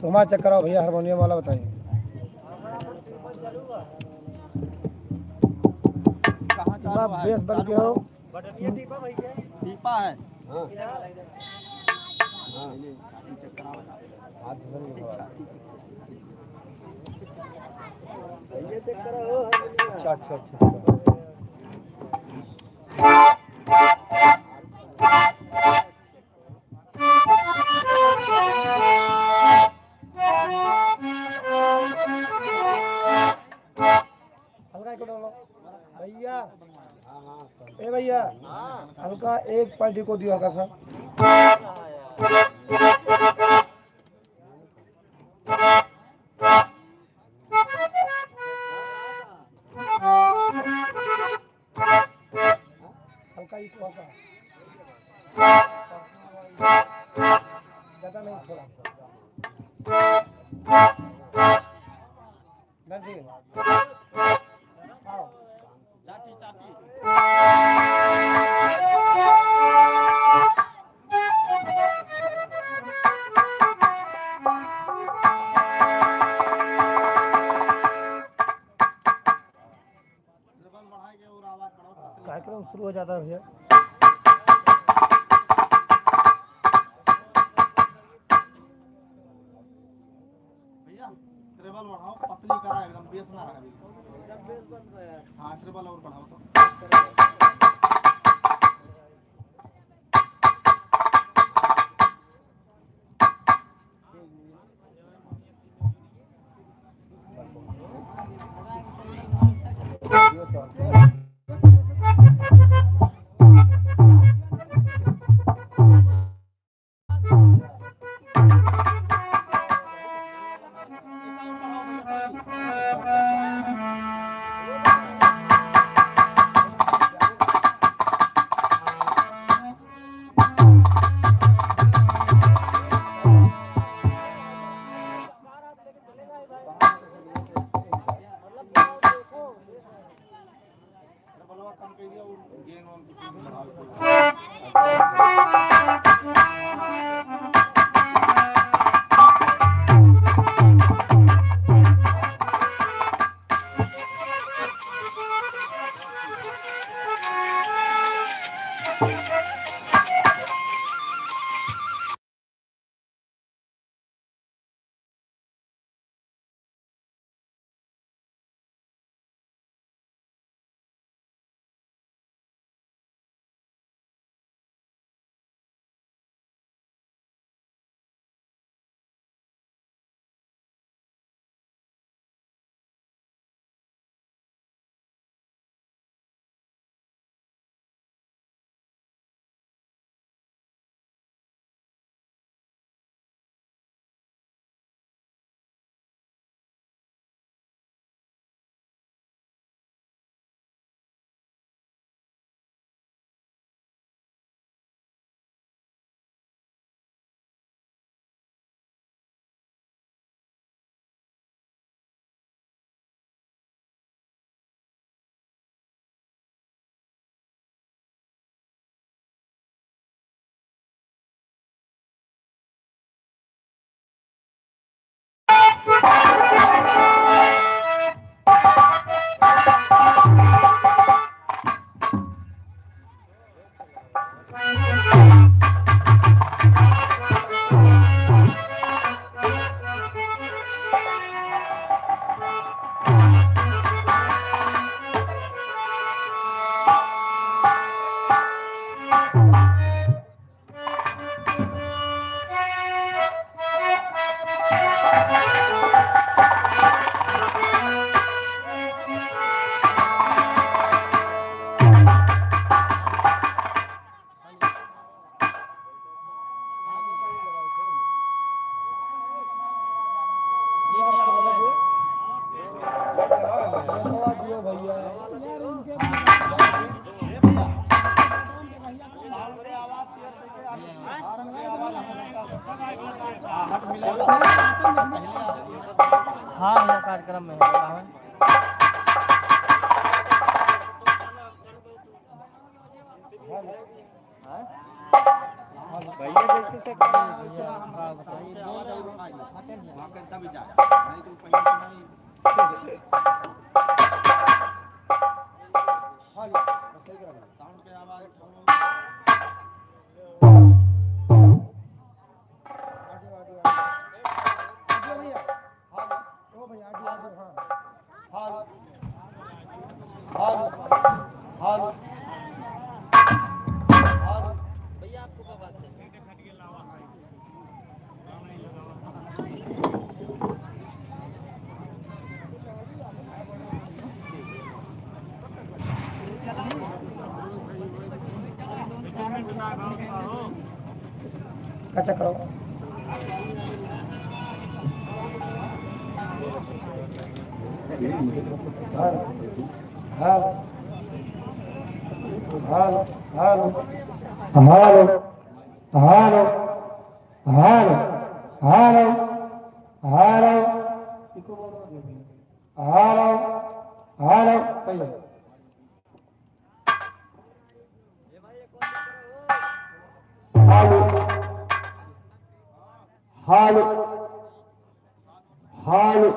तुम्हारा चक्कर आओ भैया, हारमोनियम वाला बताइए। बेस बन के हो दीपा है। अच्छा अच्छा अच्छा। हल्का एक डालो भैया। ए भैया हल्का एक पार्टी को दियो हल्का सा। हल्का ही तो हल्का, ज्यादा नहीं, थोड़ा डन ठीक है। आओ चाटी चाटी। कार्यक्रम शुरू हो जाता है भैया। भैया ट्रेबल बढ़ाओ, पतली करा एकदम, बेस ना रहे। जब बेस बन गया हाँ ट्रेबल और बढ़ाओ तो। हाँ भैया कार्यक्रम में है। भैया जैसे से करें वैसे हम हाँ बताइए आवाज और उठाइए वहाँ पे तभी जा नहीं तो पहले सुनाई साउंड पे आवाज उठाओ ऑडियो भैया ओ भैया ऑडियो हाँ भैया आपको क्या बात है अच्छा करो हाँ हाँ hello hello hello hello hello hello hello hello सही है हेलो हेलो हेलो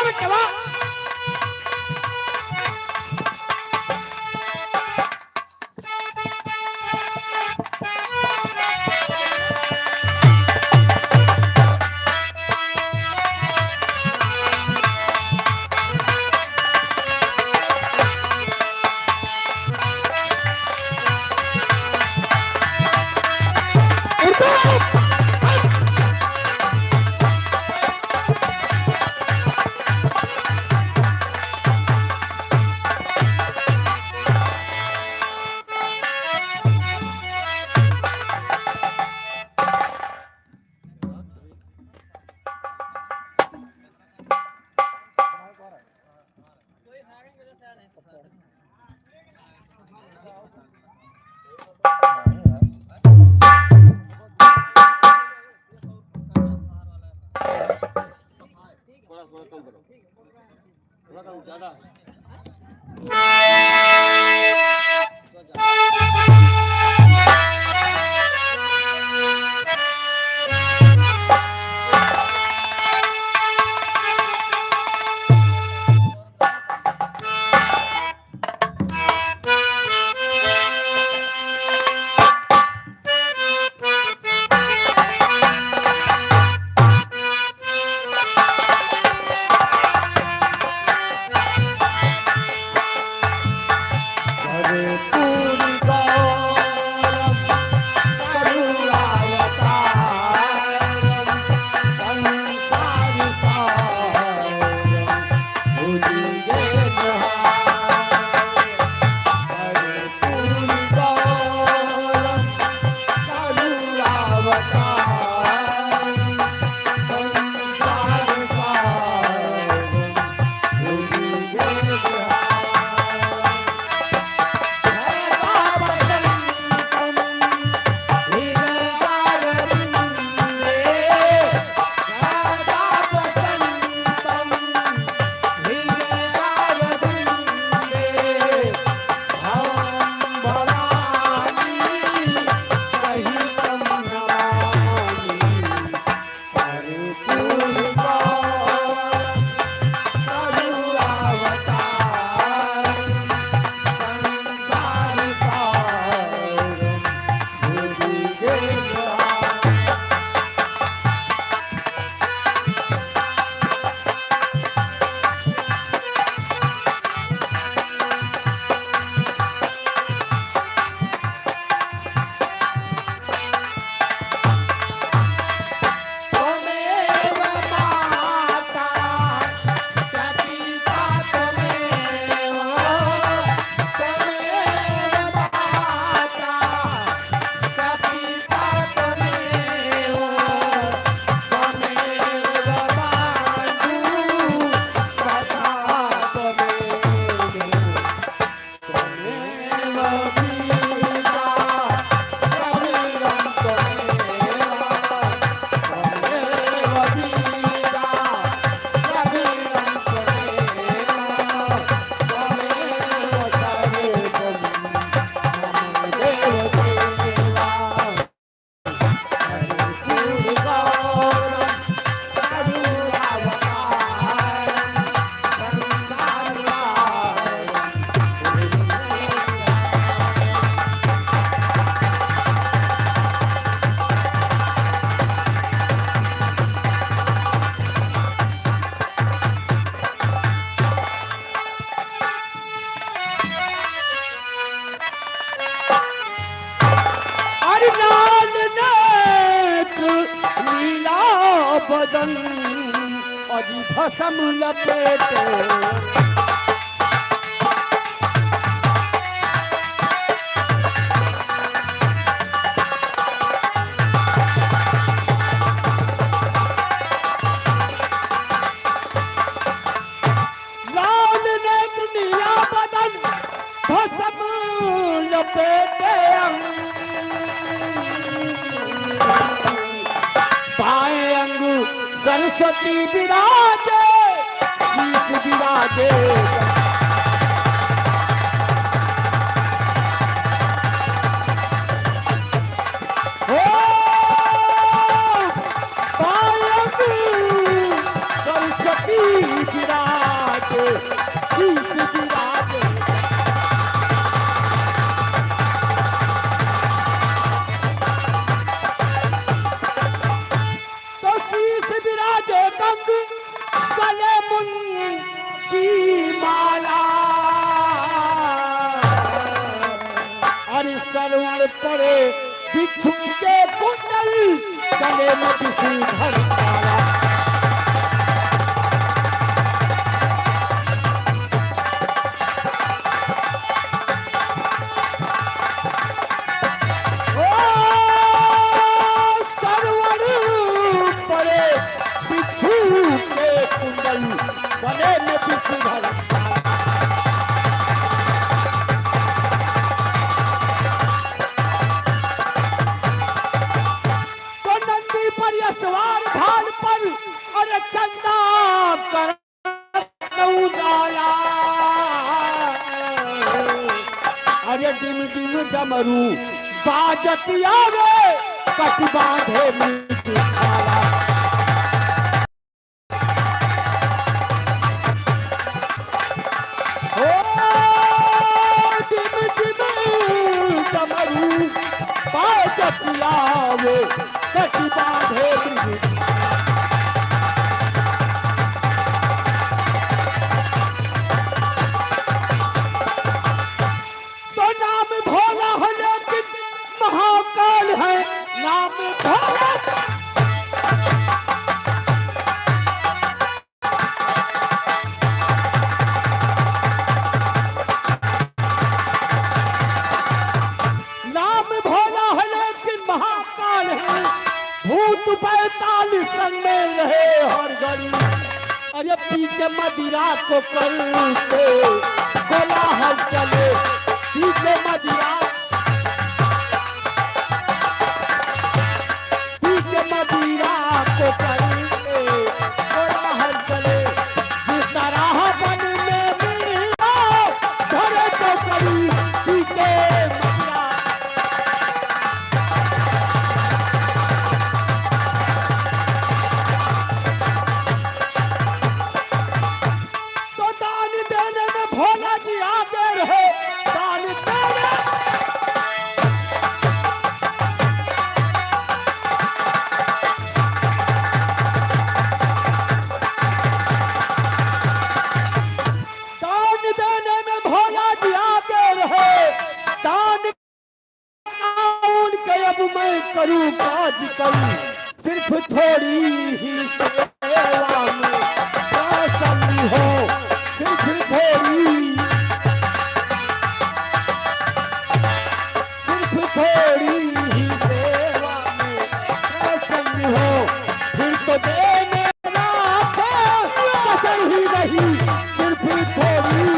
बेटे वाह बदन अजी भसम लपेटे लाल नेत्र नीला बदन भसम लपेटे बाएं अंग सरस्वती विराजे शीश विराजे हो बाएं अंग सरस्वती विराजे की माला अरे सरवण पड़े बिच्छू के कुंडल गले में विषधर माला गले में विषधर तो नंदी पर यशवार भाल पर अरे चंदा कर डाला अरे डिम डिम डमरू बाजत आवे कट बांधे मृत्यु खाला आवे कटी बांधे तो नाम भोला है लेकिन महाकाल है नाम भोला भूत 45 संग में रहे हर घड़ी अरे पी के मदिरा को करते कोलाहल चले पी के मदिरा को करते कोलाहल चले जिस तरह बन में मिला घरे तो करी पी के मदिरा भोला जी आगे रहे दान देने में भोला जी आगे रहे दान उनके अब मैं करूं काज करूं सिर्फ थोड़ी ही सेवा में प्रसन्न हो सिर्फ थोड़ी ही सेवा में प्रसन्न हो फिर तो देने कसर ही नहीं सिर्फ थोड़ी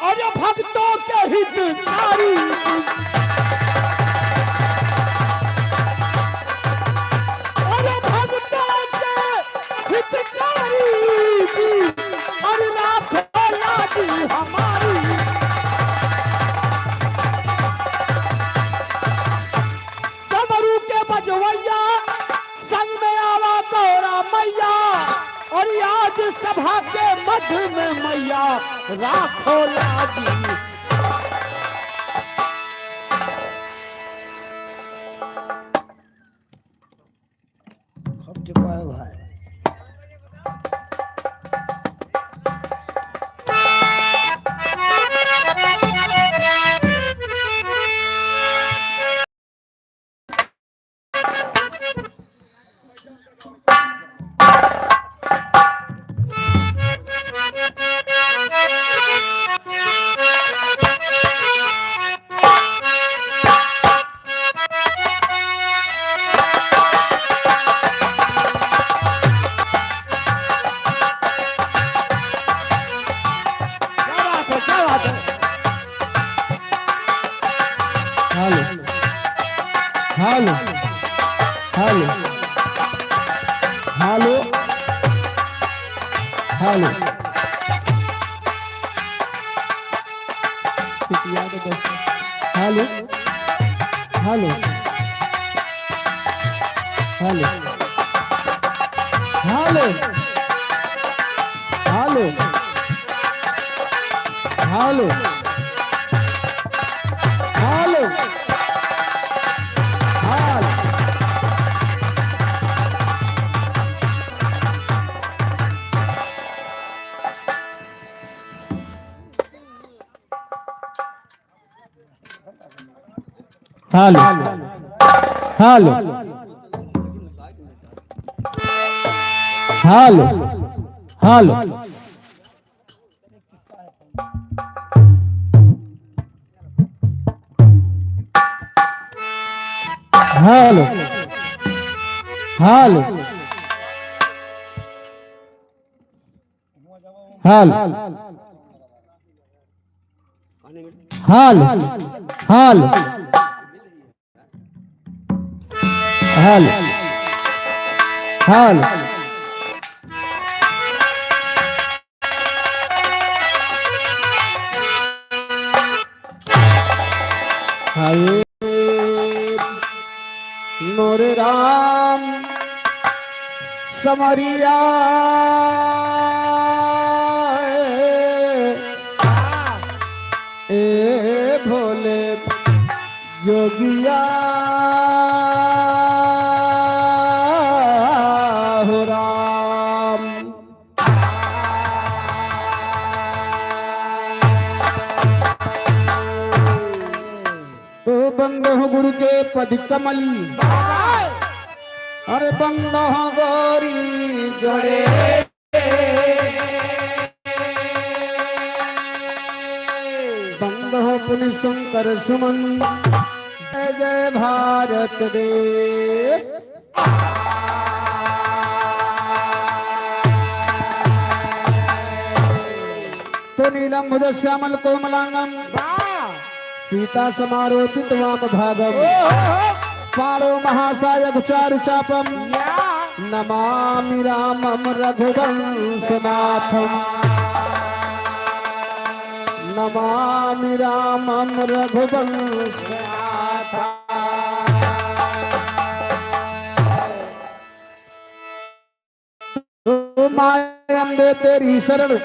अरे भक्तों के हितकारी डमरू के बजवैया संग में आवा गौरा मैया और आज सभा के मध्य में मैया राखो लागी खप चुका है भाई हेलो हेलो हेलो हेलो सिटिया के दोस्त hello hello hello hello hello hello hello hello hello hello hello hello hello hello hello hello hello hello हाय मोरे राम समरिया ए भोले जोगिया हो राम। तो बंद हो गुरु के पद कमल, अरे बंद हो गौरी गणे, बंद हो पुण्य शंकर सुमन, जय जय भारत देश। तो नीलम श्यामल कोमलांगम, सीता समारोपित वाम भागम, पाणो महासायक चारु चापम, नमामि रामम रघुवंशनाथम, नमामि रामम रघुवंशनाथम। तो माय अम्बे तेरी शरण,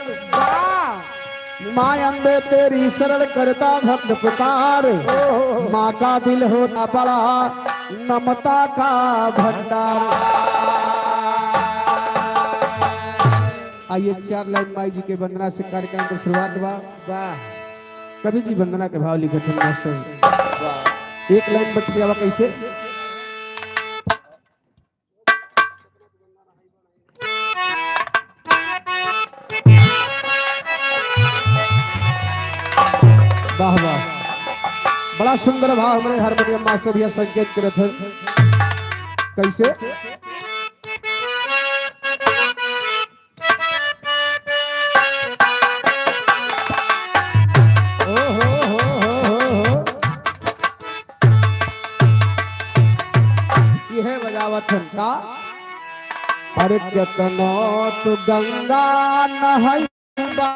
माँ अम्बे तेरी शरण करता भक्त पुकार, माँ का दिल होता बड़ा ममता का भंडार। आइए 4 लाइन माई जी के वंदना से कार्यक्रम की शुरुआत बा। कभी जी वंदना के भाव लिखे थे मास्टर, 1 लाइन बच गया कैसे? वाह वाह, बड़ा सुंदर भाव हमारे हारमोनियम मास्टर भैया संकेत करे थे कैसे? ओ हो यह बजावत का, अरे केतनो तू गंगा नहैबा,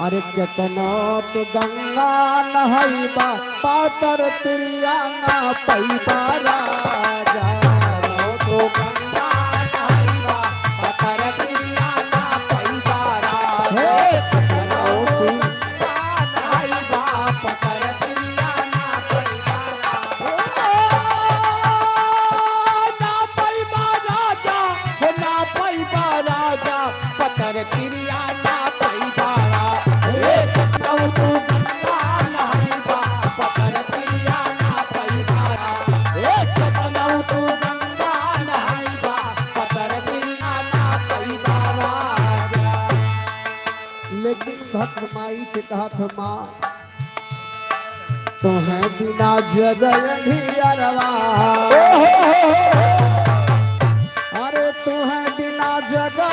अरे केतनो तू गंगा नहैबा, पातर तिरिया ना पैबा राजा। तो गंगा नहैबा, पातर तिरिया ना पैबा राजा। केतनो तू गंगा नहैबा, पातर तिरिया ना पैबा राजा। ना पैबा राजा, पातर तिरिया ना पैबा राजा। लेकिन भक्त माई से कहा था माँ तुम्हें बिना जगह अरवा, अरे तुम्हें बिना जगह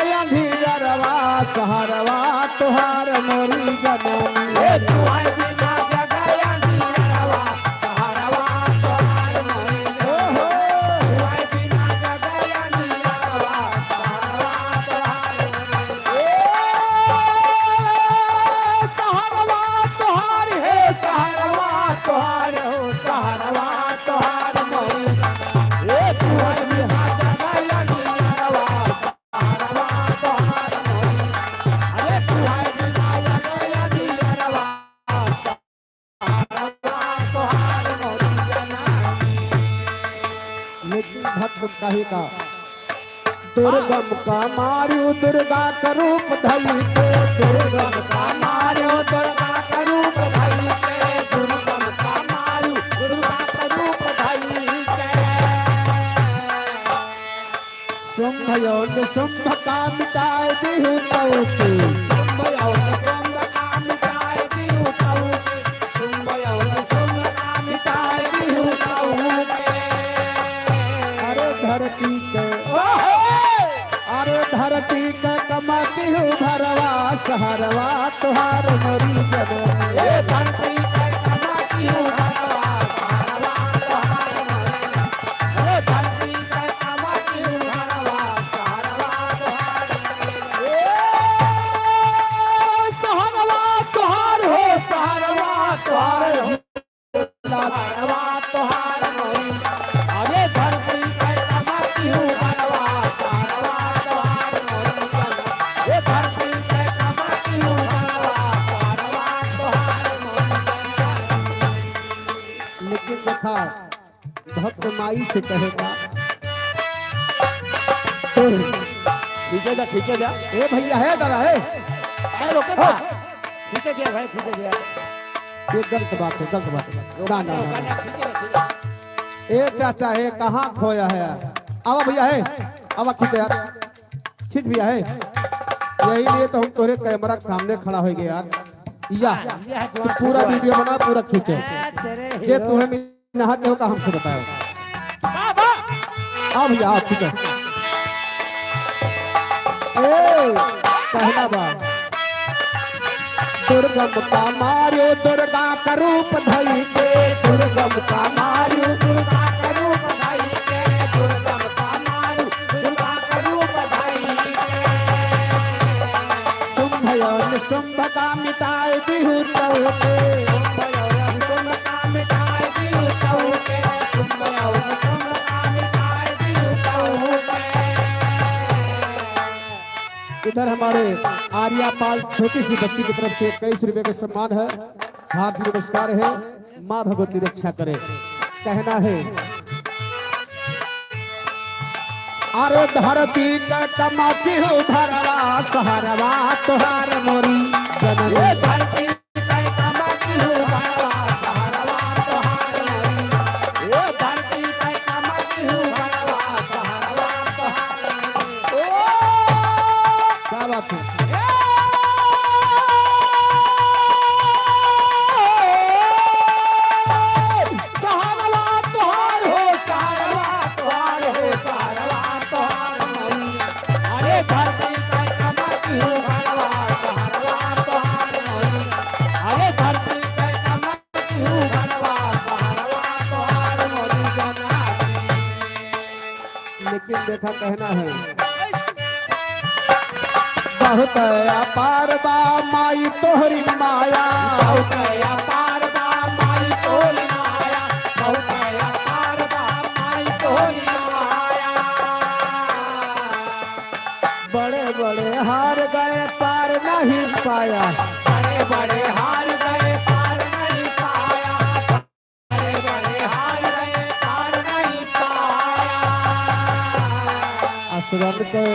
अरवा, सहारवा तुहार मोरी जननी। तुम्हें बिना जगह अरवा, सहारवा तुहार मोरी जननी। तुम्हें बिना जगह अरवा, सहारवा तुहार मोरी जननी। सहारवा तुहार है, सहारवा तुहार हो, सहारवा तुहार मोरी जननी। तुम्हें बिना जगह अरवा, सहारवा तुहार मोरी, अरे तुम्हें बिना जगह अरवा, तुहार मोरी जननी। लेकिन भक्त कहेगा दुर्गम का मार्यो दुर्गा का रूप धई के, दुर्गम का मार्यो दुर्गा का रूप यौन शुंभ का मिटाए दिहु तऊ के शुंभ यौन शुंभ का मिटाए दिहु तऊ के शुंभ यौन शुंभ का मिटाए दिहु तऊ के अरे धरती के अरे धरती के कमाती हूँ भरवा सहरवा तुहार मोरी जननी ए धरती के कमाती हूँ भरवा सहरवा तुहार मोरी ए धरती के कमाती हूँ भरवा सहरवा तुहार मोरी ए सहरवा तुहार हो सहरवा तुहार सहरवा तुहार मोरी अरे धरती के कमाती हूँ भरवा लेकिन देखा भक्त माई से कहेगा खींचे जा ए भैया है दादा है खींचे गया भाई खींचे गया ये गलत बात है ना ना ए चाचा है कहाँ खोया है यार आवा भैया है आवा खींचे यार खींच भैया है यही लिए तो हम तोरे कैमरा के सामने खड़ा हो गया यार या तो पूरा वीडियो बना पूरा खींचे जे तुम्हें नहा के होगा हमसे बताओ आ भैया आप खींचो ए कहना बा दुर्गम का मारियो दुर्गा का रूप धई के दुर्गम का मारियो दुर्गा का रूप धई के दुर्गम का मारियो दुर्गा का रूप धई के शुंभ यौन शुंभ का मिटाए दिहु तऊ के शुंभ यौन शुंभ का मिटाए दिहु तऊ के शुंभ यौन शुंभ का मिटाए दिहु तऊ के इधर हमारे आर्यापाल छोटी सी बच्ची की तरफ से 21 रुपए का सम्मान है हार्दिक नमस्कार है माँ भगवती रक्षा करे कहना है अरे धरती का कमाती हूँ भरवा सहरवा तुहार मोरी जननी धरती का कमाती हूँ भरवा सहरवा तुहार मोरी ओ धरती का कमाती हूँ भरवा सहरवा तुहार मोरी क्या बात है लेकिन देखा कहना है बहुत अपार बा माई तोहरी माया बहुत अपार बा माई तोहरी माया बहुत अपार बा माई तोहरी माया बड़े बड़े हार गए पार नहीं पाया बड़े बड़े हार गए पार नहीं पाया बड़े बड़े हार गए पार नहीं पाया असुरन के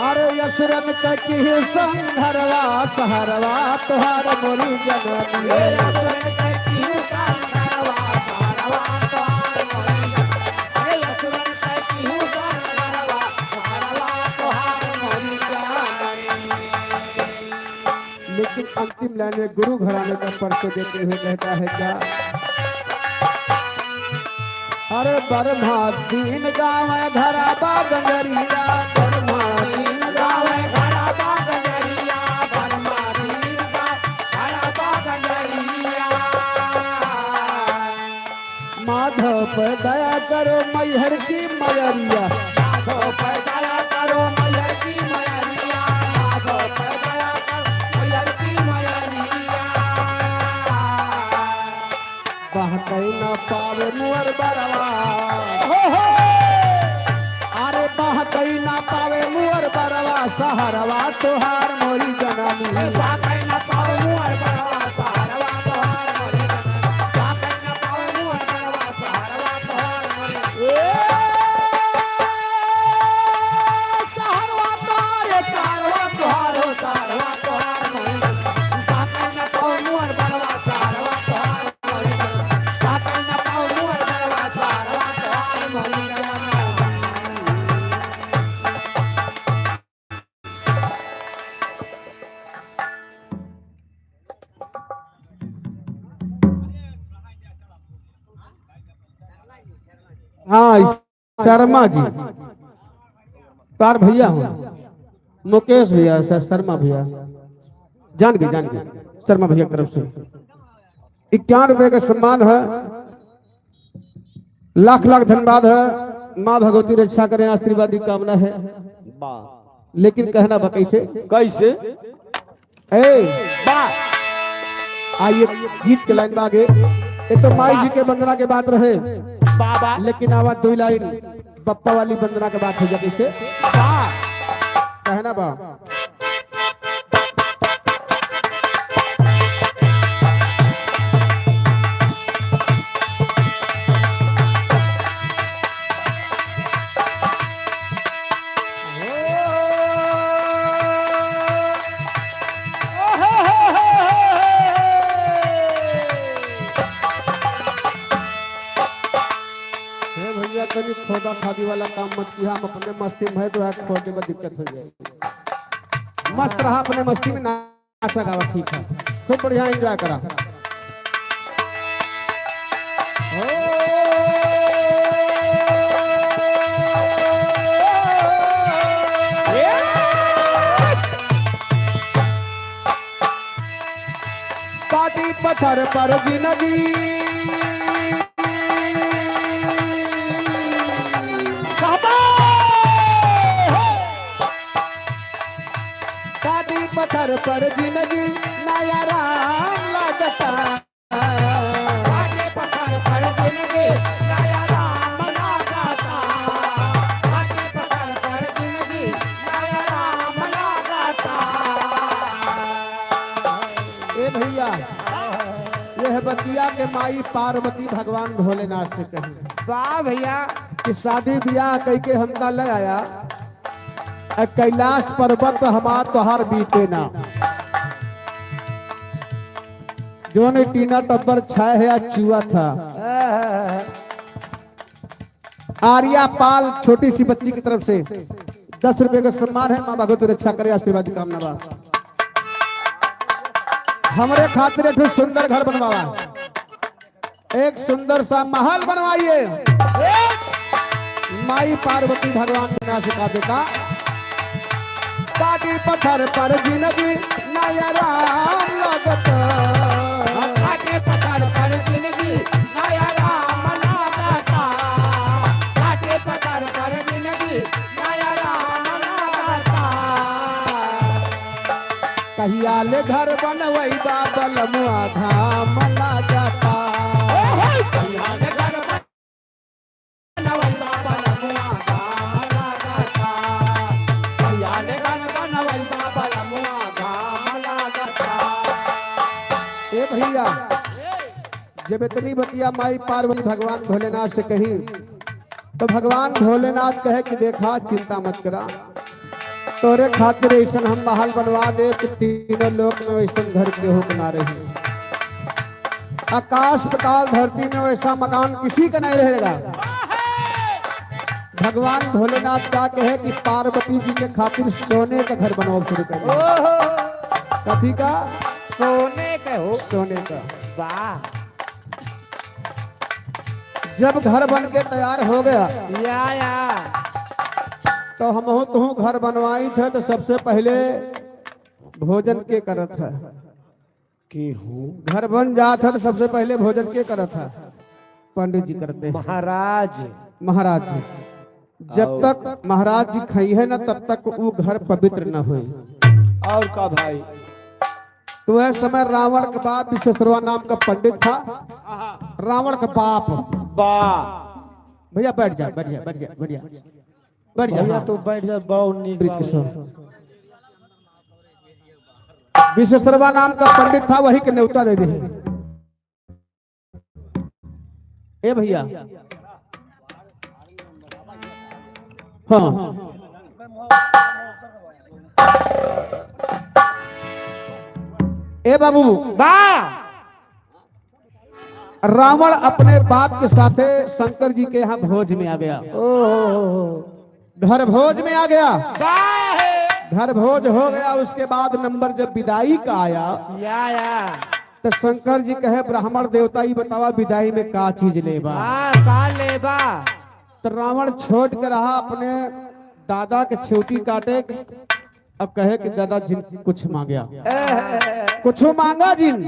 अरे यसरन की संघरवा सहरवा तुहार मोरी जननी यसरन की संघरवा सहरवा तुहार मोरी अरे यसरन की संघरवा सहरवा तुहार मोरी जननी। लेकिन अंतिम लाइन में गुरु घराने का परिचय देते हुए कहता है क्या अरे बर्मा दीन गाँव घरा बागरिया बर्मा दीन गाँव घरा बागरिया बर्मा दीन गाँव घरा बागरिया माधव पे दया करो मैहर की मयरिया माधव पे दया करो मैहर की मयरिया माधव पे दया करो मैहर की मयरिया बहकई न पावे मुअर बरवा अरे बहकई न पावे मुअर बरवा सहरवा तुहार मोरी जननी बहकई न पावे मुअर बरवा सहरवा तुहार मोरी जननी बहकई न पावे मुअर बरवा सहरवा तुहार मोरी सहरवा तुहार सहरवा तुहार मोरी बहकई न पावे मुअर बरवा सहरवा तुहार मोरी हाँ शर्मा जी तार भैया हूँ मुकेश भैया शर्मा भैया जान गए शर्मा भैया की तरफ से 51 रुपए का सम्मान है। लाख लाख धन्यवाद है। माँ भगवती रक्षा करें आशीर्वाद की कामना है। लेकिन कहना बा कैसे कैसे आइए गीत के लाइन में आगे। ये तो माई जी के वंदना के बात रहे बाबा लेकिन आवाज 2 लाइन बप्पा वाली वंदना के बात हो जाए कैसे कहना बा कभी खोदा खादी वाला काम मत किया। हम अपने मस्ती में है तो है खोदने में दिक्कत हो जाएगी। मस्त रहा अपने मस्ती में नाचा गावा ठीक है खूब बढ़िया एंजॉय करा। पाटी पत्थर पर जिंदगी पत्थर पर जिंदगी नया राम लगता पत्थर पर जिंदगी नया राम लगता पत्थर पर जिंदगी नया राम लगता। ए भैया यह बतिया के माई पार्वती भगवान भोलेनाथ से कही वाह भैया कि शादी ब्याह कह के हमका लगाया कैलाश पर्वत पर हमार तोहार बीते ना जो ने टीना टब्बर छाया है चुआ था। आर्या पाल छोटी सी बच्ची की तरफ से 10 रुपए का सम्मान है। माँ भगवती रक्षा करे आशीर्वाद की कामना बा। हमारे खातिर एक सुंदर घर बनवावा एक सुंदर सा महल बनवाइए। माई पार्वती भगवान ने सिखा देता पाटी पत्थर पर जिंदगी नया राम लगता पाटी पत्थर पर जिंदगी नया राम लगता पाटी पत्थर पर जिंदगी नया राम लगता। कहिया ले घर बनवई बाबल मुआ धाम लगता कहिया ले घर बनवई बाबल मुआ धाम लगता कहिया ले ए भैया जब इतनी बतिया माई पार्वती भगवान भोलेनाथ से कही तो भगवान भोलेनाथ कहे कि देखा चिंता मत करा तोरे खातिर ऐसा हम महल बनवा दे कि तीनों लोक में वैसा घर के होक ना रही। आकाश पाताल धरती में वैसा मकान किसी का नहीं रहेगा। भगवान भोलेनाथ क्या कहे कि पार्वती जी के खातिर सोने का घर बनवाओ शुरू कर कथी का सोने के हो सोने का। वाह जब घर बन के तैयार हो गया या तो हम तुम घर बनवाई थे तो सबसे पहले भोजन के करत है कि हूँ घर बन जाता तो सबसे पहले भोजन के करत है पंडित जी करते हैं। महाराज जी जब तक महाराज जी खाई है ना तब तक वो घर पवित्र न हुए। और का भाई तो वह समय रावण के बाप विश्वेश्वरवा नाम का पंडित था। रावण का बाप भैया बैठ जा बैठ जा बैठ जा बढ़िया बैठ जा भैया तू बैठ जा बहुत नीक विश्वेश्वरवा नाम का पंडित था वही के न्योता दे दी। ए भैया हाँ ए बाबू रावण अपने बाप के साथे शंकर जी के यहाँ भोज में आ गया। घर भोज में आ गया घर भोज हो गया। उसके बाद नंबर जब विदाई का आया तो शंकर जी कहे ब्राह्मण देवता ही बतावा विदाई में का चीज लेबा का लेबा। तो रावण छोड़ के रहा अपने दादा के छेवटी काटे। अब कहे कि दादा जिन कुछ मांगया, कुछ मांगा जिन,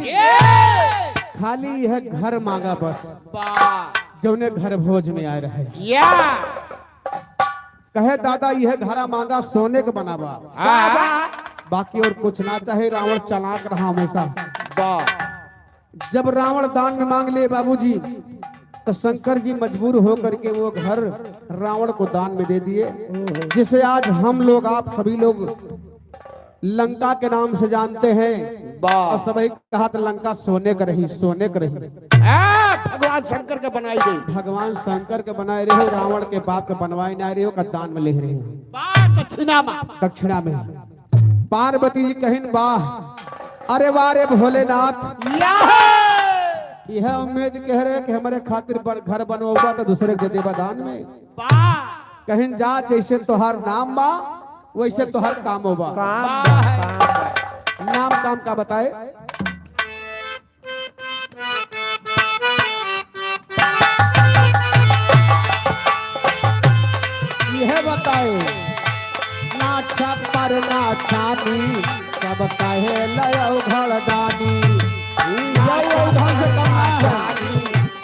खाली यह घर मांगा बस, जौने घर भोज में आए रहे। कहे दादा यह घरा मांगा सोने के बनावा, बाकी और कुछ ना चाहे। रावण चालाक रहा हमेशा। जब रावण दान में मांग ले बाबूजी, तो शंकर जी मजबूर होकर के वो घर रावण को दान में दे दिए, जिसे आज हम लोग, आप सभी लोग लंका के नाम से जानते हैं। और सभी कहा तो लंका सोने का रही, सोने का रही। भगवान शंकर के बनाई गई, भगवान शंकर के बनाए रहे, रावण के बाप के बनवाए ना रहे, का दान में ले रहे हैं दक्षिणा में। पार्वती जी कहिन वाह, अरे वाह रे भोलेनाथ, यह उम्मीद कह रहे कि हमारे खातिर घर बनवा तो दूसरे के देवा दान में। कहिन जा, जैसे तोहार नाम बा वैसे तोहार काम होगा। नाम काम का बताए। यह बताए ना छप्पर ना छानी, सब कहे लयो घरदानी। उधर से कम ना है,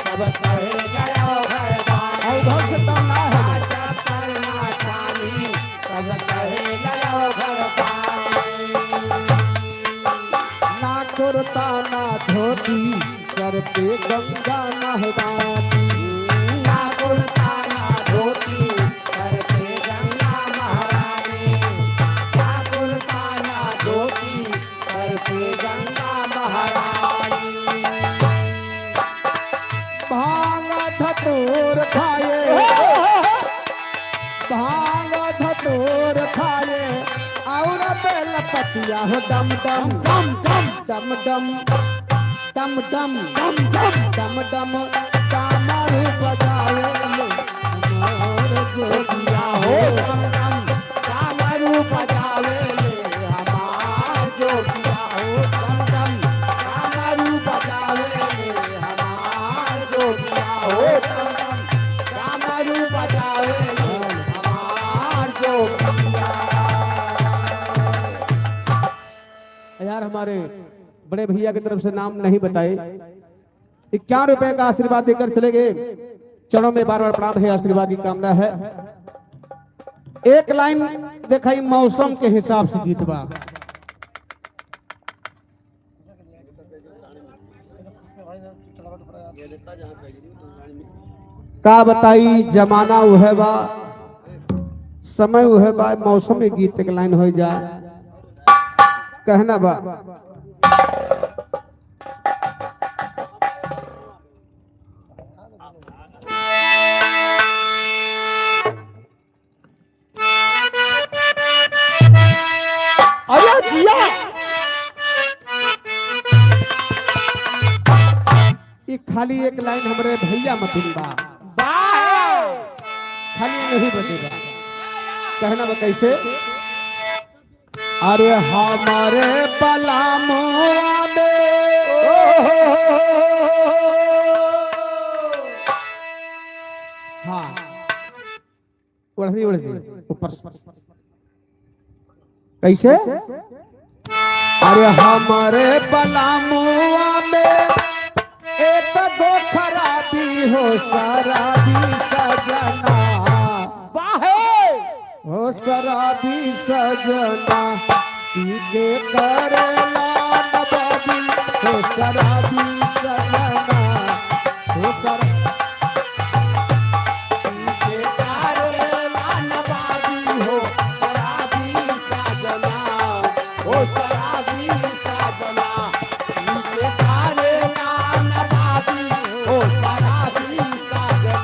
सब कहे लयो घरदानी। उधर से कम ना है, छप्पर ना छानी, सब कहे लयो घरदानी। ना कुर्ता ना धोती, सर पे गंगा नहवानी। ना कुर्ता ना धोती, सर पे गंगा महारानी। ना कुर्ता ना धोती, सर पे गंगा महारानी। भांग धतूर खाए, भांग धतूर खाए, और बेल पतिया हो दम दम दम दम दम दम दम दम दम दम दम। कामरू बजावे लो हमार जोगिया हो, दम दम कामरू बजावे ले हमार जोगिया हो, दम दम कामरू बजावे ले हमार जोगिया हो, दम दम कामरू बजावे ले हमार जोगिया। यार हमारे बड़े भैया की तरफ से नाम नहीं बताए, 51 रुपए का आशीर्वाद देकर चले गए। चरणों में बार बार प्रणाम है, आशीर्वाद की कामना है। एक लाइन देखा मौसम के हिसाब से गीत बा। का बताई जमाना उहे बा, समय उहे बा, मौसम में गीत एक लाइन हो जा कहना बा। अरे जिया, ये खाली एक लाइन हमारे भैया मतिन बा, खाली नहीं बतेगा। कहना बा कैसे, अरे हमारे पलामुआ में हाँ उड़ती उड़ती ऊपर कैसे, अरे हमारे पलामुआ में एक दो खराबी हो, शराबी सजना हो, शराबी सजना पी के करेला नवाबी हो, शराबी सजना हो, पी के करेला नवाबी हो, शराबी सजना हो, शराबी सजना पी के करेला नवाबी हो, शराबी सजना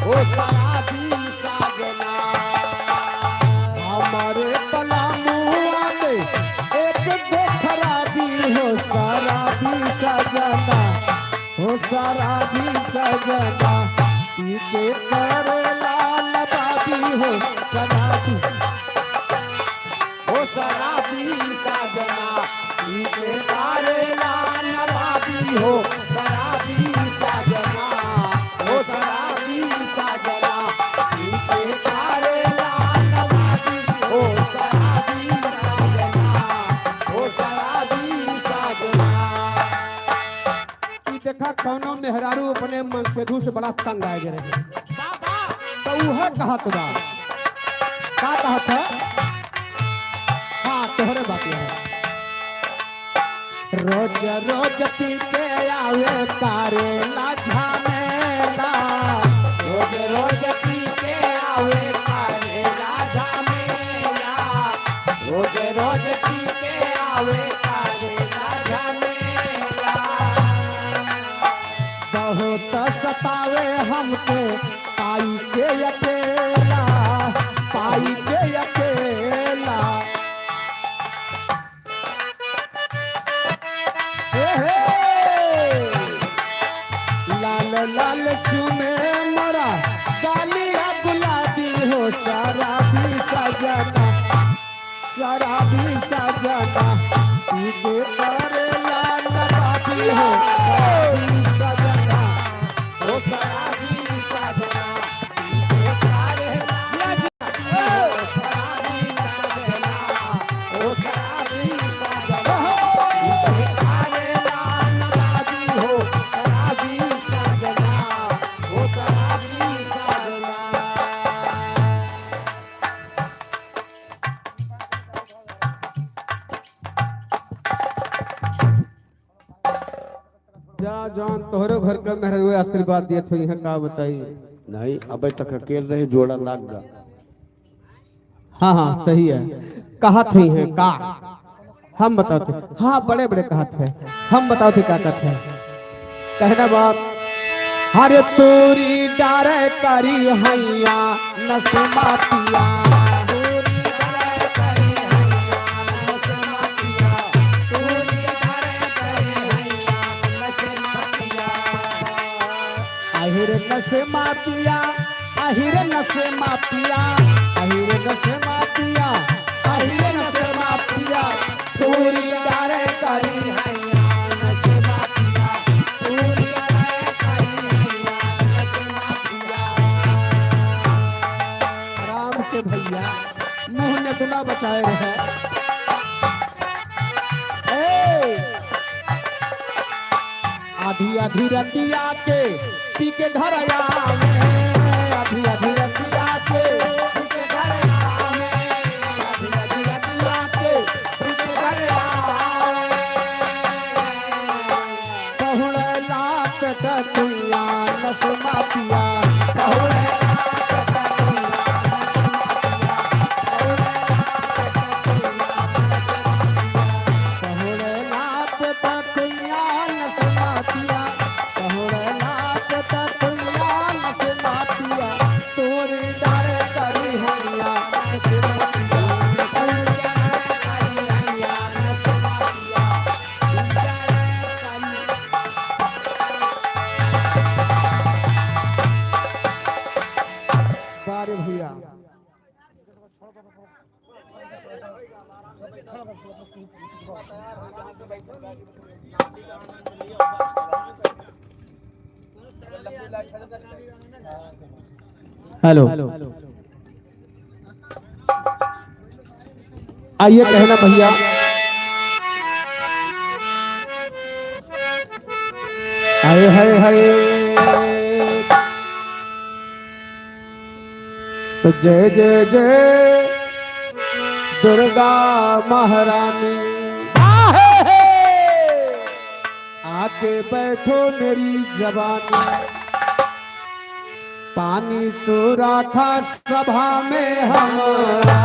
हो, शराबी सजना। हमारे पलामुआ में एक दो खराबी हो, शराबी सजना हो, शराबी सजना पी के करेला नवाबी हो, शराबी हो, शराबी सजना पी के करेला नवाबी हो, शराबी सजना हो, शराबी सजना मेहरारू अपने मनसेधु से बड़ा तंग आए रहे तो वह कहत बा का कहत है हाँ तोहरे बात है रोज रोज पी के आवे करेला झमेला रोज रोज पी के आवे करेला झमेला रोज रोज पी के आवे करेला झमेला बहुत सतावे हमके पाई के अकेला पाई के अकेला लाल लाल चुमे मरा गालिया गुलाबी हो शराबी सजना पीके करेला नवाबी हो शराबी सजना ओ शराबी सजना पीके करेला ओ शराबी सजना ओ शराबी सजना पीके करेला नवाबी हो शराबी सजना ओ शराबी सजना जा जान तोहरे घर के मेहर हुए आशीर्वाद दिए थे यहाँ का बताई नहीं अबे तक अकेले रहे जोड़ा लाग जा हाँ हाँ सही है कहा थी है का हम बताते हाँ बड़े बड़े कहा थे हम बताते क्या कहते हैं कहना बात हरे तोरी डारे करी हैया नसमातिया आहिर नसे मातिया आहिर नसे मातिया आहिर नसे मातिया आहिर नसे मातिया तोरी डारे करी हैया नसे मातिया तोरी डारे करी हैया नसे मातिया आराम से भैया मुंह ने बिना बचाए रहे आधी आधी रतिया के पी के घर आवे आधी आधी रतिया के पी के घर आवे आधी आधी रतिया के पी के घर आवे पहुड़े लाख टकुया नसमा पिया पहुड़े लाख टकुया पहुड़े लाख टकुया नसमा पिया पहुड़े लाख टकुया नसमा पिया तोरी डारे करी हैया नसमा पिया बारे भैया हेलो आइए कहना भैया हाय हाय हाय तो जय जय जय दुर्गा महारानी आके बैठो मेरी जवानी पानी तो रखा सभा में हमारा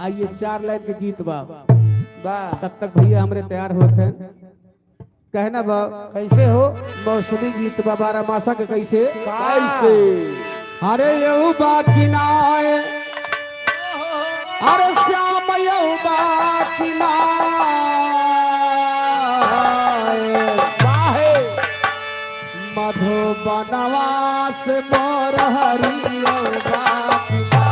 आइए 4 लाइन के गीत बा तब तक भैया हमरे तैयार होते हैं कहना बा कैसे हो मौसमी गीत बा 12 मासा के कैसे कैसे अरे यू बाकी ना आए अरे श्याम यू बाकी ना आए मधुबनवास मोर हरियो बाकी ना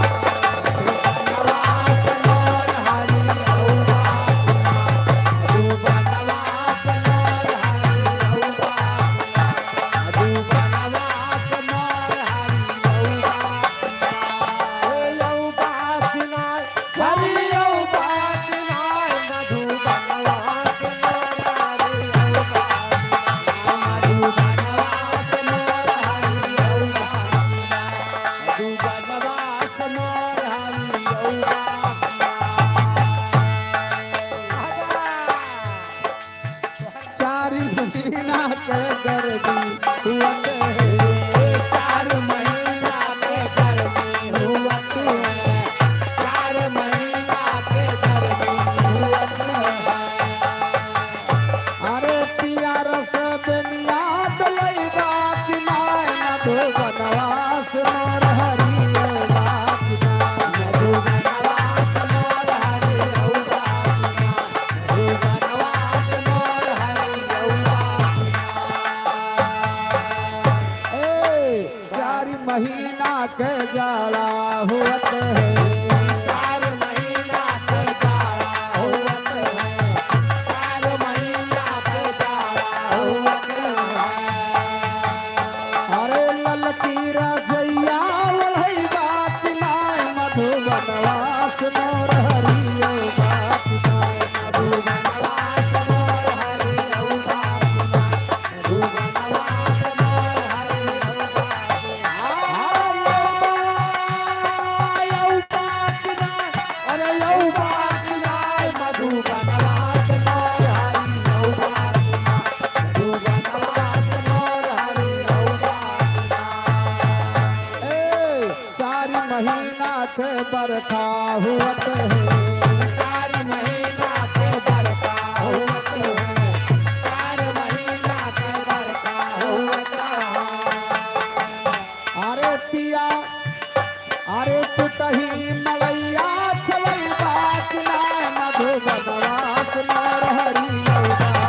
महीना के जाड़ा होत है। 4 महीना के जाड़ा होत है, 4 महीना के जाड़ा होत है। अरे ललकी रजैया वही बात नाय मधुबनवास मोर हरियो बात नाय मधुबनवास मोर हरियो बात नाय, मधुबनवास मोर हरियो बात नाय। यौ बात नाय, अरे यौ बात नाय, मधुबनवास मोर हरियो बात नाय, मधुबनवास मोर हरियो बात नाय। ए 4 महीना के बरखा होत है। 4 महीना के बरखा होत है, 4 महीना के बरखा होत है। अरे पिया अरे टूटही मलैया चलई बात नाय मधुबनवास मोर हरियो बात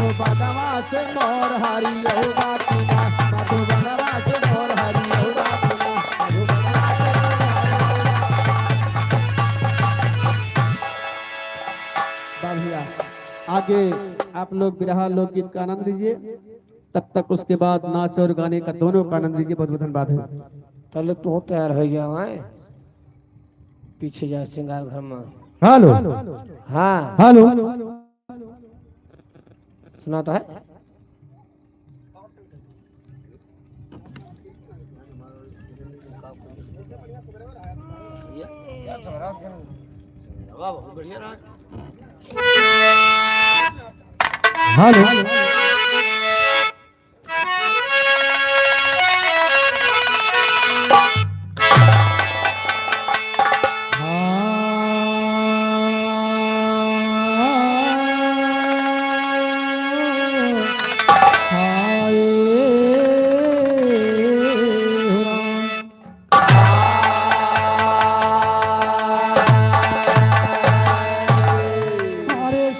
मधुबनवास मोर हरियो बात नाय, मधुबनवास मोर हरियो बात नाय। भैया आगे आप लोग बिरहा लोकगीत का आनंद लीजिए, तब तक उसके बाद नाच और गाने का दोनों का आनंद लीजिए। बहुत बहुत धन्यवाद है। पहले तू तैयार हो जाओ, पीछे जा श्रृंगार घर में। हेलो हाँ हेलो सुना तो है। हेलो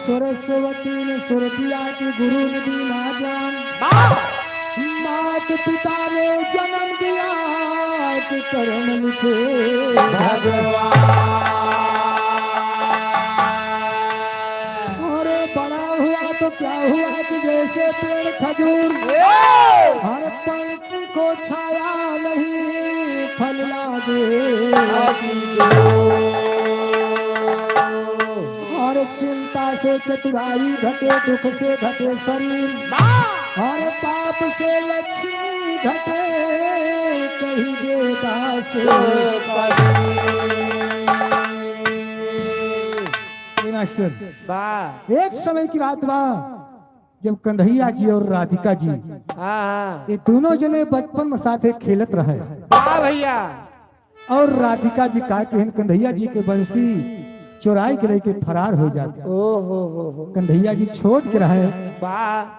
सरस्वती ने सुर दिया कि गुरु ने दी ना ज्ञान, मात पिता ने जन्म दिया कि कर्म लिखे अरे बड़ा हुआ तो क्या हुआ कि जैसे पेड़ खजूर, हर पंक्ति को छाया नहीं फल लागे। और चिंता से चतुराई घटे, दुख से घटे शरीर, और पाप से लक्ष्मी घटे, कहीं गेदा से मास्टर। एक समय की बात बा जब कन्हैया जी और राधिका जी ये दोनों जने बचपन में साथे खेलत रहे भैया। और राधिका जी का कहन कन्हैया जी के बंसी चोराई के लेके फरार हो जाते। कन्हैया जी छोड़ के रहे,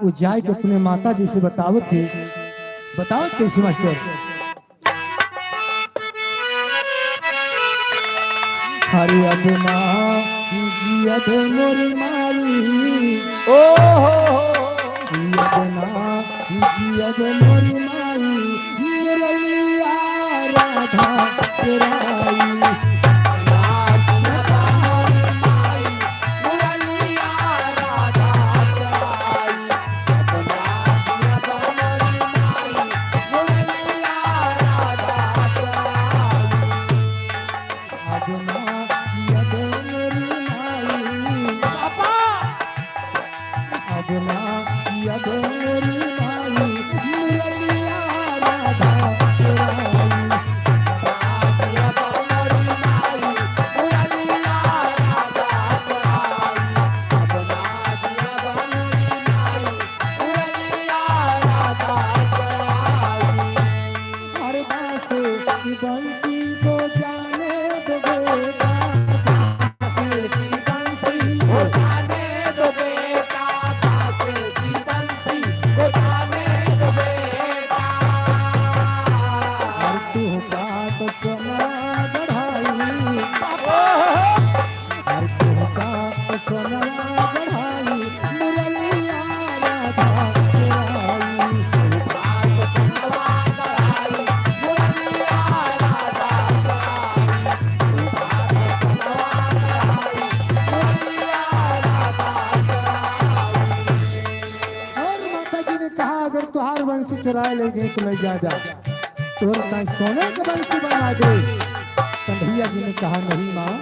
वो जाए के अपने माता जी से बताओ थे। बताओ कैसे मास्टर? हरे अपना जी अब मोरी माई, अपना जी अब मोरी माई, मुरलिया राधा चुराई। चलाए लेकिन तुम्हें ज्यादा तोर का सोने के बंसी बना दे। कन्हैया जी ने कहा नहीं माँ,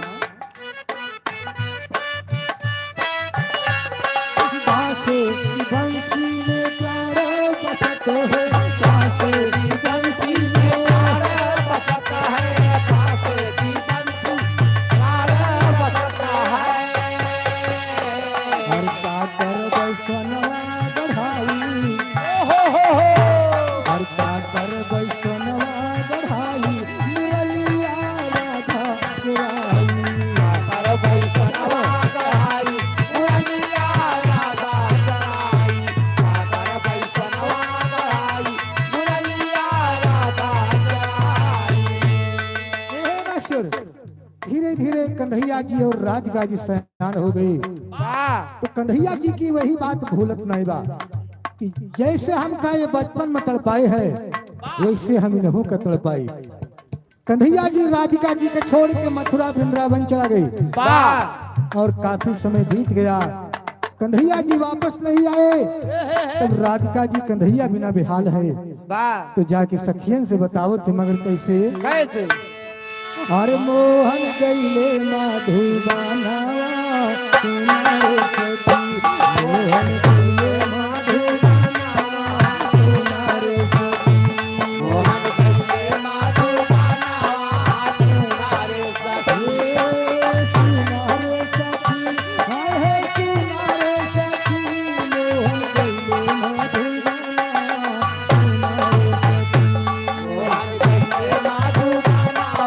बांसे की बंसी में प्यार बसत है, बांसे की बंसी में प्यार बसत है, बांसे की बंसी प्यार बसत है। हर का कर बैसनवा गढ़ाई, हर का कर बैसनवा गढ़ाई, मुरलिया राधा चुराई, कर बैसनवा गढ़ाई, मुरलिया राधा चुराई, कर बैसनवा गढ़ाई, मुरलिया राधा चुराई। धीरे धीरे कन्हैया जी और राधिका जी सयान हो गए। तो कन्हैया जी की वही बात भूलत नहीं बा कि जैसे हम का ये बचपन में तड़पाए है वैसे हम इन्हों का तड़पाए। कन्हैया जी राधिका जी के छोड़ के मथुरा वृंदावन चला गई और काफी समय बीत गया। कन्हैया जी वापस नहीं आए। तब राधिका जी कन्हैया बिना बेहाल है तो जाके सखियन से बताओ थे, मगर कैसे कैसे? अरे मोहन गईले मधुबानवा सुनाए सखी, मोहन गईले मधुबानवा सुनाए सखी, मोहन गईले मधुबानवा सुनाए सखी, सुनाए सखी, हाय हे सुनाए सखी, मोहन गईले मधुबानवा सुनाए सखी, मोहन गईले मधुबानवा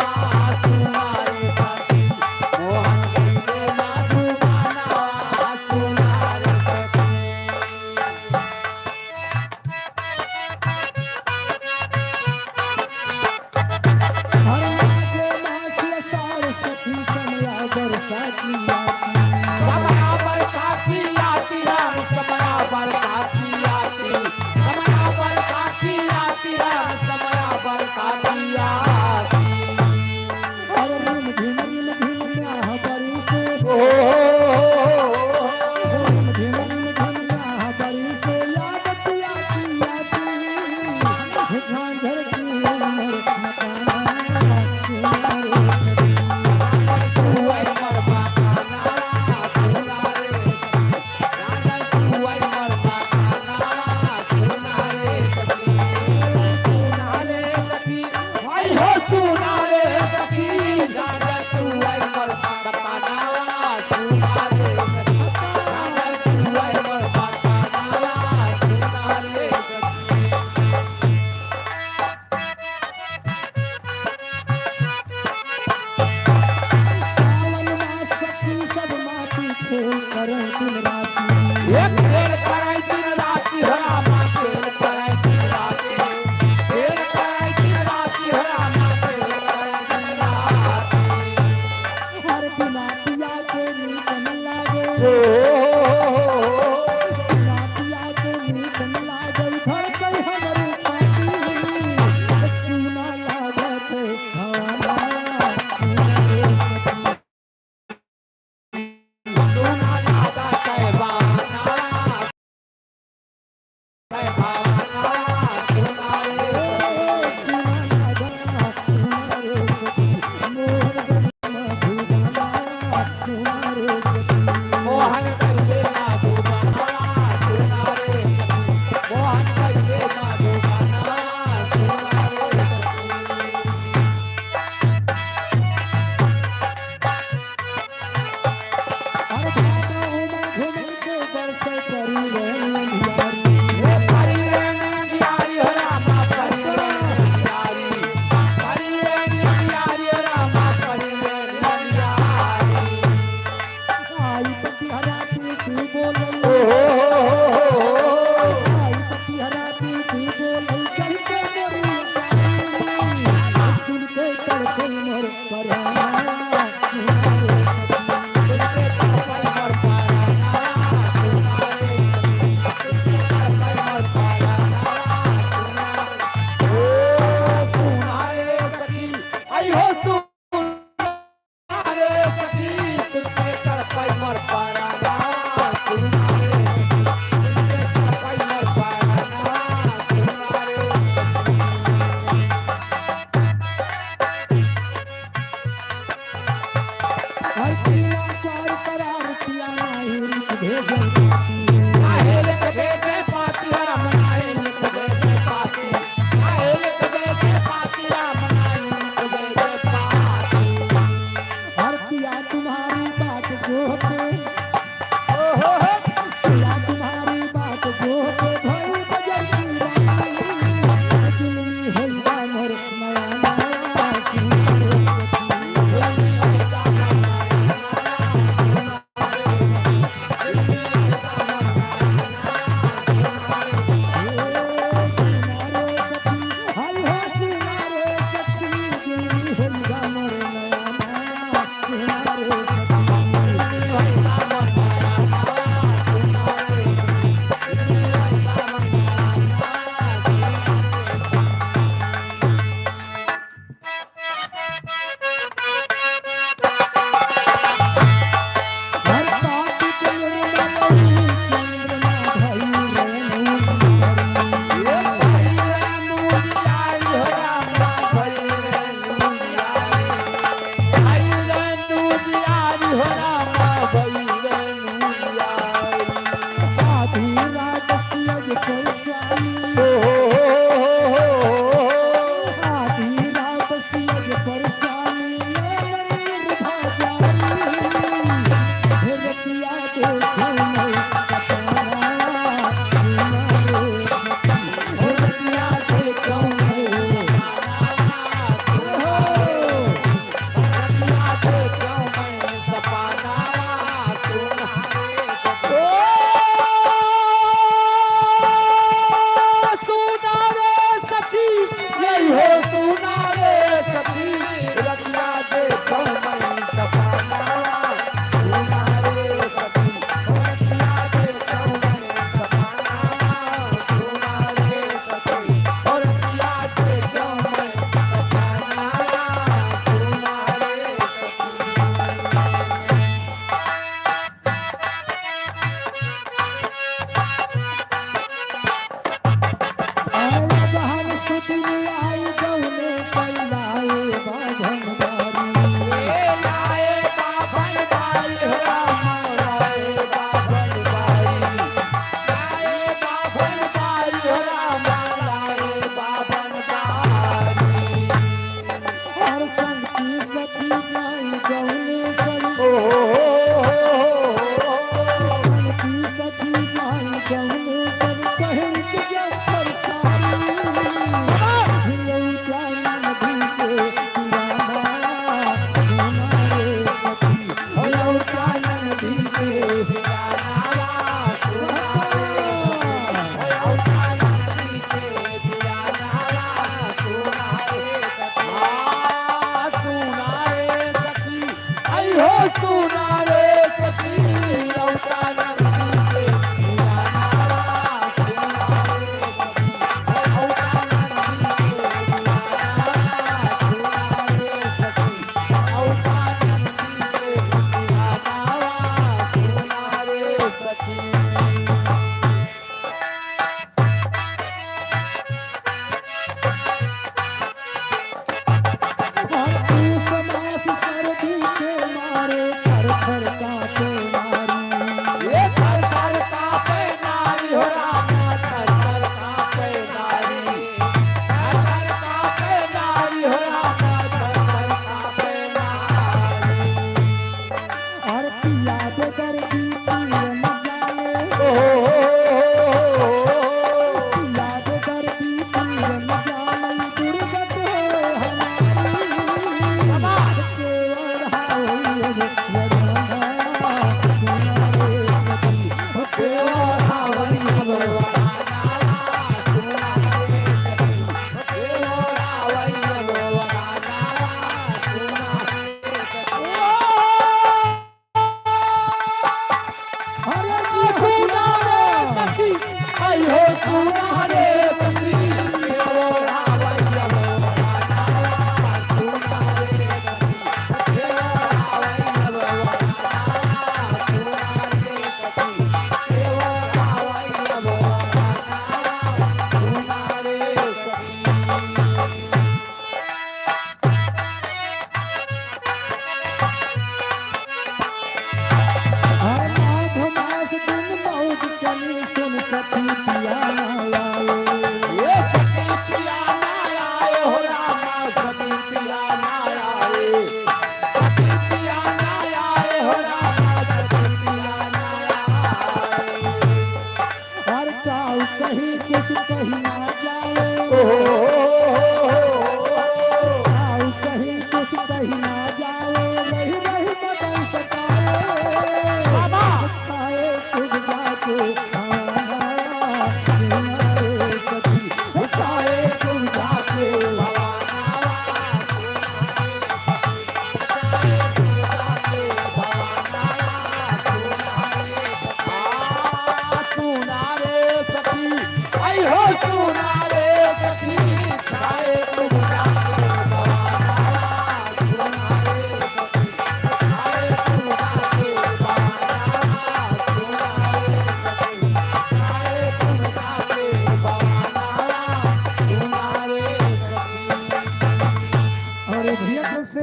तरफ से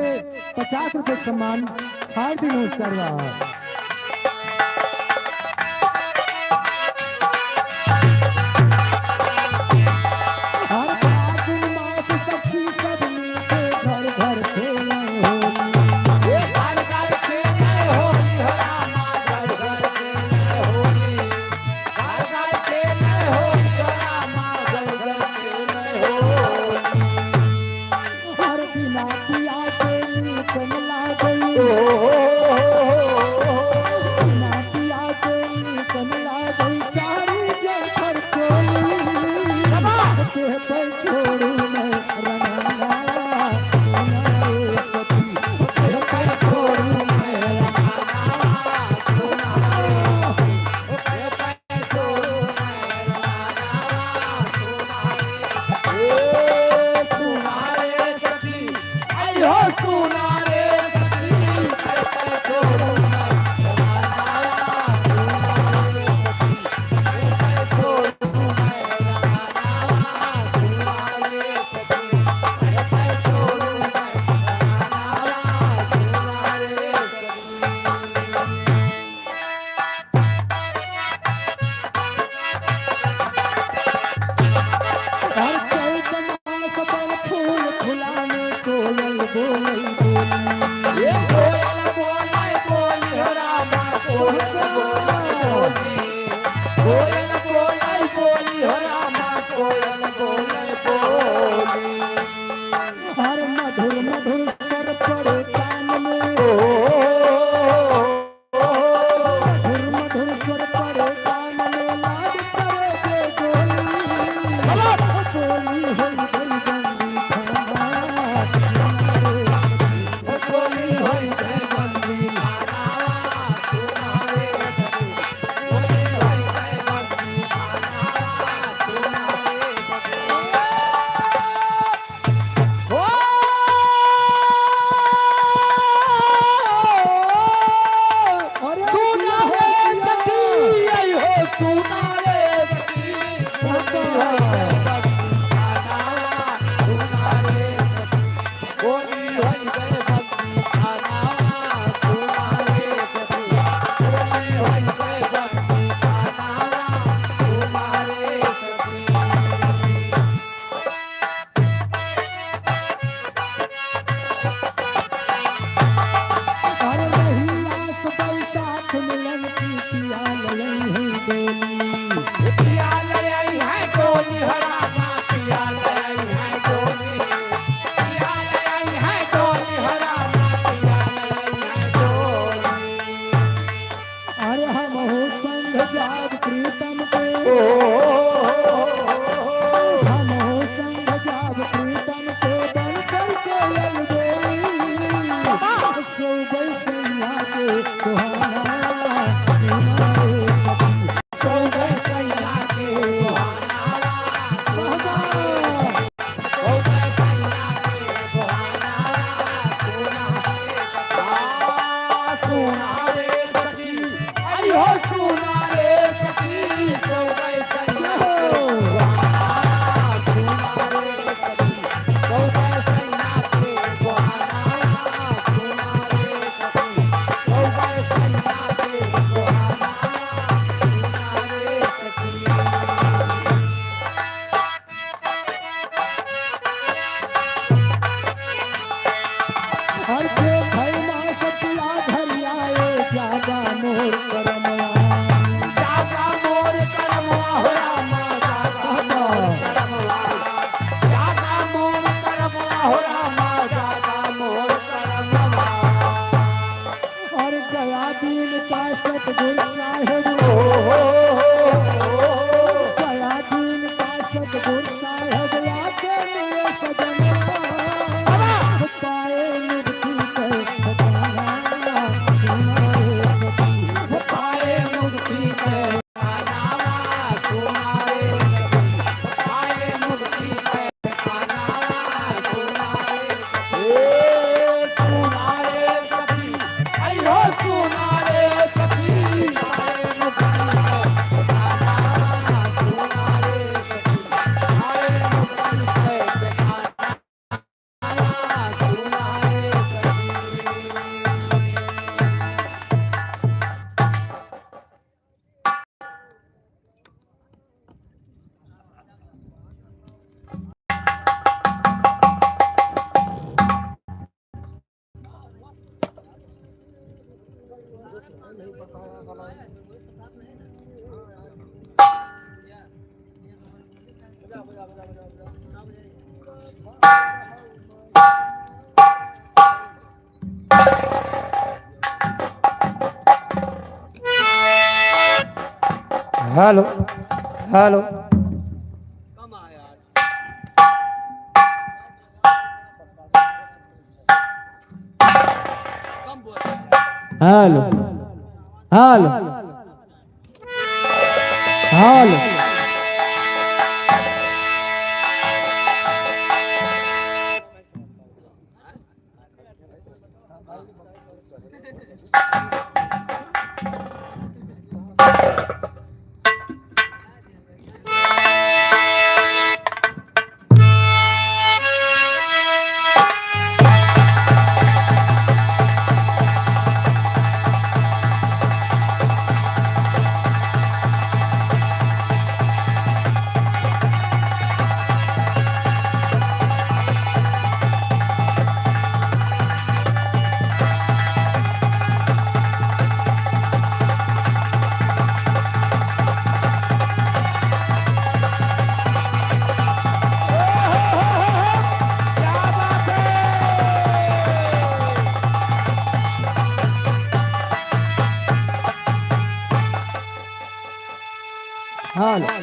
50 रुपए का सम्मान हार्दिक नमस्कार बा। हर फागुन मास सखी सब मिलके घर घर खेले होली। घर घर खेले होली हो रामा, घर घर खेले होली, घर घर खेले होली हो रामा, घर घर खेले होली। हर बिना पिया के नीकन लागई, बिना पिया के नीकन लागई सारी जफर चोली के पे छोड़ू मैं रंगला सुनाए सती के पे छोड़ू मैं सुनारे सखी आई हो सुनारे सखी कैसे छोड़ू मैं हर चैत मास पर फूल फुलाने कोयल बोलई बोली। ये कोयल बोले बोली हो रामा, कोयल बोले बोली, कोयल बोले बोली हो रामा, कोयल बोले बोली। हर मधुर मधुर स्वर पड़े कान में, मधुर मधुर स्वर पड़े कान में लाड करे जे गोली बोली होई गई बंदी खाना बोली होई गई बंदी अरे सुनारे सखी आई हो सुनारे सखी बोली होई गए बंदी खाना, सुनारे सखी बोली होई गए बंदी खाना, सुनारे सखी। अरे रही आस बैसाख मिलन की पिया लयई है डोली। पिया ले आई है डोली हो रामा, पिया ले आई है डोली, पिया ले आई है डोली हो रामा, पिया ले आई है डोली। अरे हम हो संग जाग प्रीतम के, हम हो संग जाग प्रीतम के बन करके अलबेली सो बैसैया के सुहाना सुनाए सखी सो बैसैया के सुहाना सुनारे सखी आई हो सुनारे सखी सो गए सैया के सुहाना, सुनारे सखी सो गए सैया के सुहाना, सुनारे सखी सो गए सैया के सुहाना, सुनारे सखी। हर के भई मास पिया घर आए जागा मोर करमवा जागा मोर करमवा हो रामा, जागा मोर करमवा, जागा मोर करमवा हो रामा, जागा मोर करमवा। और गया दिन का सतगुरु साहेब गया दिन का सतगुरु साहेब आके मिले सजनवा पाए मुक्ति के hello hello hello hello hello hello hello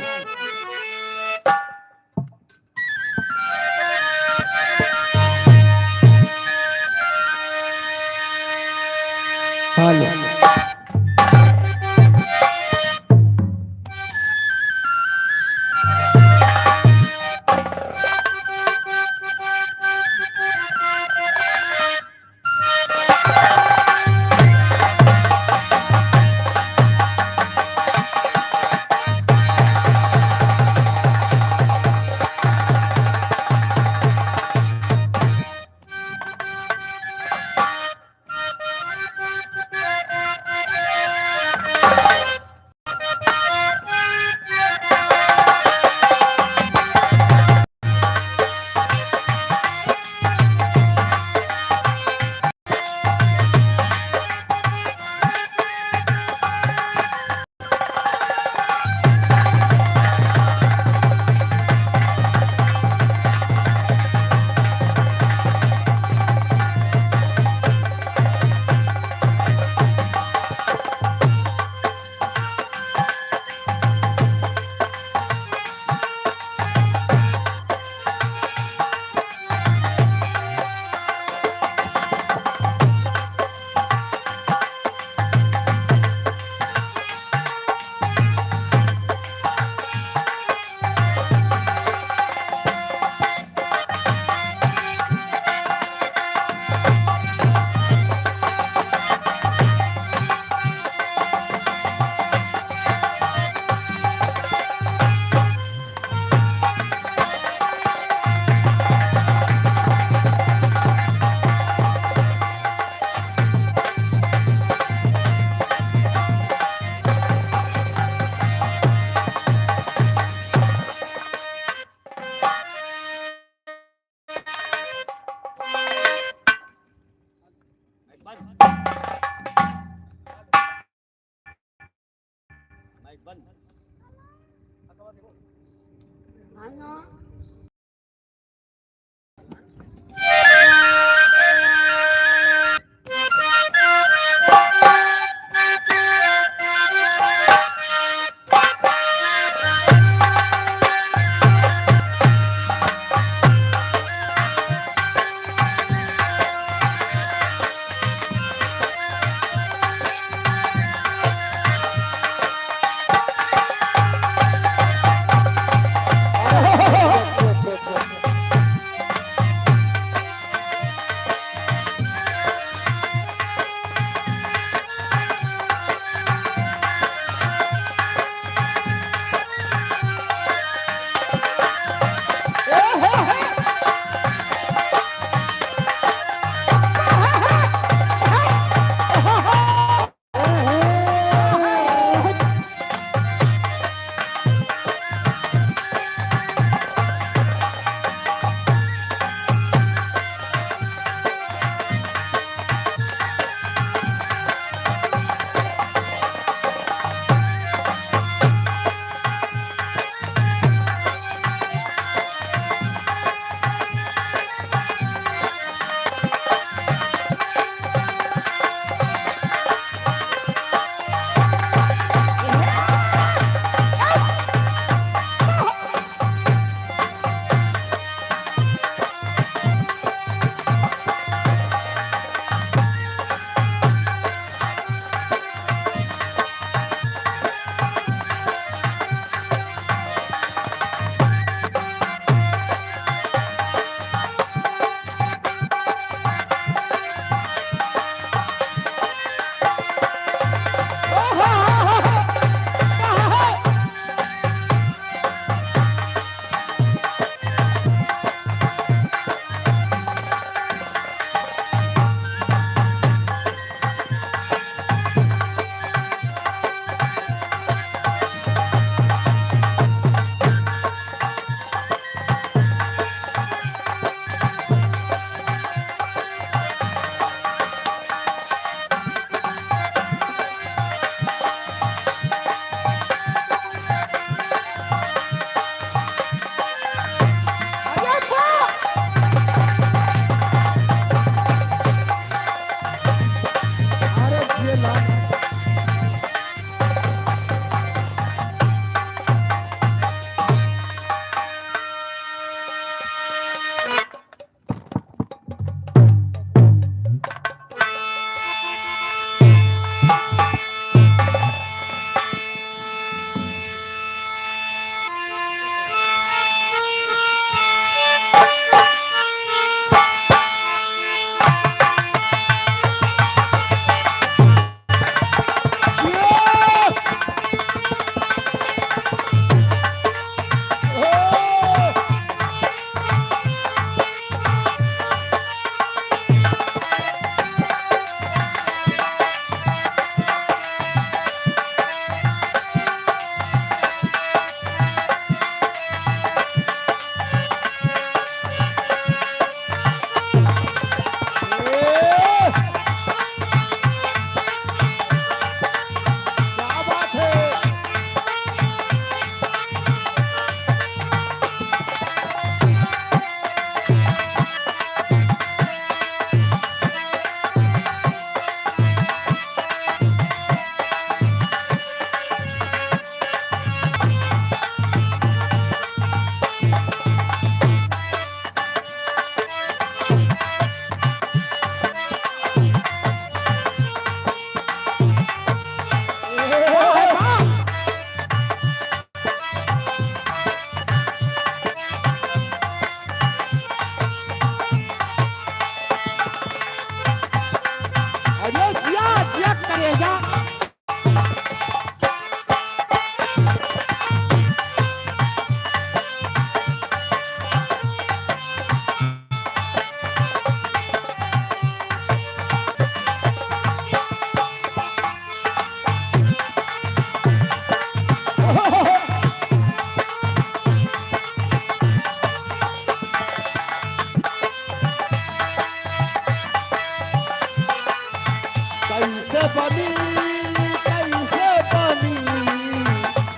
बनी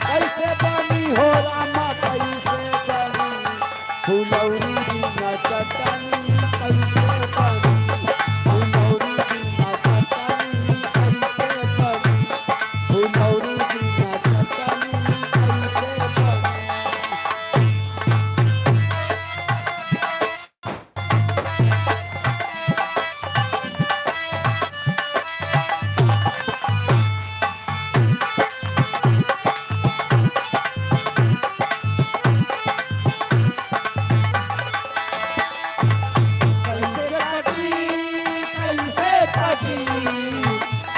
कैसे बनी हो रामा कैसे बनी फुलौरी बिना चटनी कैसे बनी फुलौरी बिना चटनी कैसे बनी फुलौरी बिना चटनी कैसे बनी।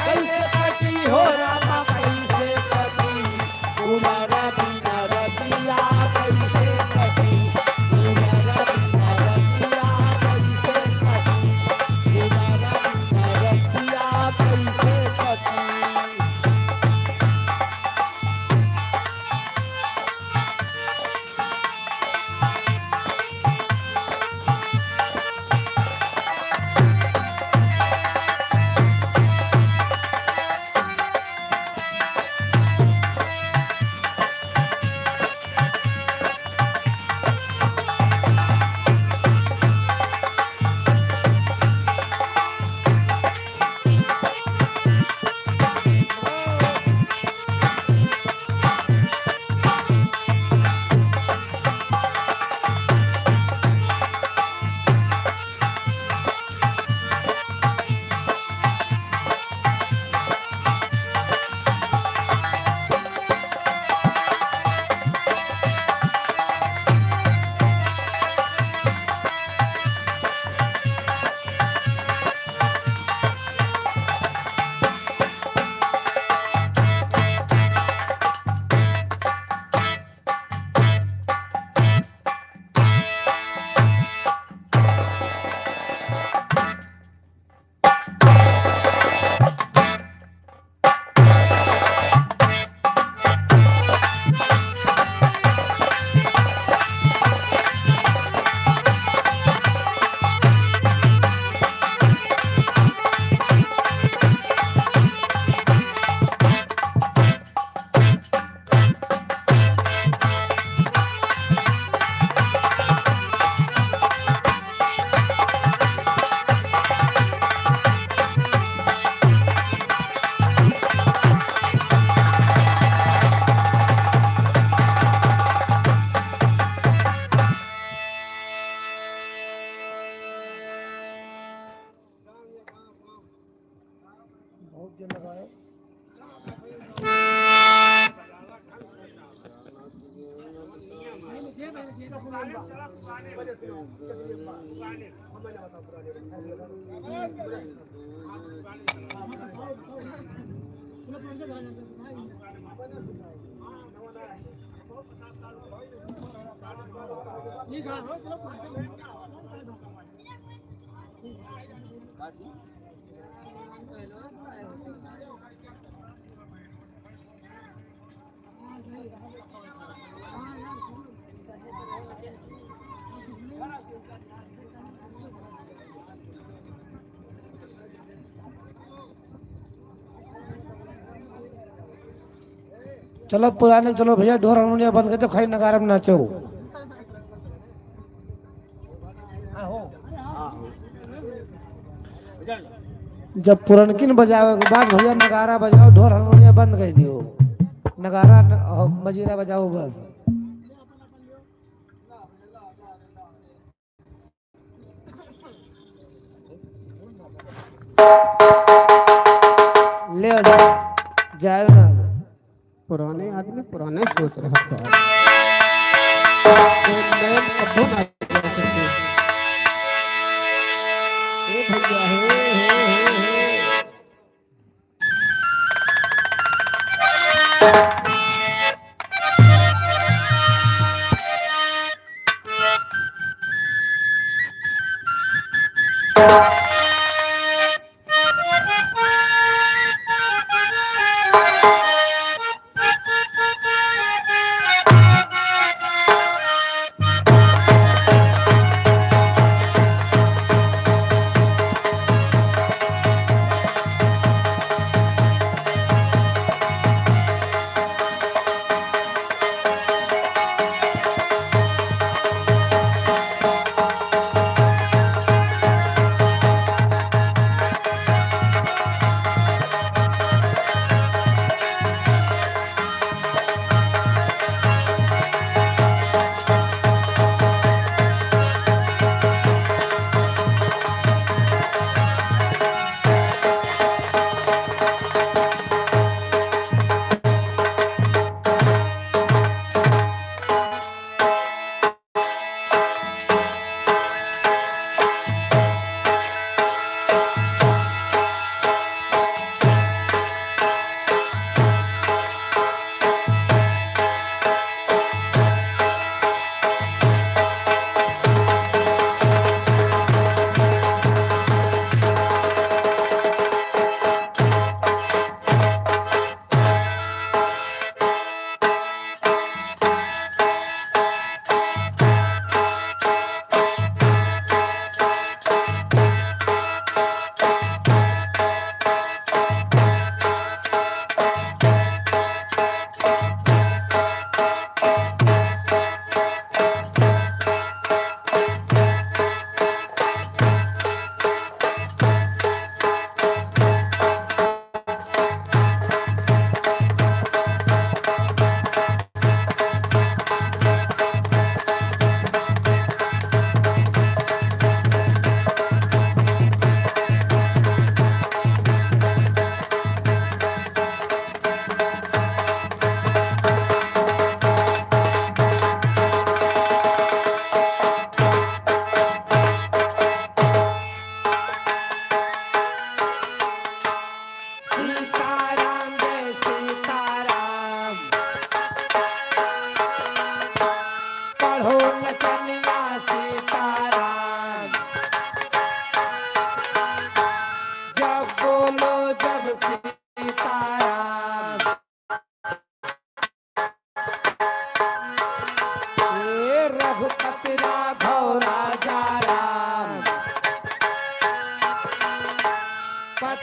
कैसे कटी हो रामा कैसे कटी तुम्हारा बिना रतिया कैसे कटी तुम्हारा बिना रतिया कैसे कटी तुम्हारा बिना रतिया कैसे कटी। बहुत दिन लगाए। चलो पुराने चलो भैया ढोर हारमोनिया बंद कर दो खाई नगारा में नाचो। जब पुरनकिन बजावे के बाद भैया नगारा बजाओ ढोर हारमोनिया बंद कर दियो नगारा मजीरा बजाओ बस। ले जाए ना पुराने आदमी पुराने सोच रहा था तो नए कब्बों ना जा सके। ए भैया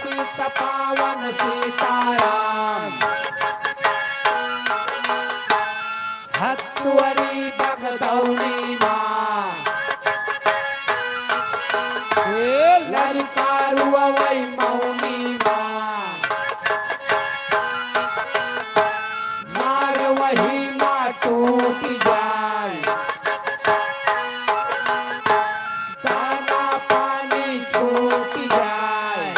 पतित पावन सीताराम हत्वरी बगदौनी माँ लड़कारू वही मौनी माँ मार वही माँ टूट जाए दाना पानी छूट जाए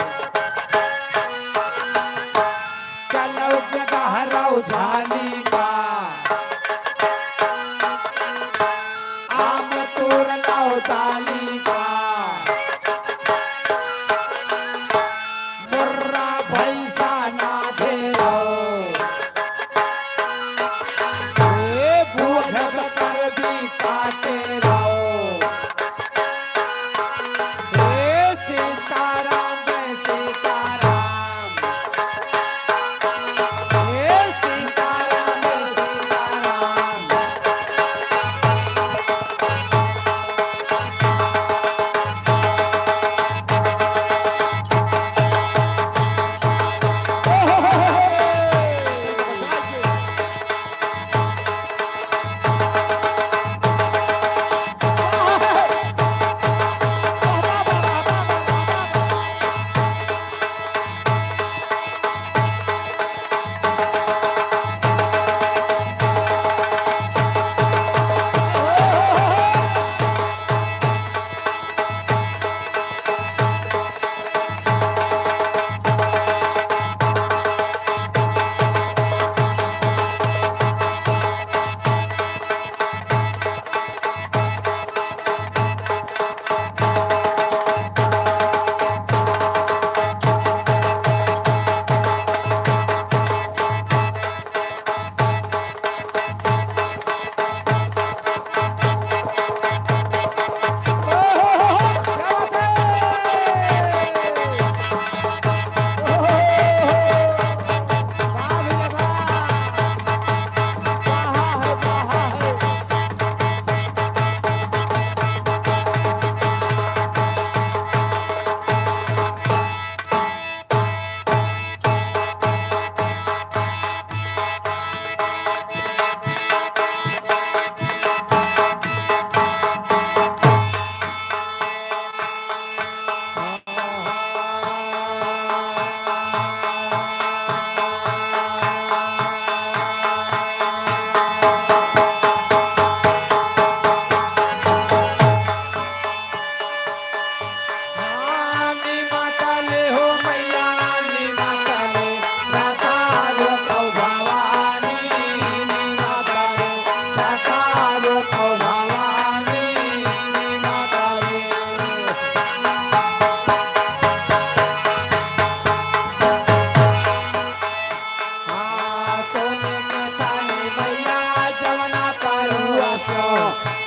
चलो गहरौ झाली का आम तोड़ लाओ डाली का मुर्रा भैंसा ना धेरो भूख कर भी काटे रहो सीताराम जय सीताराम सीताराम जय सीताराम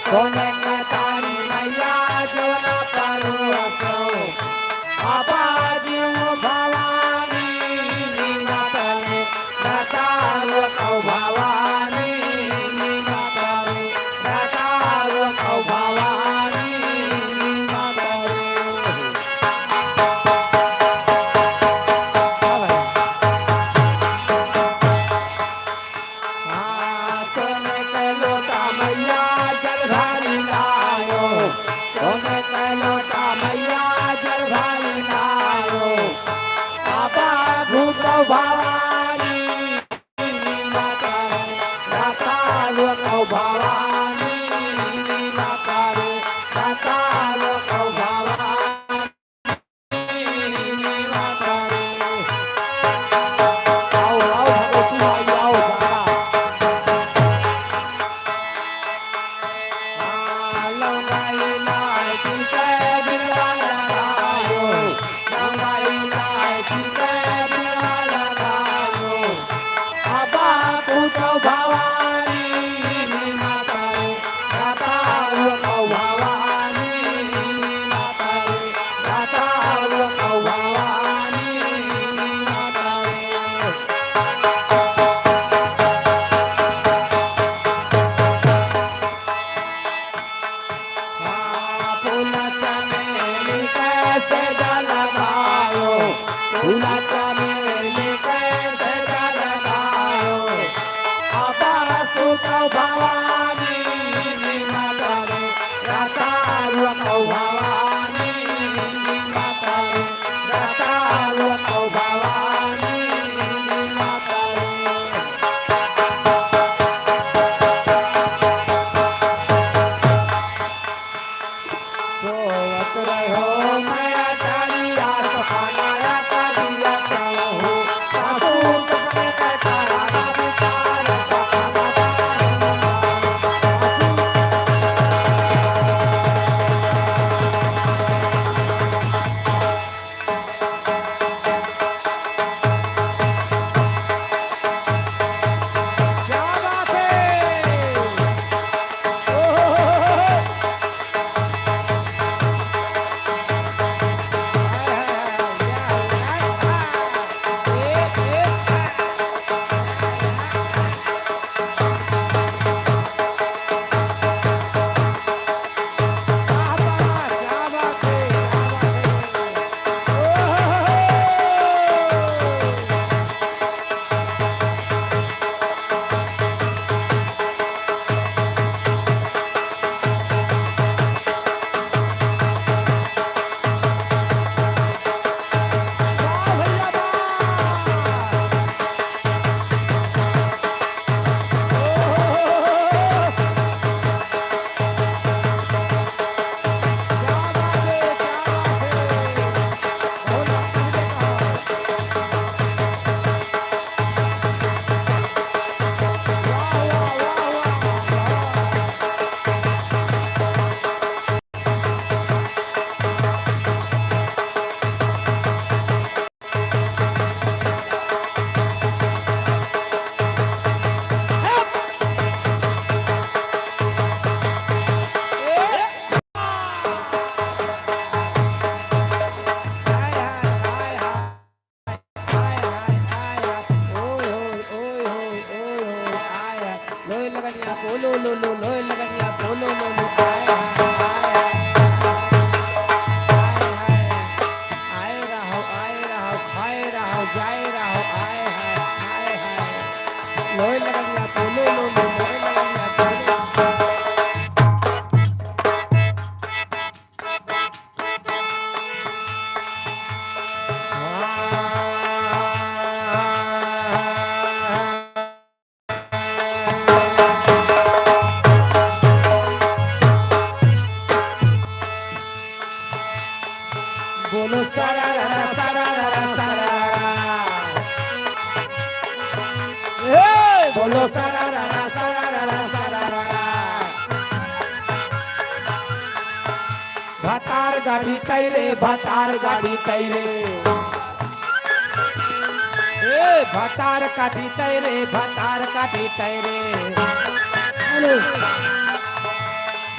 सोने के तारी मैया जवना पर आबाजी भवानी नीनातले दातार कौ भवानी नीनातले दातार कौ भवानी नीनातले सोने के लोटा मैया जल भरी लायो सोने के लोटा मैया जल भरी लायो बाबा भूत भवानी नीनातले दातार कौ भवानी नीनातले दातार कौ भवानी नीनातले आओ भगवती माई आओ बाबा लंगाई लाई चिंते बिरवा लगायो लंगाई लाई चिंते बिरवा लगायो बाबा पूजो भवानी नीनातले दातार कौ भवानी नीनातले दातार कौ भवानी नीनातले फूल चमेली कैसे जल गायो फूला चमेली कैसे जगताओ अबा सुतो भवानी माता रे रतारो को भवानी माता रे रतारो को भवानी माता रे सोवत रहो माया डालिया सपनाया कालिया कहो सासू सपने का तारा विचार सपना क्या बात है बोलो सारा रा सारा रा सारा बोलो सारा रा सारा रा सारा रा भतार गाड़ी तैरे भतार गाड़ी तैरे भतार काटी तैरे भतार काटी तैरे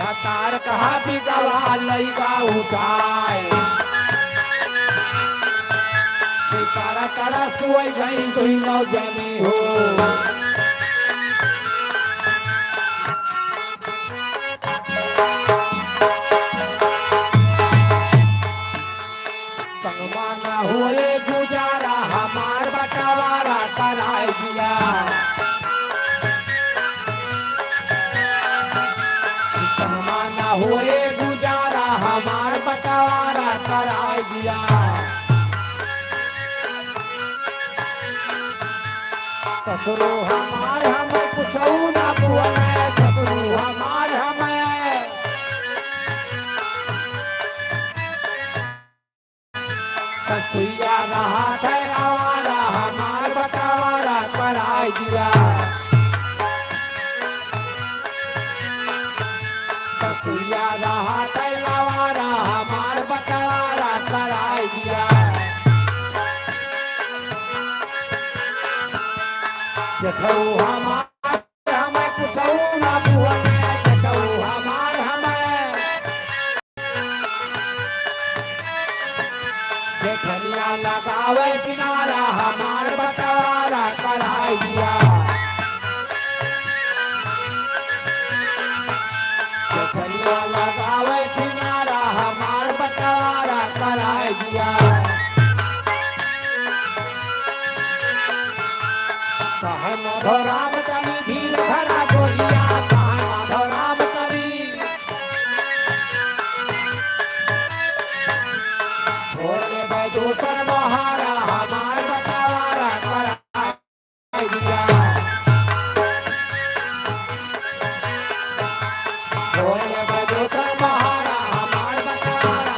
भतार कहा भी गवा लईगा उठाए तारा तारा सुई गई तुई नौ जमी हो संगमा ना होए गुजारा हमार बटवारा कराई दिया संगमा ना होए गुजारा हमार बटवारा कराई दिया ससुरो हमार हमें कुछ ना बोले ससुरो हमार हमें ससुया रहा ठहरावारा हमार बटवारा कराई दिया ससुया रहा ठहरावारा हमार बटवारा कराई दिया जठऊ हमार हमें कुछ ना बोले जठऊ हमार हमें जेठनिया लगावे किनारा हमार बटवारा कराई दिया जेठनिया लगावे किनारा हमार बटवारा कराई दिया महारा हमार बटावारा कराई दिया। ढोल में दोसर महारा हमार बटावारा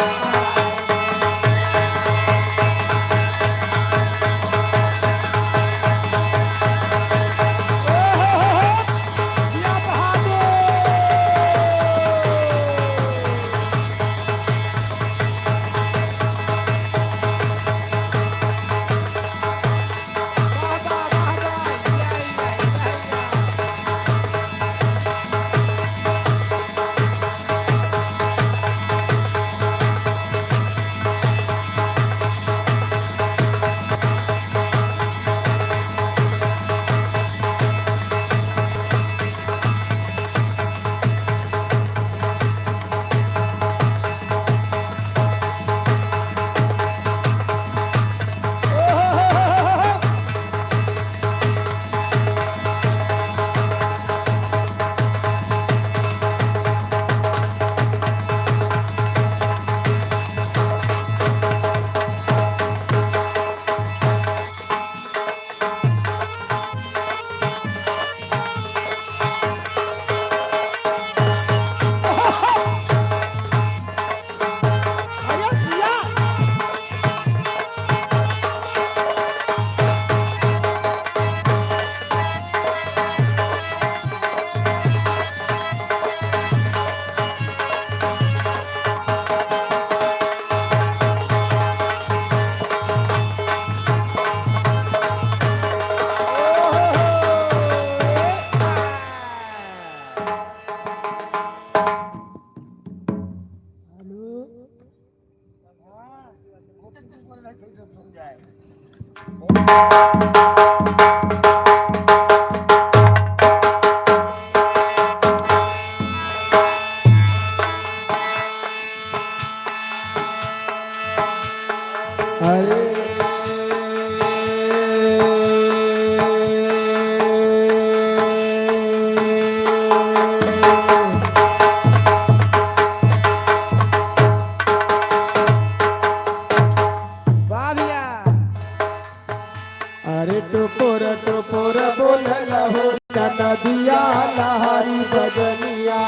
अरे टोपोर टोपोर बोलल हो नदिया लहरी बजनिया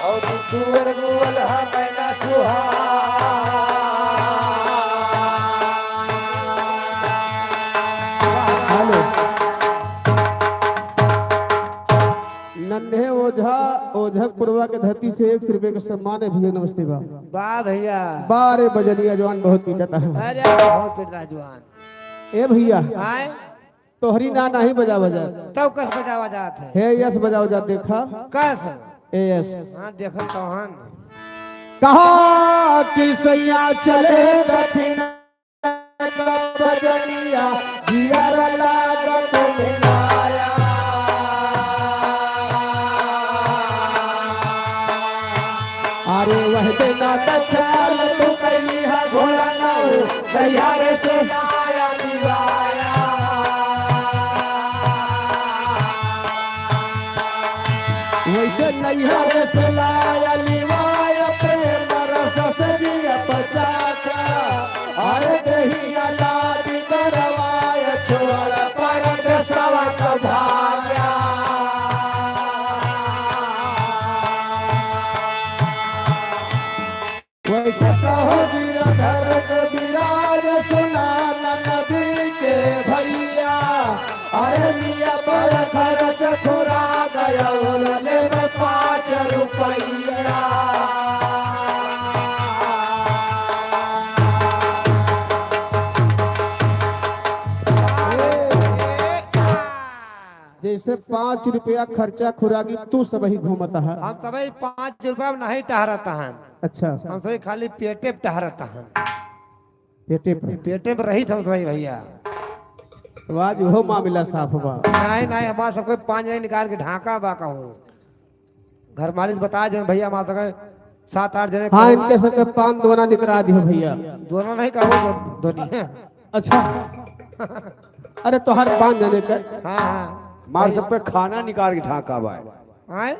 और कुंवर बोल मैना सुहा हेलो नन्हे ओझा ओझकपुरवा के धरती से 100 रुपए के सम्मान है भैया। नमस्ते बा वाह भैया। बारे बजनिया जवान बहुत पीटता है। अरे बहुत पिटता जवान। ए भैया आए तोहरी ना नहीं बजा बजा तब कस बजावा जात है। हे यस बजाओ जा देखा कस ए यस हाँ देखो तोहन कहा कि सैया चले दक्षिण बजनिया जियर लागत मिलाया अरे वह देना ख्याल तो कही है घोड़ा ना हो दयारे से आया दिवाया वैसे नैहर से लाया निवाया प्रेम रस से दिया बचाता अरे दहिया लादी करवाया छोड़ पर दसवा का भाया वैसे कहो गिरधर के विराज सुना नदी के भैया अरे मिया पर खर्च खुरा गया ले 5 रुपया जैसे 5 रुपया खर्चा खुराकी तू सब ही घूमता है। हम सभी 5 रुपया में नहीं टहरता है। अच्छा हम सभी खाली पेटे पे टहरता है। पेटे पे रही हम सभी भैया। तो आज वो मामला साफ बा। नहीं नहीं हमारा सबको 5 जने निकाल के ढाका बा कहूँ घर मालिक बता दे भैया हमारा सबके 7-8 जने। हाँ इनके सबके 5 दोना निकला दियो भैया। दोनों नहीं कहो दोनी है। अच्छा अरे तो हर 5 जने के हाँ हाँ मार सब पे खाना निकाल के ढाका बा। आए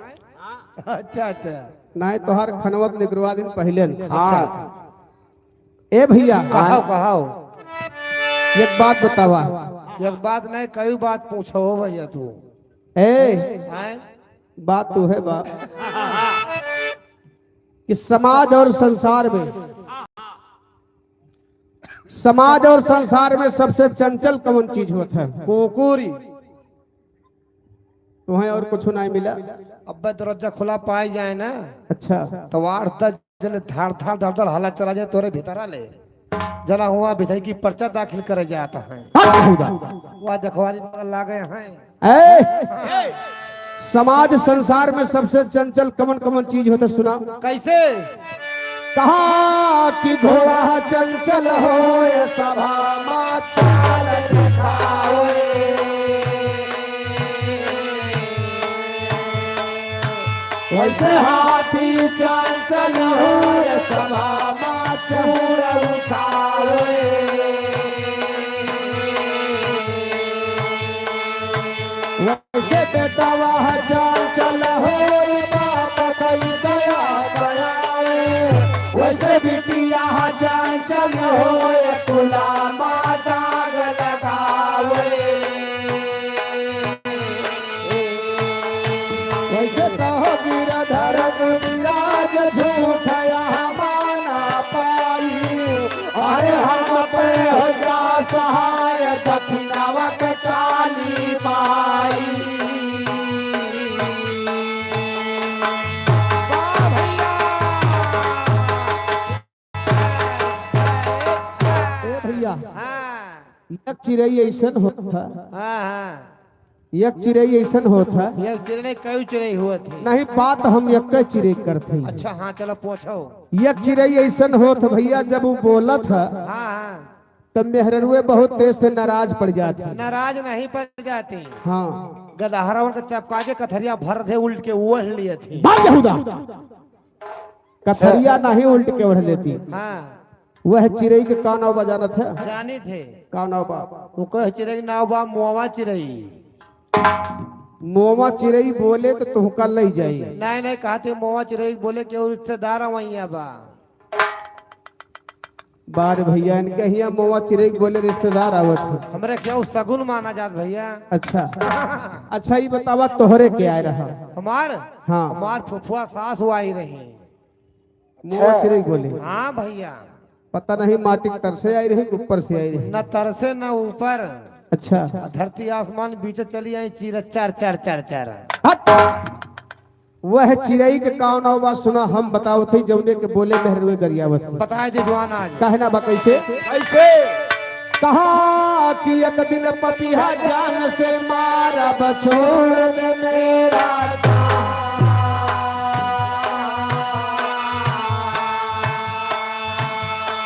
अच्छा अच्छा नहीं तो हर खनवत निकलवा दिन पहले हाँ ए भैया कहो कहो। एक बात बतावा। एक बात नहीं कई बात पूछो भैया तू। ए हैं? बात तो है बात कि समाज और संसार में सबसे चंचल कौन चीज होता है? कुकुरी। तुम्हें और कुछ नहीं मिला? अब दरवाजा खुला पाई जाए ना अच्छा तो 8-10 जन धाड़ धाड़ धाड़ धाड़ हल्ला चला जाए तोरे भीतर ले जना हुआ विधेयक की पर्चा दाखिल करे जाता है। वह देखवारी लागे हैं। समाज संसार में सबसे चंचल कमन कमन चीज होता सुना। कैसे? कहा कि घोड़ा चंचल हो ये सभा मा चाल दिखावे, वैसे हाथी चंचल हो ये सभा मा चूड़ उठावे। वैसे बेटा वह चंचल हो बाप कई गया गया, वैसे बिटिया चंचल हो तुला दाग लगावे। वैसे कहो गिरधर गिराज झूठया माना पाई, अरे हम पे हो जा सहाय दक्षिणावा के काली माई। एक चिड़ै ऐसन होता, एक चिड़ै ऐसन होता, एक चिड़ै कई चिड़ै हुआ थी। नहीं बात हम एक चिड़ै करते। अच्छा हाँ चलो पूछो। एक चिड़ै ऐसन होता भैया जब वो बोला था हाँ तब मेहरुए बहुत तेज से नाराज पड़ जाती। नाराज नहीं पड़ जाती। हाँ गदहरावन के चपका के कथरिया भर दे उल्ट के ओढ़ लिए थी। कथरिया नहीं उल्ट के ओढ़ लेती। हाँ वह चिड़ै के का नाव बजाना था? जानी थे का नाव बा? वो कह चिड़ै के नाव बा मुआ चिड़ै। मोमा चिड़ै बोले तो तुहका ले जाई। नहीं नहीं कहते मुआ चिड़ै बोले कि रिश्तेदार वही बा। बार भैया इनके यहाँ मोमा चिड़ै बोले रिश्तेदार आवत है। हमरे क्या सगुन माना जात भैया। अच्छा अच्छा ये बतावा तोहरे के आए रहा? हमार हाँ हमार फुफुआ सास आई रही। मोमा चिड़ै बोले? हाँ भैया पता नहीं माटी तरसे आई रही ऊपर से आई रही? न तरसे न ऊपर। अच्छा धरती आसमान बीच चली आई चीर चार चार चार चार। वह चिड़ै के कौन बात सुना हम बताओ थे जौने के बोले मेहरुए गरियावत। बताए दे जवान आज कहना बा कैसे? कैसे? कहा कि एक दिन पपिया जान से मारा बछोड़ दे मेरा,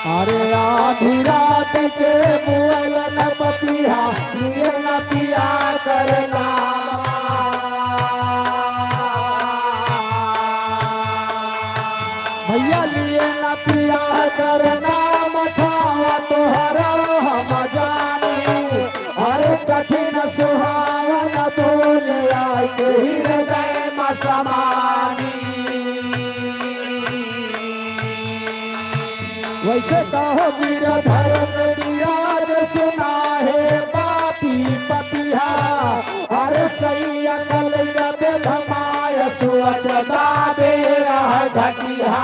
अरे आधी रात के मुअल न पपिया लिए न पिया करना। भैया लिए न पिया करना मठावा तोहरा हम जानी, अरे कठिन सुहावन बोल आए के हृदय में समानी। वैसे कहो गिरधर विराज सुना है पापी पपिया, अरे सही अकल धमाय सुचदा बेरा घटिया।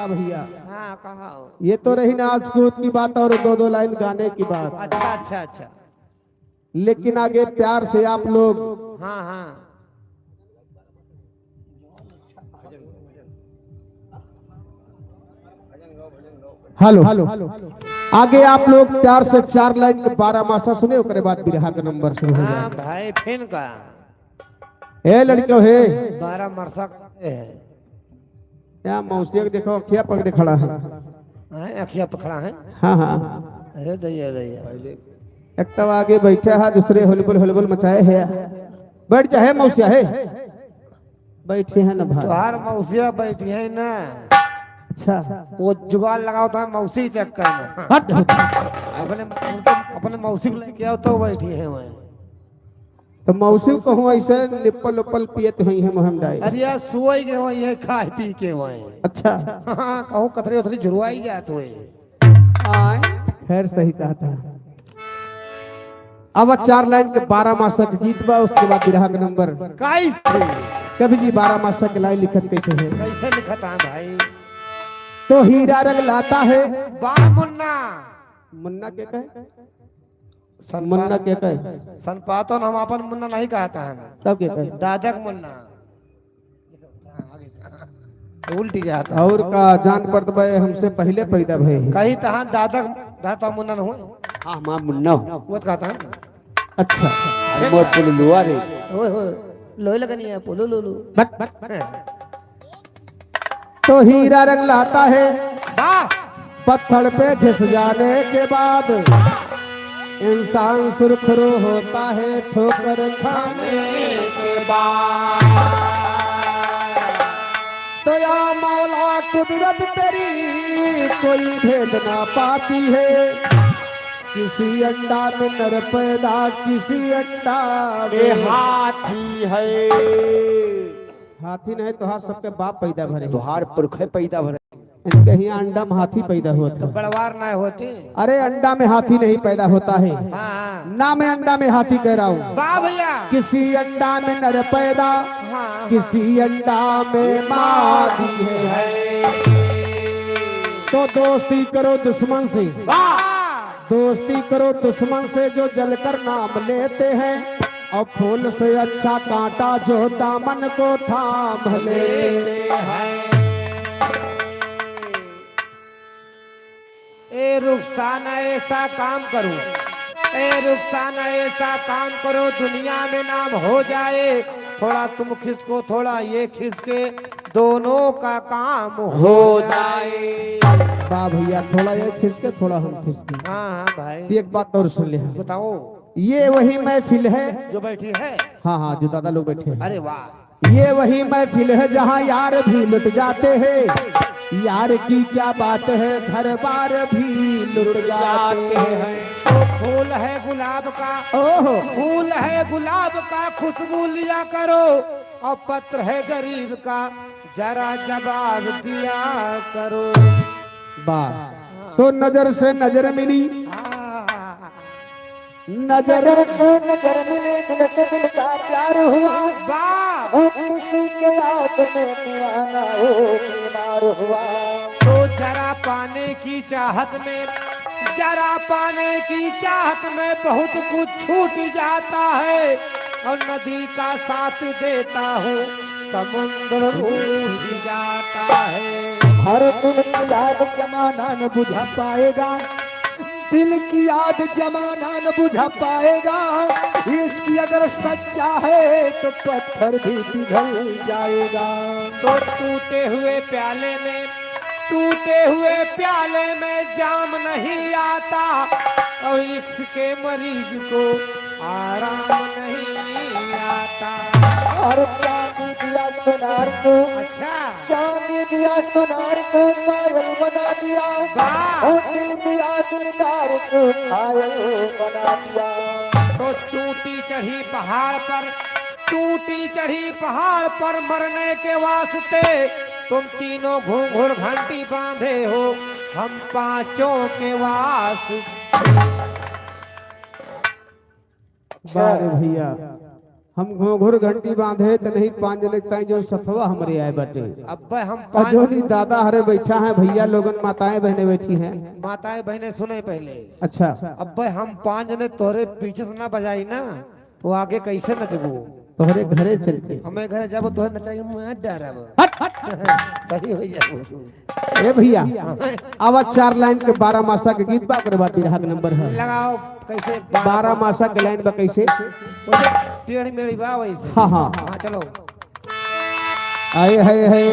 भैया हाँ कहा। ये तो रही ना आज कूद की बात और दो दो लाइन गाने की बात। अच्छा अच्छा अच्छा लेकिन आगे प्यार से आप लोग हाँ हाँ हेलो आगे आप लोग प्यार से 4 लाइन के 12 मासा सुने उसके बाद बिरहा का नंबर शुरू हो हाँ जाए। भाई फिन का ए लड़कियों है 12 मरसा है। क्या मौसी को देखो अखिया पकड़े खड़ा है। अखिया पकड़ा है। हाँ हाँ अरे दैया दैया एक तब आगे बैठा है दूसरे होलबुल मचाए है। बैठ जा है मौसिया है बैठे है ना भाई। तुहार मौसिया बैठी है ना। अच्छा वो जुगाड़ लगाता है मौसी चक्कर में। हट अपने मौसी को लेके आओ तो बैठी है वहीं। तो मौसी को हूँ ऐसे निप्पल उप्पल पियत हुई है मोहम डाई। अरे यार सुई के वहीं है खाए पी के वहीं। अच्छा हाँ कहूँ कतरे उतरी जुड़वाई जात हुए। खैर सही कहा था। अब 4 लाइन के 12 मासक गीत बा, उसके बाद बिरहा का नंबर। कैसे कभी जी 12 मासक के लाइन लिखत कैसे है? कैसे लिखता है भाई? तो हीरा रंग लाता है बा मुन्ना मुन्ना के कहे मुन्ना के कहे सनपातो हम अपन मुन्ना नहीं कहता है तब के कहे दादक मुन्ना उल्टी जाता और का जान पड़त बे हमसे पहले पैदा भई। कहीं तहां दादक दाता मुन्ना न हो। हाँ माँ मुन्ना वो तो कहता है। अच्छा अरे मोर पुलुआ रे ओए होए लोई लगनी है पोलो लोलो। तो हीरा रंग लाता है वाह पत्थर पे घिस जाने के बाद इंसान सुरखरू होता है ठोकर खाने के बाद। तो या मौला कुदरत तेरी कोई भेद ना पाती है, किसी अंडा में नर पैदा किसी अंडा में हाथी है। हाथी नहीं तो हर सबके बाप पैदा भरे तुहार पुरखे पैदा भरे। इनके यहाँ अंडा में हाथी पैदा होता है। बड़वार ना होती। अरे अंडा में हाथी नहीं पैदा होता है, हाँ ना मैं अंडा में हाथी कह रहा हूँ। वाह भैया। किसी अंडा में नर पैदा हाँ किसी अंडा में मादी है। तो दोस्ती करो दुश्मन से, दोस्ती करो दुश्मन से जो जलकर नाम लेते हैं, और फूल से अच्छा कांटा जो दामन को थाम लेते हैं। ए रुखसाना ऐसा काम करो, ए रुखसाना ऐसा काम करो दुनिया में नाम हो जाए। थोड़ा तुम खिसको थोड़ा ये खिसके दोनों का काम हो जाए। वाह भैया, थोड़ा ये खिसके थोड़ा हम खिसके। हाँ हाँ भाई एक बात और सुन ले, बताओ। ये वही महफिल है जो बैठी है। हाँ हाँ जो दादा लोग बैठे हैं, अरे वाह। ये वही महफिल है जहाँ यार भी लुट जाते हैं। यार की क्या बात है, घर बार भी लुट जाते हैं। तो फूल है गुलाब का, ओहो फूल है गुलाब का खुशबू लिया करो, और पत्र है गरीब का जरा जवाब दिया करो। वाह। तो नजर से नजर मिली, नजर से नजर मिले, दिल से दिल का प्यार हुआ, वाह। और किसी के याद में दीवाना हो बीमार हुआ। तो जरा पाने की चाहत में, जरा पाने की चाहत में बहुत कुछ छूट जाता है, और नदी का साथ देता हूँ समुद्र उठ जाता है। हर दिल की याद जमाना न बुझा पाएगा, दिल की याद जमाना न बुझा पाएगा। इसकी अगर सच्चा है तो पत्थर भी पिघल जाएगा। तो टूटे हुए प्याले में, टूटे हुए प्याले में जाम नहीं आता, और इश्क के मरीज को आराम नहीं आता। और चांदी दिया सोनार को, अच्छा चांदी दिया सोनार को पायल बना दिया, वाह। और दिल दिया दिलदार को घायल बना दिया। तो चूटी चढ़ी पहाड़ पर, टूटी चढ़ी पहाड़ पर मरने के वास्ते तुम तीनों घूंघूर घंटी बांधे हो, हम पांचों के वास्ते। बारे भैया, हम घोघुर घंटी बांधे तो नहीं 5 जने ताई जो सथवा हमरे आए बटे। अब हम अजोनी दादा हरे बैठा है, भैया लोगन माताएं बहने बैठी हैं। माताएं बहने सुने पहले। अच्छा अब हम 5 जने तोरे पीछे से ना बजाई ना, तो आगे कैसे नचबू? तोहरे घरे चलते हमें घर जब तो नचाई मैं डरब। सही हो जाए। ए भैया, आवा 4 लाइन के 12 मासा के गीत बा, कर बाद बिरहा के नंबर है। लगाओ कैसे 12 मासा के लाइन बा कैसे? टेढ़ी मेढ़ी बा वैसे। हाँ हाँ हाँ चलो। आए है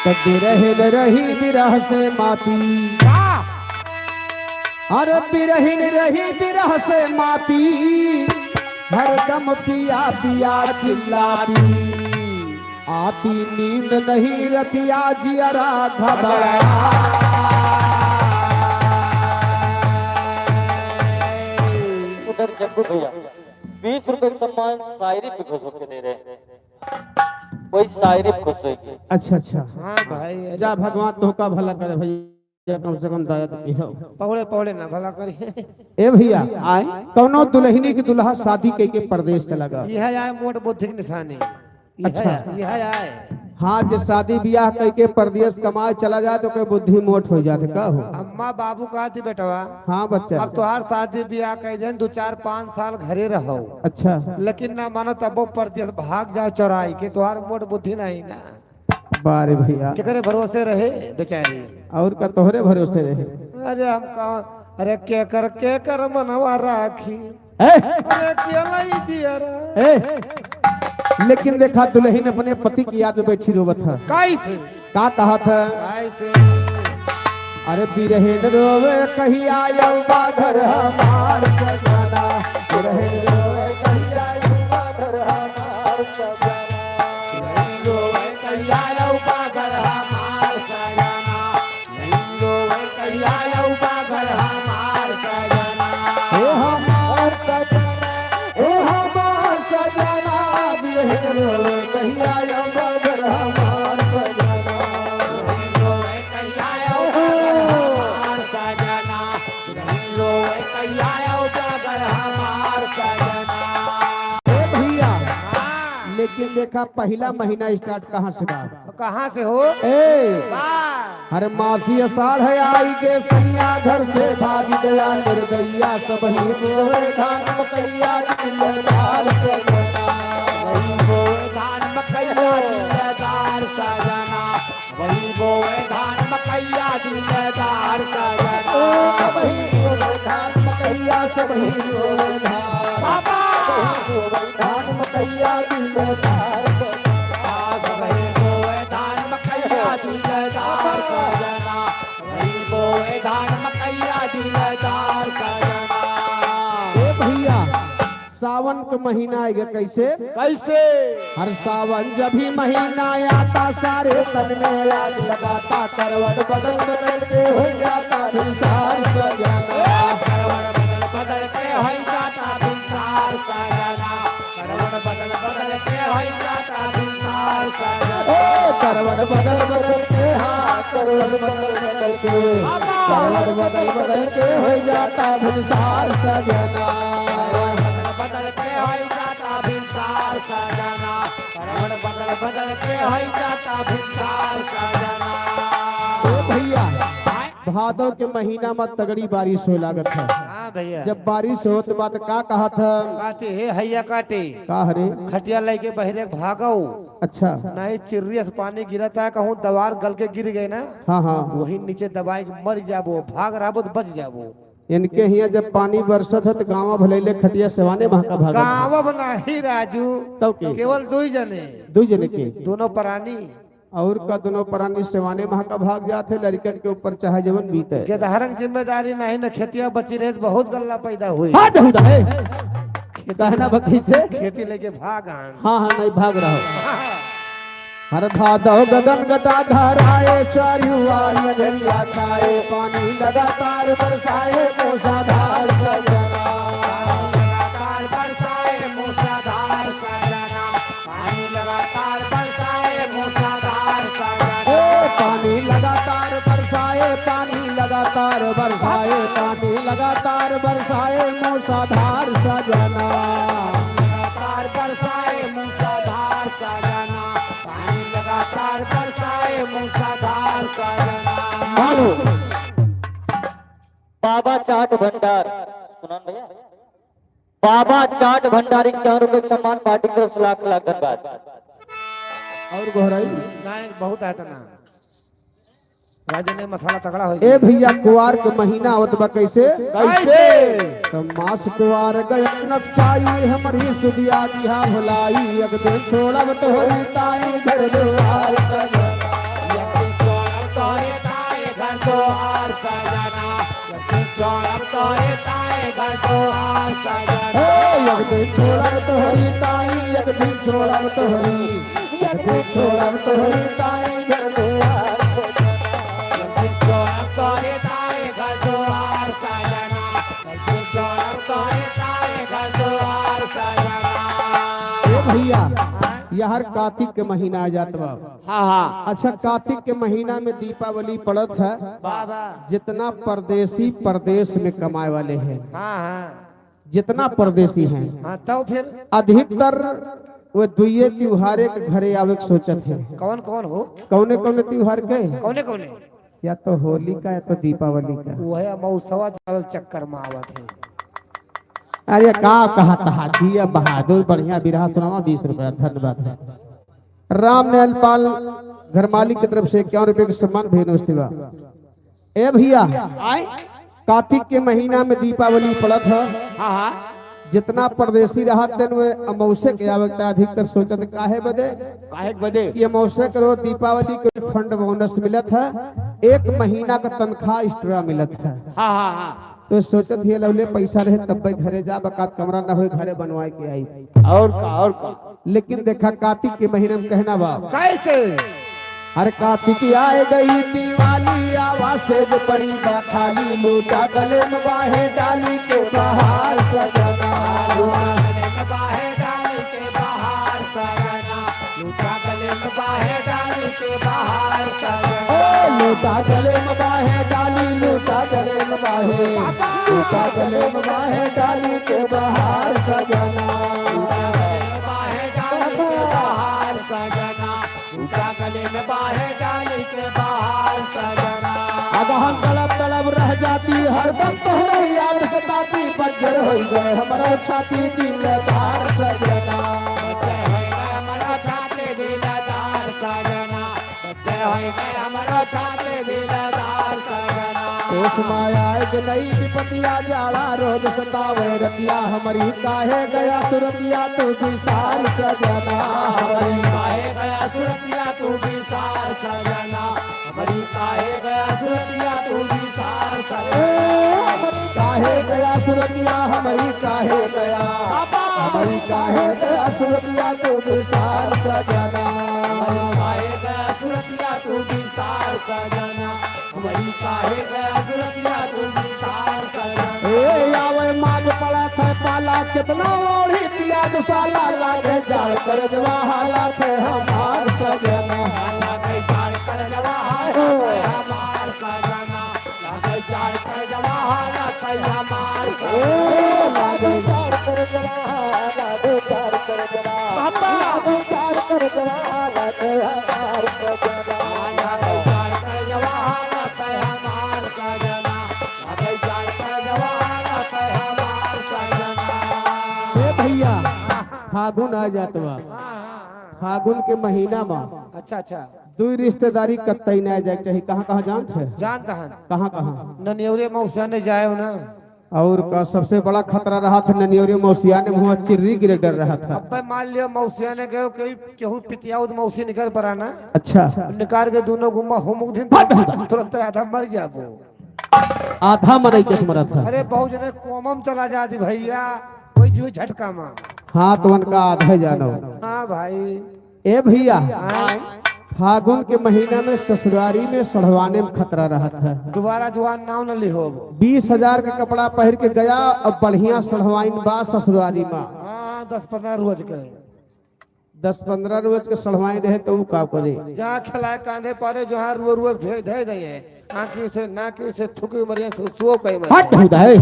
कभी रहे न रही बिरह से माती, अरे बिरहिन रही बिरह से माती, हरदम पिया पिया चिल्लाती। आती नींद नहीं रतिया जियरा घबरा। उधर जग्गू भैया 20 रुपए का सम्मान शायरी पे खुश होके दे रहे हैं, कोई शायरी पे खुश होगी। अच्छा अच्छा हाँ भाई जा भगवान तो का भला करे भैया, कम से कम दया तो की हो। पौड़े पौड़े ना भला करी। ए भैया कौनो दुल्हनी की दुल्हा शादी कई के परदेश चला गया। यह आए मोट बुद्धि की निशानी। अच्छा। यह आए हाँ जो शादी ब्याह कई के परदेश कमाए चला जाए तो कोई बुद्धि मोट हो जाते का हो। अम्मा बाबू कहा थी बेटवा हाँ बच्चा। अब तुहार शादी ब्याह कह दिन 2-4-5 साल घरे रहो, अच्छा लेकिन ना मानो तब वो परदेश भाग जाओ चौराई के, तुहार मोट बुद्धि नहीं ना। बारे भैया केकरे भरोसे रहे बेचारी। और का तोहरे भरोसे रहे। अरे हम कहा अरे के कर मनवा राखी। ए, अरे क्या लाई जियरा। ए, लेकिन देखा दुल्हन अपने पति की याद में बैठी रोवत है। कैसे का कहा था? कैसे अरे बिरहन रोवे कहीं आयो घर हमार सजना, बिरहन रोवे कहीं आयो घर हमार सजना, रोवे कहीं आयो घर हमार सजना, रोवे कहीं आयो घर हमार सजना। हे हमार सजना, हे हमार सजना, बिरहन रोवे कहीं आयो घर हमार सजना, रोवे कहीं आयो घर हमार सजना, रोवे कहीं आयो घर हमार सजना। हे भैया लेकिन देखा पहला महीना स्टार्ट कहाँ से बा? कहाँ से हो? ए वाह! अरे मासी अषाढ़ है आई गे सैया घर से भाग गया निर्दयिया, सब ही बोए धान मकैया दिलदार सजना, वही बोए धान मकैया दिलदार सजना, वही बोए धान मकैया दिलदार सजना। सब ही बोए धान मकैया, सब ही बोए धान, बाबा! सब ही बोए धान मकैया दिलदार सजना, वही बोए धान मकैया दिलदार सजना, वही बोए धान मकैया दिलदार सजना। ए भैया सावन का महीना आएगा कैसे? कैसे? हर सावन जब भी महीना आता सारे तन में आग लगाता, करवट बदल बदल के हो जाता संसार सजना, करवट बदल बदल के हो जाता संसार सजना, करवट बदल बदल के हो जाता संसार सजना। ओ करवट बदल बदल के, हाँ करवट बदल बदल के, करवट बदल बदल के हो जाता संसार सजना, बदल के हो जाता भिंसार सजना, करवट बदल बदल के हो जाता भिंसार सजना। ए भैया भादों के महीना में तगड़ी बारिश हो लागत है। हाँ भैया जब बारिश हो तो बात का कहा था? काटे हे हैया काटे का हरे? खटिया लेके बहरे भागो, अच्छा नहीं चिर्रिया से पानी गिरता है, कहूँ दवार गल के गिर गए ना, हाँ हाँ वही नीचे दबाई के मर जाबो, भाग रहो तो बच जाबो। इनके यहाँ जब पानी बरसत है तो गाँव भले खटिया सेवाने वहाँ का भागा गाँव बना ही राजू, तब के? केवल 2 जने, दो जने के दोनों प्राणी और का दोनों प्राणी सेवाने वहाँ का भाग जाते, लड़कन के ऊपर चाहे जवन बीते। गेदहरंग जिम्मेदारी नहीं न खेतिया बची रहे तो बहुत गल्ला पैदा हुई। हाँ डहुदा है कहना बकरी से, खेती लेके भाग आन। हाँ हाँ नहीं भाग रहा हो। हर भादव गगन घटा घर आए, चारुआर नगरिया छाए, पानी लगातार बरसाए मूसलाधार सजना, लगातार बरसाए मूसलाधार सजना, पानी लगातार बरसाए मूसलाधार सजना। ए पानी लगातार बरसाए, पानी लगातार बरसाए, पानी लगातार बरसाए मूसलाधार सजना, लगातार बरसाए मूसलाधार सजना, पानी लगातार बरसाए मूसलाधार सजना। बाबा चाट भंडार सुनान भैया, बाबा चाट भंडार 51 रुपए का सम्मान पार्टी की तरफ से लाख लाख धन्यवाद। और गोहराई नहीं बहुत है तना राजे ने मसाला तगड़ा हो ए भैया कुवार के महीना होत बा कैसे? कैसे? तो मास कुवार गयनक चाहिए हमारी सुदिया दिया भुलाई, एक दिन छोड़ब तो होई ताई घर दुआर सजना, यकी चोरब तोरे ताए घर द्वार सजना, यकी चोरब तोरे ताए घर द्वार सजना। ए एक दिन छोड़ब तो होई ताई, एक दिन छोड़ब तो होई, छोड़ब तोहरी ताई घर दुआर ए भैया यार कार्तिक के महीना आ जात बा। हाँ हाँ अच्छा कार्तिक के महीना में दीपावली पड़त है। जितना परदेसी परदेश में कमाए वाले हैं, हाँ हाँ जितना परदेसी हैं हाँ, तो फिर अधिकतर वो दुइये त्योहारे के घरे आवे के सोचत है। कौन कौन हो, कौने कौने त्योहार के? कौने कौने? या तो होली का या तो दीपावली का। वो है मौसवा जावे के चक्कर में आवत है। अरे का कहा था दिया बहादुर बढ़िया बिरहा सुनावा 20 रुपया धन्यवाद। राम नयल पाल घर मालिक की तरफ से 51 रुपए के सम्मान भेजवा। ए भैया कार्तिक के महीना में दीपावली पड़त है। हाँ हाँ जितना परदेसी रहा तेन वे अमौसे के आवकता अधिकतर सोचत काहे बदे काहे बदे कि अमौसे करो दीपावली के फंड बोनस मिलत है, 1 महीना का तनख्वाह एक्स्ट्रा मिलत है। हाँ हाँ हाँ तो सोचत ही लवले पैसा रहे तब घरे जा बकात कमरा ना हो घरे बनवाए के आई। और का लेकिन देखा कार्तिक के महीने में कहना बा कैसे? अरे कार्तिक आए गई दिवाली आवाज से जो परी बा खाली लूटा गले में बाहे डाली के बाहर सजना लूटा गले में बाहे डाली लूटा गले में बाहे लूटा गले में बाहे डाली के बाहर सजना अगहन तड़प तड़प रह जाती हरदम तोहरे याद सताती बज्जर हो गए हमारा छाती दिलदार सजना माया नई विपतिया जाड़ा रोज सतावे रतिया हमारी काहे गया सुरतिया तू विशाल सजना हमारी काहे गया सुरतिया तू विशाल सजना हमारी काहे गया सुरतिया तू विशाल सजना काहे गया सुरतिया हमारी काहे गया हमारी काहे गया सुरतिया तू विशाल सजना काहे गया सुरतिया तू विशाल सजना हमारी काहे गया सुरतिया तू विशाल सजना ए आवे माग पड़ा था पाला कितना ओढ़ी दिया दुसाला लागे जाल कर जवा हालात है हमार सजना लागे जाल कर जवा हालात है हमार सजना लागे जाल कर जवा हालात है हमार लागे जाल कर जवा लागे जाल कर जवा लागे जाल कर जवा लागे हमार सजना लागे जाल कर जवा हालात है हमार सजना लागे जाल कर जवा हालात है हमार सजना ए भैया फागुन आ जात बा। फागुन के महीना में अच्छा अच्छा, दुई रिश्तेदारी कतई ना जाए चाहिए। कहाँ कहाँ जानते हैं? जानता है कहाँ कहाँ? ननियोरे मौसा ने जाए हो ना। और का सबसे बड़ा खतरा रहा था ननियोरी मौसिया ने मुँह चिर्री गिरे डर रहा था। अब भाई मान लियो मौसिया ने गए केहू पितियाउद मौसी निकल पड़ा ना, अच्छा निकाल के दोनों गुम्मा होमुक दिन तुरंत आधा मर जाबो। आधा मरई के स्मरत है। अरे बहुत जने कोमम चला जाती भैया कोई जो झटका मां। हाँ तो उनका आधा जानो। हाँ भाई ए भैया हाँ? फागुन के महीना में ससुरारी में सड़वाने में खतरा रहता है। दोबारा जवान नाव न लिहो। 20,000 का कपड़ा पहन के गया अब बढ़िया सड़वाइन बा ससुरारी में। हाँ 10-15 रोज के 10-15 रोज के सड़वाई रहे तो वो का करे? जहाँ खिलाए कांधे पारे जहाँ रुआ रुआ भेज दे दिए आँखी से नाकी से थुकी मरिया सुसुओ कई हट होता है।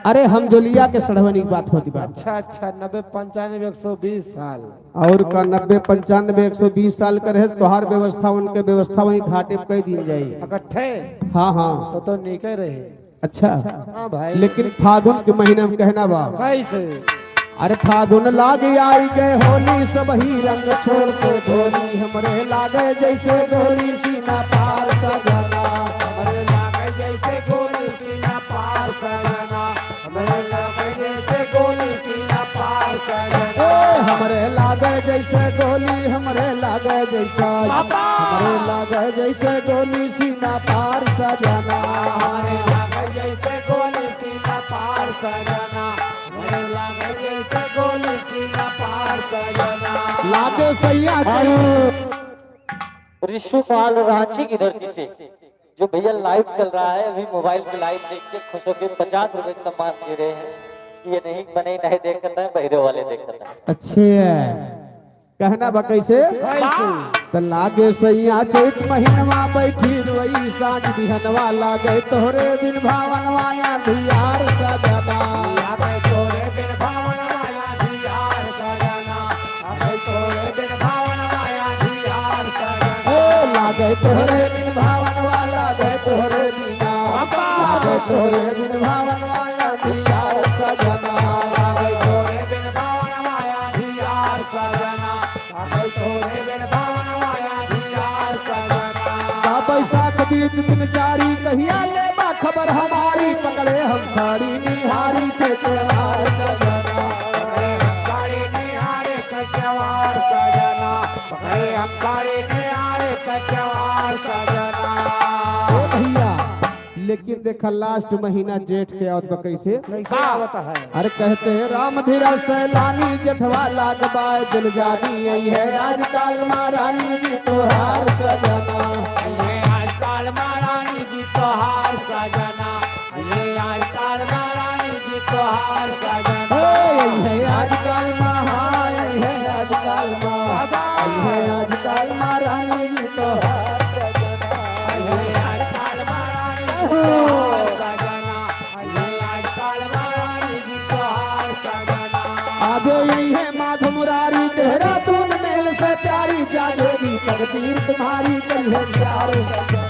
अरे हम जोलिया के सड़वनी की बात होती बात। अच्छा अच्छा 90-95-120 साल और का 90-95-120 साल का रहे तो हर व्यवस्था उनके व्यवस्था वही घाटे पे कई दिन जाये इकट्ठे। हाँ हाँ तो निके रहे। अच्छा हाँ भाई लेकिन फागुन के महीने में कहना बा कैसे? अरे फागुन लागे आई गए होली सब ही रंग छोड़ के धोनी हमरे लागे जैसे गोली सीना पार सजना हमारे लागे जैसे गोली सीना पार सजना हमारे लागे जैसे गोली सीना पार सजना हमरे लागे जैसे गोली हमरे लागे जैसा हमरे लागे जैसे गोली सीना पार सजना हमारे लागे जैसे गोली सीना पार सजना हमारे लागे जैसे गोली सीना पार सजना लागे लागे सैया ऋषुपाल रांची की धरती से जो भैया लाइव चल रहा है, अभी मोबाइल पे लाइव देख के खुश होकर 50 रुपए का सम्मान दे रहे हैं। ये नहीं बने नहीं देख करता है, बहरे वाले देख करता है। अच्छे कहना बा कैसे तो लागे सैया चैत महीनवा बैठी रोई साँझ बिहनवा लागे तोहरे बिन भावनवा या धियार सजना लागे तोरे बिन भावन माया धियार सजना, लागे तोरे बिन भावन माया धियार सजना। ओ लागे तोहरे बिन भावनवा लागे तोहरे बिना लागे तोहरे बिन भावनवा या धियार सजना लागे तोरे बिन भावन माया धियार सजना, लागे तोरे बिन भावन माया धियार सजना। बैसाख बीत दिन जारी कहिया ले बा खबर हमारी पकड़े हम खाड़ी निहारी के त्योहार सजना गाड़ी निहारे कचवार सजना, पकड़े हम गाड़ी निहारे कचवार सजना। ओ भैया लेकिन देखा लास्ट महीना जेठ के आवत बा कैसे कैसे आवत है? अरे कहते हैं राम धीरा सैलानी जठवा लागबाए दिल जानी यही है आजकल महारानी जी तोहार सजना ये आजकल महारानी जी तोहार सजना, ये आजकल महारानी जी तोहार सजना। यही है आजकल महा यही है आजकल यही है आजकल महारानी जी तोहार सजना ये आजकल महारानी जी तोहार सजना, ये आजकल महारानी जी तोहार सजना। आजो यही है माधव मुरारी देहरादून मेल से प्यारी जागेगी तकदीर तुम्हारी करी है प्यार सजना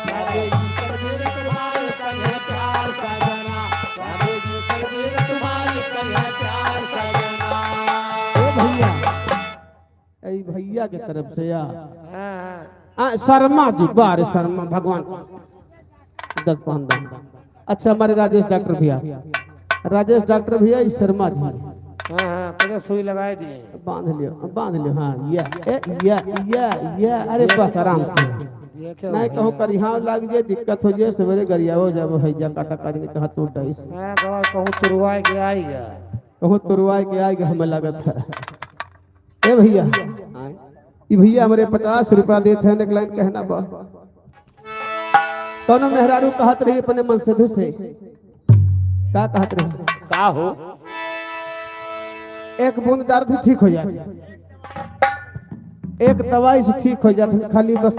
जागेगी तकदीर तुम्हारी करी है प्यार सजना, जागेगी तकदीर तुम्हारी करी है प्यार सजना। ए भैया ए भैया के तरफ से या शर्मा जी बार शर्मा भगवान 10-15 अच्छा हमारे राजेश डॉक्टर भैया शर्मा जी पहले सुई लगाए दिए। बांध लियो हाँ या अरे बस आराम से नहीं कहूँ कर यहाँ लग जाए दिक्कत हो जाए सवेरे गरिया हो जाए हैजा काटा काट के कहा तो डाइस कहूँ तुरवाए के आएगा, कहूँ तुरवाए के आएगा हमें लागत है ए भैया ये भैया हमारे 50 रुपया देते हैं निकलाइन कहना बा कौनो मेहरारू कहत रही अपने मन से दूसरे का कहत रही का हो एक बूंद दर्द ठीक हो जाए एक दवाई से ठीक हो जाते खाली बस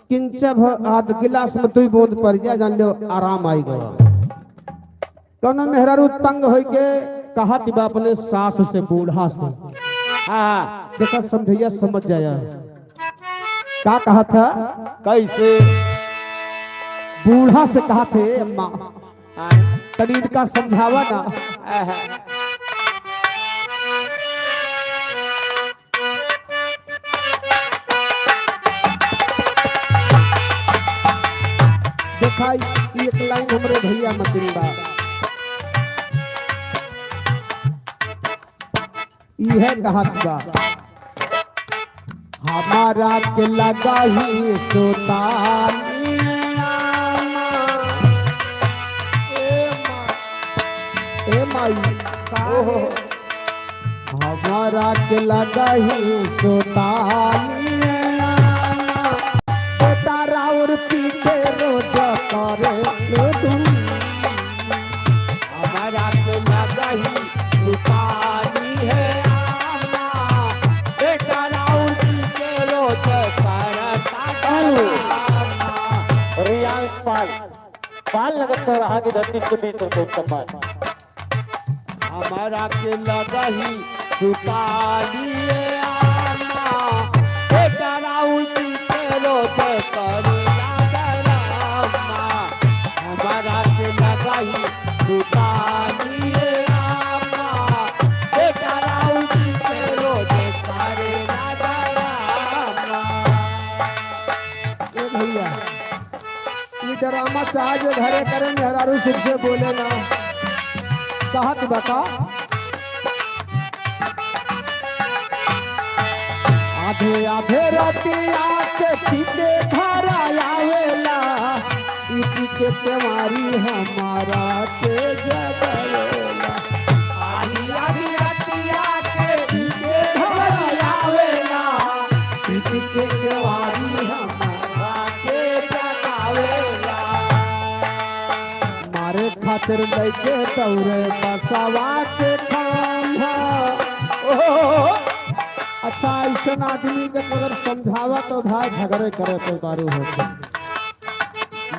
किंचा आध गिलास में 2 बूंद पड़ जाए जान लो आराम आएगा कौनो मेहरारू तंग हो के कहा बा अपने सास से बूढ़ा से हाँ देखा समझैया समझ जाया क्या कहा था कैसे बूढ़ा से कहा थे अम्मा तनीर का समझावा ना देखा एक लाइन हमरे भैया मतिंदा यह कहा था हमारा के लगा ही सोतानी ए माई हमारा के लगा ही सोतानी तारा और पीते रोज करे हमारा तो लगा ही सुपारी है रियांश पाल नगर चौराहा की धरती से 20 रुपए सम्मान। हमारा के लगा ही सुपारी है हमारा के लगा ही सुपारी है भैया ये ड्रामा चाहे जो घरे करेंगे हरारू सुख से बोले ना कहा कि बता आधे आधे राती आके पीके घर आवेला के तुम्हारी हमारा के जगवेला आधी आधी रतिया के पीके घर आवेला खातिर लैके दौड़े बसावा के खाना। अच्छा ऐसा आदमी के अगर समझावा तो भाई झगड़े करे तो दारू होते।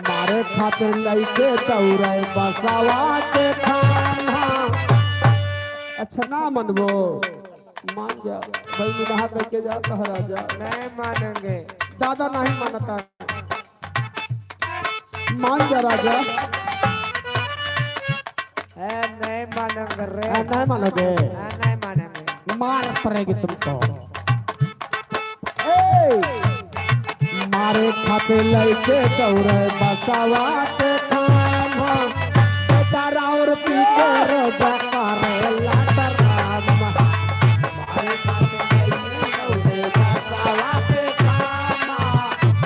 मारे खातिर लैके दौड़े बसावा के खाना। अच्छा ना मनबो मान जा भाई निगाह करके जा कह राजा। नहीं मानेंगे। दादा नहीं मानता मान जा राजा। नहीं मानेंगे रे। नहीं मानोगे नहीं मानेंगे। मार पड़ेगी तुमको। मारे खाते लैके दौड़े बसावा के खाना। बेटा राउर पी के रोजा करे लाडराम। मारे खाते लैके दौड़े बसावा के खाना।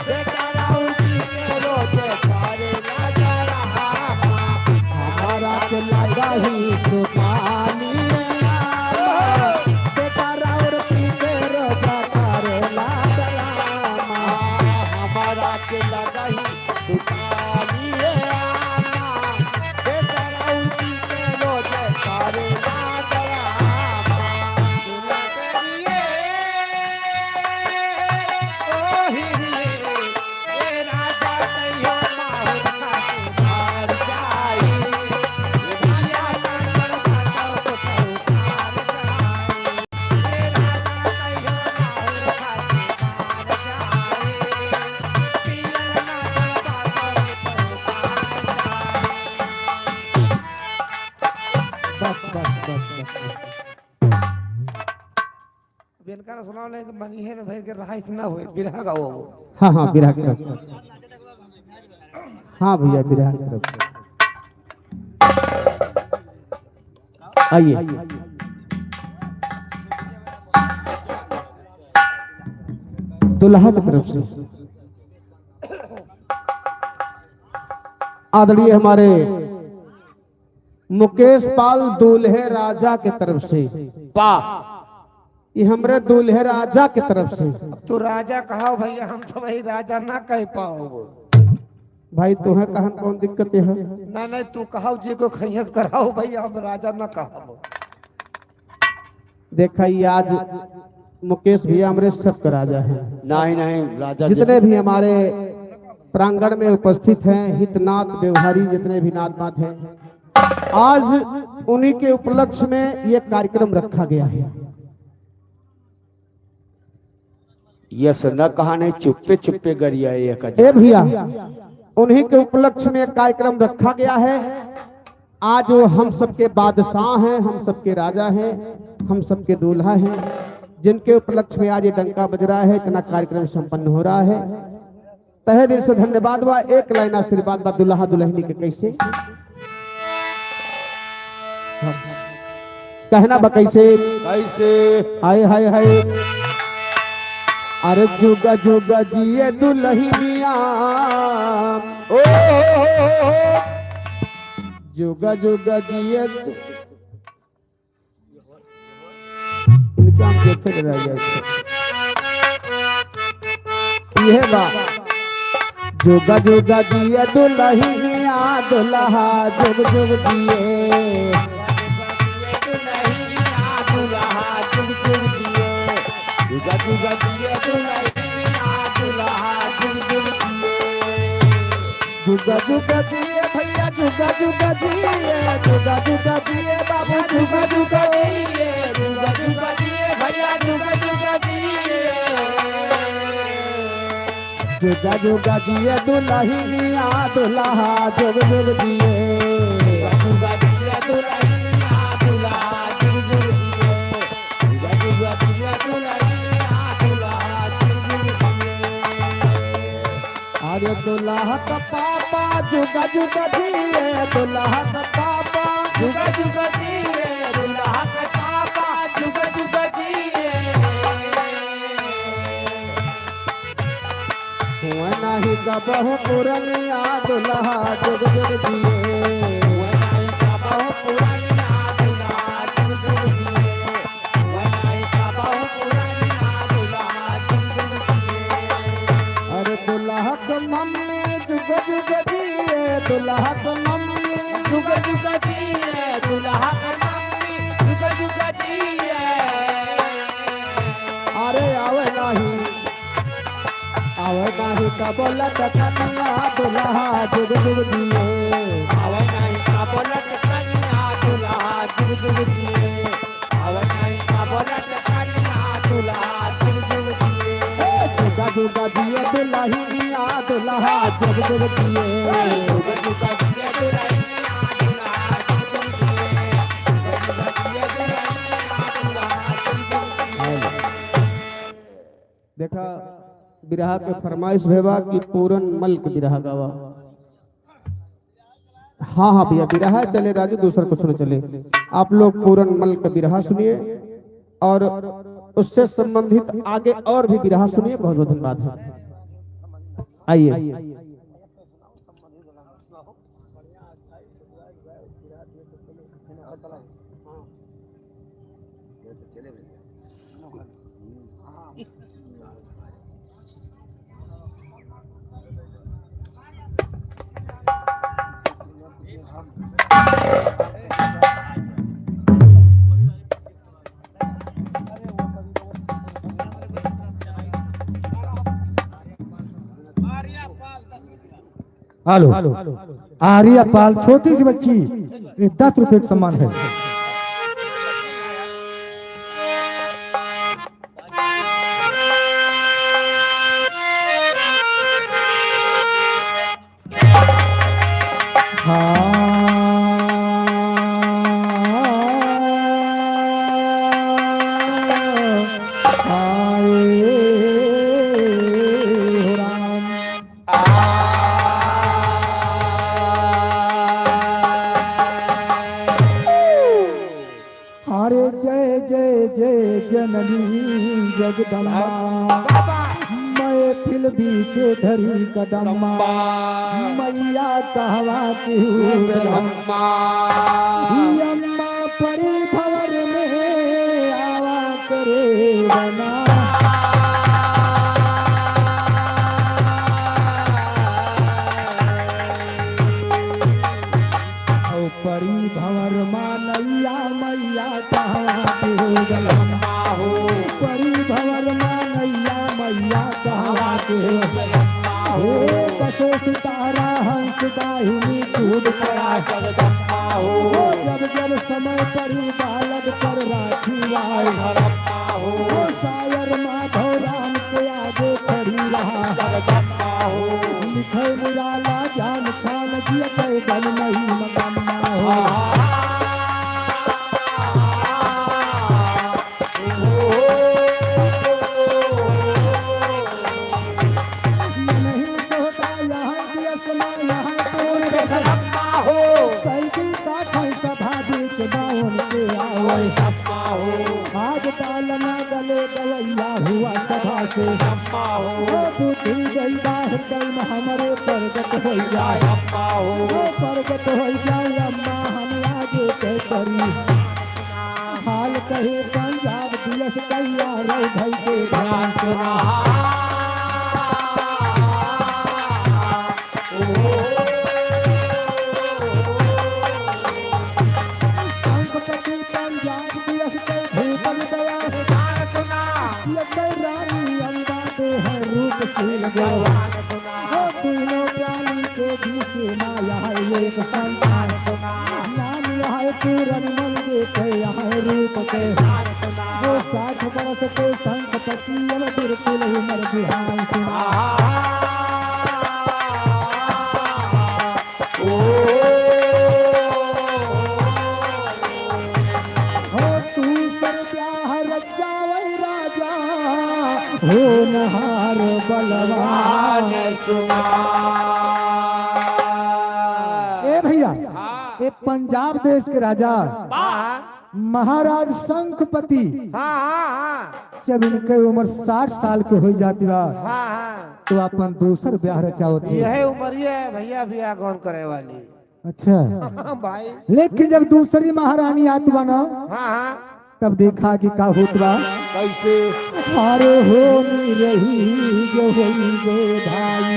बेटा राउर पी के रोजा करे लाडराम। हमारा के लगा ही सुतानी। बेटा राउर पी के रोजा करे लाडराम। हमारा के लगा ही सुतानी है आमा। बेटा राउर पी के रोजा करे लाडराम। बस बस बस बस बेनका ना सुनाओ ले तो बनी है ना भाई के रहा इसना हुए बिरहा गाओ। हाँ हाँ बिरहा के रखो। हाँ भैया बिरहा के रखो। आइए दुल्हा की तरफ से आदरणीय हमारे मुकेश पाल दूल्हे राजा के तरफ से ये हमरे दूल्हे राजा के तरफ से। अब तू राजा कहो भैया हम तो भाई राजा ना कह पाओ। भाई तुम्हें कहन कौन दिक्कत है? ना नहीं तू कहो जी को खैयस कराओ भैया हम राजा ना कहो। देखा ये आज मुकेश भैया हमारे सबका राजा है। नहीं नहीं राजा जितने भी हमारे प्रांगण में उपस्थित हैं हितनाथ व्यवहारी जितने भी नाथ हैं आज उन्हीं के उपलक्ष्य में ये कार्यक्रम रखा गया है। यस न कहा नहीं चुप्पे चुप्पे गरिया ए भैया उन्हीं के उपलक्ष्य में कार्यक्रम रखा गया है। आज वो हम सबके बादशाह हैं, हम सबके राजा हैं, हम सबके दूल्हा हैं, जिनके उपलक्ष्य में आज ये डंका बज रहा है। इतना कार्यक्रम संपन्न हो रहा है। तहे दिल से धन्यवाद बा। एक लाइन आशीर्वाद बा दुल्हा दुल्हनी के कैसे कहना बा कैसे हाय हाय हाय। अरे जुगा जुगा जिए दुल्हनिया ओ जुगा जुगा जिए इनके हम देखे रह जाए ये बा जुगा जुगा जिए दुल्हनिया दुल्हा जुग जुग जिए। जुगा जुगा जिए जुगा जुगा जिए भैया जुगा जुगा जिए जुगा जुगा जिए बाबू जुगा जुगा जिए जुगा जुगा जिए भैया जुगा जुगा जिए जुगा जुगा जिए दुल्हनिया दुल्हा जुग जुग जिए जुगा जिए दुल्हनिया दुल्हा जुग जुग जिए जुगा जुगा जिए दुल्हनिया दुल्हा जुग जुग जिए। अरे दुल्हा का पापा जुगा जुगा जिए दुल्हा का पापा जुगा जुगा जिए दुल्हा का पापा जुगा जुगा जिए। हुआ नहीं कबहू पुरनिया दुल्हा जुग जुग जिए हुआ नहीं कबहू पुरनिया दुल्हा जुग जुग जिए हुआ नहीं कबहू पुरनिया दुल्हा जुग जुग जिए। अरे दुल्हा को मम्मी जुग जुग जिए दुल्हा को मम्मी जुग जुग जुग जिए दुल्हा के मम्मी जुग जुग जिए। अरे आवे नाही का बोलत कन्या दुल्हा जुग जुग जिए। आवे नहीं का बोलत कन्या दुल्हा जुग जुग जिए। आवे नहीं का बोलत कन्या दुल्हा जुग जुग जिए। जुगा जुगा जिए दुल्हनिया दुल्हा जुग जुग जिए। जुग जुग जिए दुल्हनिया दुल्हा जुग जुग जिए। जुग जुग जिए दुल्हनिया दुल्हा जुग जुग जिए। देखा बिरहा के फरमाइश भेवा कि पूरन मल के बिरहा गावा। हाँ हाँ भैया बिरहा चले राजू दूसरा कुछ न चले। आप लोग पूरन मल का बिरहा सुनिए और उससे संबंधित आगे और भी बिरहा सुनिए। बहुत बहुत धन्यवाद है। आइए हेलो आर्या पाल छोटी सी बच्ची, ये 10 रुपए का सम्मान है। अरे जय जय जय जननी जगदम्बा, मैं फिल बीच धरी कदम्बा, मैया कहवा की ब्रह्मा, अम्मा परी भवर में आवा करे बना। परी भंवर मानैया मैया कहवा के गलम्मा हो। परी भंवर मानैया मैया कहवा के हो। कसे सितारा हंस दाहिनी कूद पड़ा जगदम्बा हो। जब जब समय परी बालक पर राखी वाई हो। शायर माधव राम के आगे खड़ी रहा जगदम्बा हो। लिखे निराला जान छान जिय गल नहीं मगम्मा हो। नहीं सोता यहाँ दियसमा यहाँ तोड़ बेसलम्मा हो। सैदी का खै सभा बीच बावन के आवे आज डालना गले गवैया हुआ सभा से बुद्धि गई बाहर गई हमारे परगट हो जाए। परगट हो जाए अम्मा हम आगे तय करी। हाल कहे पंजाब दिलस कैया रो भाई के ध्यान सुना। संकपति पंजाब दिलस के भूपन दया सुना। रानी अंगा दे है रूप शील गवान सुना। तीनों प्राणी के बीच माया है एक संतान सुना। नाम है पूरन मन के है रूप के वो 60 बरस के संकपति अब बिल्कुल उम्र बिहान सुना। हो नहार बलवान सुना। ए भैया ये पंजाब देश के राजा महाराज शंखपति जब इनके उम्र 60 साल के हो जाती बा तो अपन दूसर ब्याह रचावती यही उम्र है भैया बियाह कौन करे वाली। अच्छा भाई लेकिन जब दूसरी महारानी आती बा ना तब देखा कि का होत बा कैसे। अरे होनी रही जो होई गे भाई।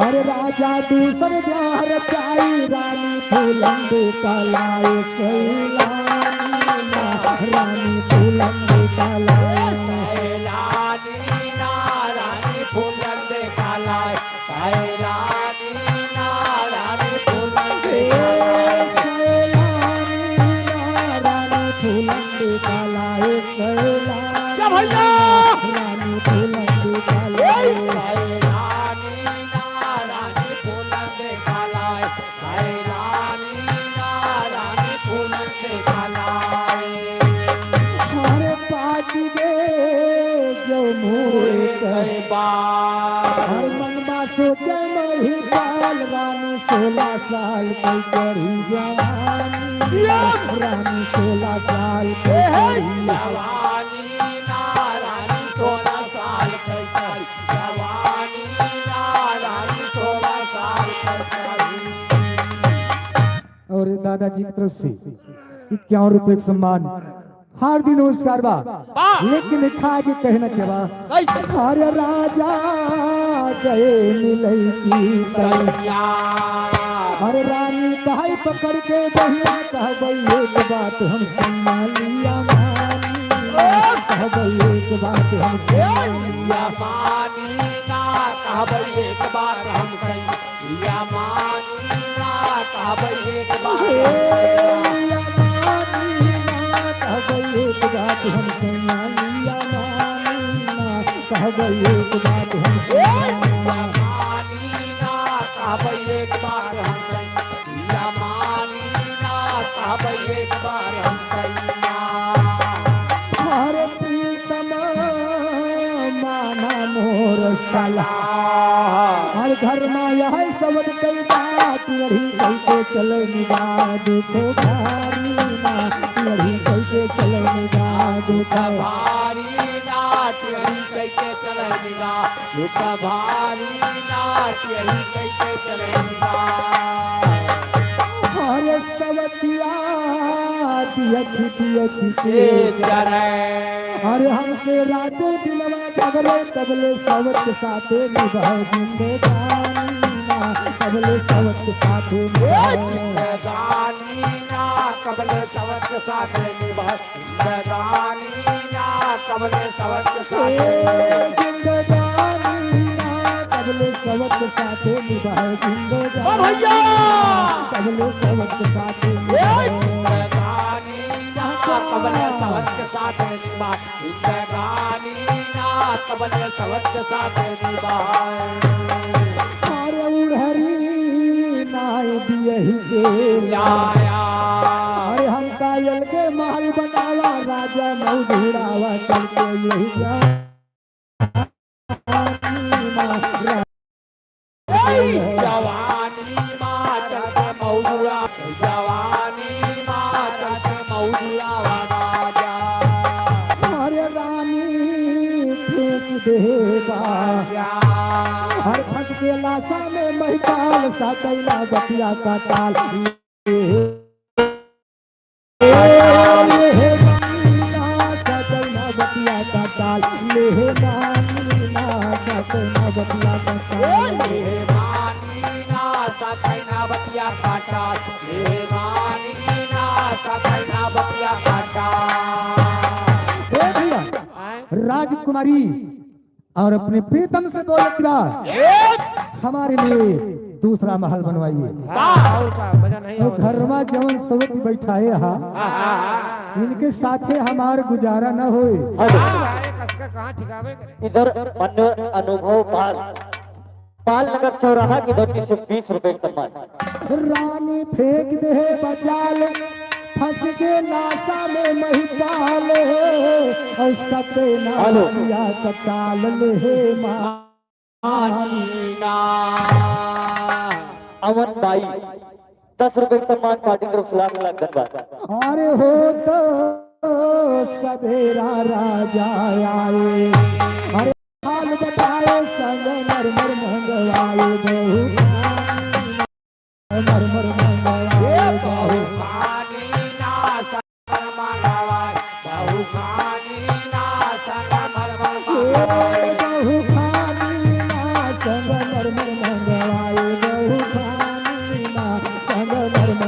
अरे राजा दूसर ब्याह रचाई रानी फूलन कालाए सैलानी ना रानी फूलन कालाए सैलानी ना रानी फूलन कालाए सैलानी ना रानी फूलन सैलानी ना रानी फूलन कालाए सैलानी रानी फूलन कालाए सैलानी ना रानी फूलन कालाए सैलानी ना रानी फूलन कालाए हरे पाटी गे जो मोरे कर हर मनवा सोचे मही पाल रानी 16 साल की चढ़ी जवानी रानी 16 साल की चढ़ी जवानी ना रानी 16 साल की चढ़ी जवानी ना रानी 16 साल की चढ़ी और दादाजी की तरफ से 51 रुपए का सम्मान हार्दिक नमस्कार बा लेकिन खा के कहना के बा हर राजा गए मिलई की तैया हर रानी कहाई पकड़ के बहिया कहबई एक बात हम सम्मानिया मानी कहबई एक बात हम सम्मानिया मानी ना कहबै एक बार हम सही या मानी ना कहबै एक बार कहबै एक बात हम सम्मानिया मानी ना कहबै एक बात हम मानी ना कहबै एक बार हम सही या मानी ना कहबै एक बार हम सही हरे प्रीतम माना मोर सला हर घर में यह सबद कई बात लड़ी कई के चले निगा दुख भारी ना लड़ी कई के चले निगा दुख भारी नाच यही कैके चले निगा दुख भारी नाच यही कैके चले निगा हरे सवतिया दियख के जरे अरे हमसे रातें दिनवा झगड़े तबले सवत साथे निभाए जिंदगानी ना तबले सवत साथे निभाए जिंदगानी ना कबल सवत साथ निभाए जिंदगानी ना कबल सवत साथ जिंदगानी ना तबले सवत साथे निभाए जिंदगानी तबले सवत साथे निभाए जिंदगानी ना कबल सवत साथ निभाए जिंदगानी ना कबल सवत साथ निभाए अरे उड़हरी नाय बियही के लाया अरे हम कायल के महल बनावा राजा मऊधुरावा चल के यही जा जवानी माता मौला जवानी माता मौला राजा अरे रानी फेंक देबा हर फंस के लाशा में महिपाल सा कैला बतिया का ताल लेहे नानी ना सकैना बतिया का ताल लेहे नानी ना सकैना बतिया का ताल मानी ना सकैना बतिया काटा मानी ना सकैना बतिया काटा भैया राजकुमारी और अपने प्रीतम से बोलत बा हमारे लिए दूसरा महल बनवाइए और का मजा नहीं और घर में जवन सवत बैठाए हा इनके साथे हमार गुजारा न होए कसका कहाँ ठिकावे करे इधर अनुभव पाल नगर चौराहा की धरती से 20 रुपए का सम्मान। रानी फेंक दे बचाल फंस के नासा में महिपाल और सते नालिया कटाल ले मानी अमन भाई 10 रुपए का सम्मान पार्टी की तरफ से लाख धन्यवाद। अरे हो तो सवेरा राजा आए अरे हाल बताए संग मरमर मंगवाए बहु मरमर मंगवाए बहु बहु खानी ना संग मरमर मंगवाए बहु खानी ना संग मरमर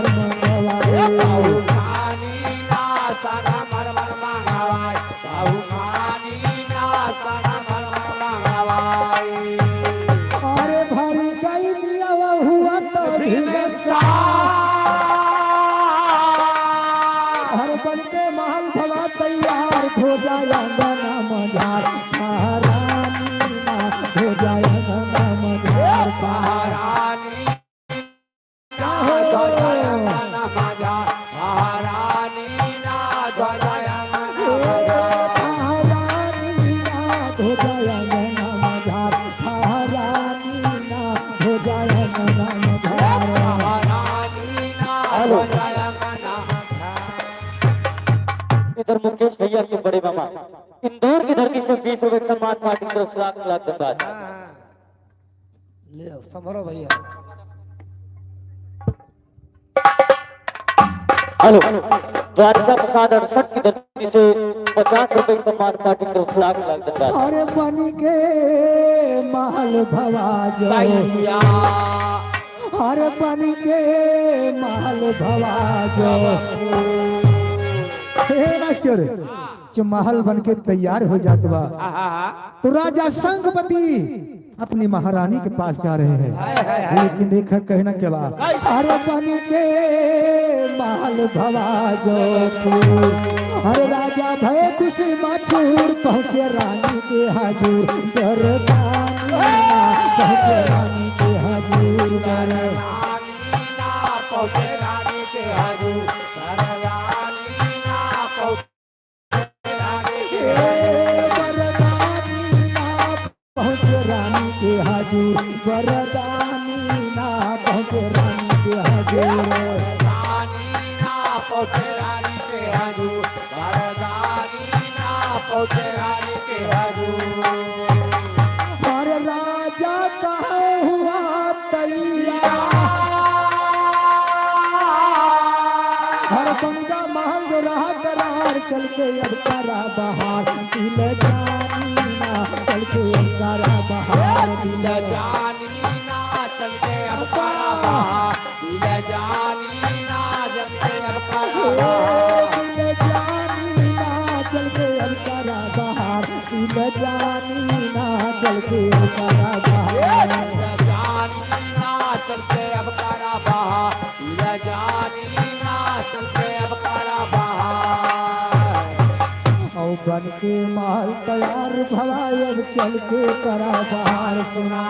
इधर मुकेश भैया के बड़े मामा इंदौर की धरती से 20 रुपए का सम्मान पार्टी की तरफ से लाख लाख धन्यवाद। ले संभरो भैया। हेलो द्वारिका प्रसाद 68 की धरती से 50 रुपए का सम्मान पार्टी की तरफ से लाख लाख धन्यवाद। अरे बन के महल भवाज, अरे बन के महल भवाज। हे मास्टर, जो महल बन के तैयार हो जात बा तो राजा संगपति अपनी महारानी के पास जा रहे हैं, लेकिन देखा कहना क्या बा, अरे बन के महल भवाजो। अरे राजा भय खुशी मछूर पहुँचे रानी के हाजूर, गरदानी पहुँचे रानी के हाजूर, पहुँचे रानी के हाजूर, रानी के हाजूर, वरदानी ना पहुँचे रानी के हाजूर, रानी ना पहुँचे रानी के हाजूर, वरदानी ना पहुँचे रानी के हाजूर। और राजा कहे हुआ तैयार, हर बंगा महल जो रहा करार, चल के अब करा बहार, दिल जानी ना चल के अब करा बहार, दिल जानी ना चल के अब करा बहार, दिल जानी ना चल के अब करा बहार, दिल जानी ना चल के अब करा बहार, दिल जानी ना चल के अब करा बहार, जानी ना चल के अब करा बहार, दिल जानी ना चल के अब करा बहार। और बन के महल तैयार भवाई अब चल के करा बहार, सुना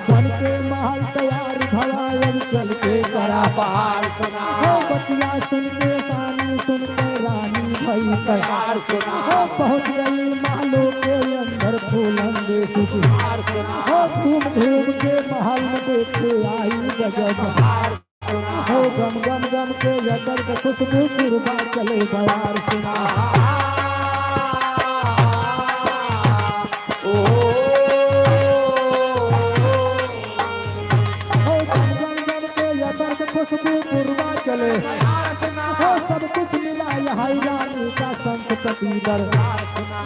बन के महल तैयार भवाई अब चल के करा बहार, सुना हो बतिया सुन के सानी सुन के रानी भई तैयार, सुना हो पहुँच गई महलों के अंदर फूलन सुखी, हो घूम घूम के महल में देखे आई गजब, हो गम गम गम के यदर के खुशबू गुरबा चले बयार, सुना खुशबू गुरबा चले, हो सब कुछ मिला यहाँ रानी का संतपति दरबार,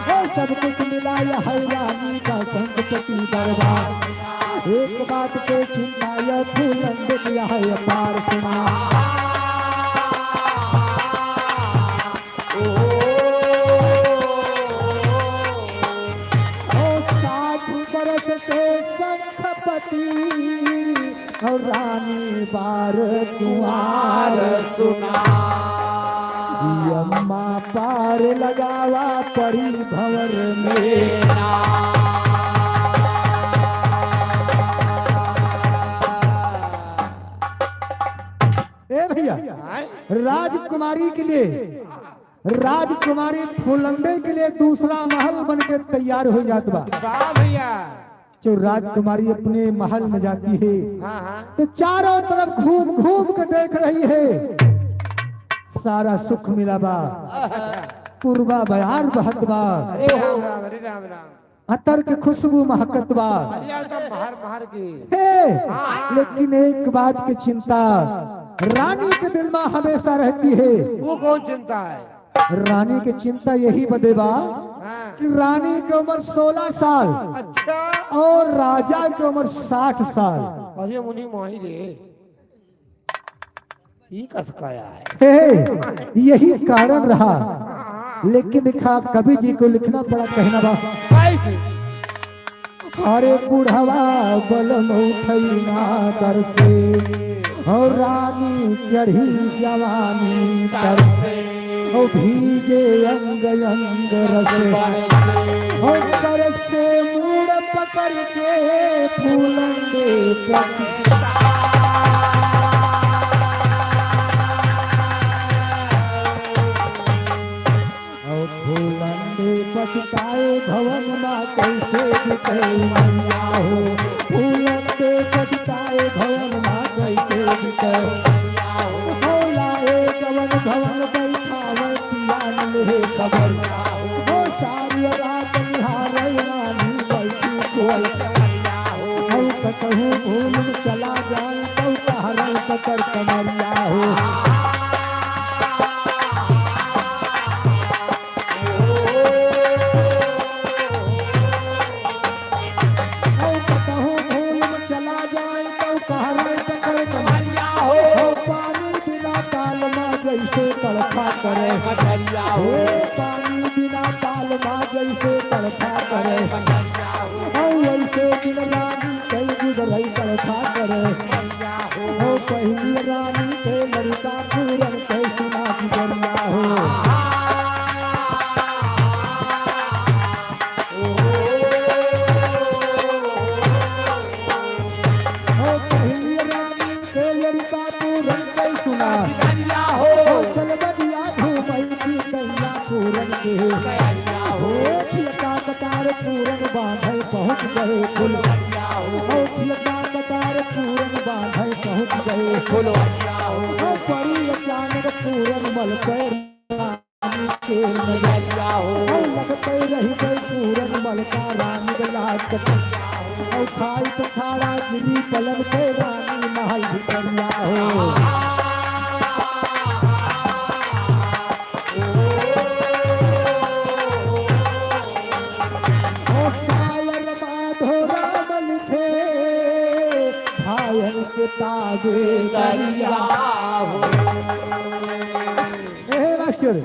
हो सब कुछ मिला यहाँ रानी का संतपति दरबार। एक बात पे चिंता यह फूलन दिया है पार, सुना ओ 60 बरस के संतपति और रानी बार कुंवार, सुना यम्मा पार लगावा पड़ी भंवर में, ए भैया राजकुमारी के लिए, राजकुमारी फूलंदे के लिए दूसरा महल बन के तैयार हो जात बा। वाह भैया। जो राजकुमारी अपने महल में जाती है तो चारों तरफ घूम घूम के देख रही है, सारा सुख मिला बा, पूर्वा बयार बहत बा, अरे राम राम, अरे राम राम, अतर के खुशबू महकत बा, बाहर बाहर की हे लेकिन एक बात की चिंता रानी के दिल में हमेशा रहती है। वो कौन चिंता है? रानी की चिंता यही बदेबा कि रानी की उम्र 16 साल अच्छा, और राजा की उम्र 60 साल। अरे मुनि मोही रे, ये कसकाया है। हे, यही कारण रहा, लेकिन देखा कवि जी को लिखना पड़ा, कहना बा कैसे? अरे बुढ़वा बलम उठैना दर से, और रानी चढ़ी जवानी तर से, ओ भीजे अंग अंग रस, ओ कर से मुड़ पकड़ के फूलंदे पछिता, ओ फूलंदे पछताए भवन माँ कैसे बिके मरिया हो, फूलंदे पछताए भवन माँ कैसे बिके, हो लाए भवन बैठावे पियान ले खबर वो सारी रात निहारे रानी बैठी कोल औ कतहु भूल में चला जाए तो कहरे पकड़ कमरिया हो तड़फा करे हे पानी बिना ताल माँ जैसे तड़फा करे वैसे दिन रानी कई गुजर तड़फा करे हो पहली रानी के लड़का पूरन के सुना गुजरिया हो पहली रानी के लड़का पूरन के सुना चल बदिया घूमई की कैया पूरन के कतार पूरन बांधे पहुँच गए फुल कतार पूरन बांधे पहुँच गए फुल परी अचानक पूरन मल पर रानी के नजरिया लगते रह गए पूरन मल का रानी लाज खाई पछाड़ा गिरी पलन पे रानी महल भितरिया हो मास्टर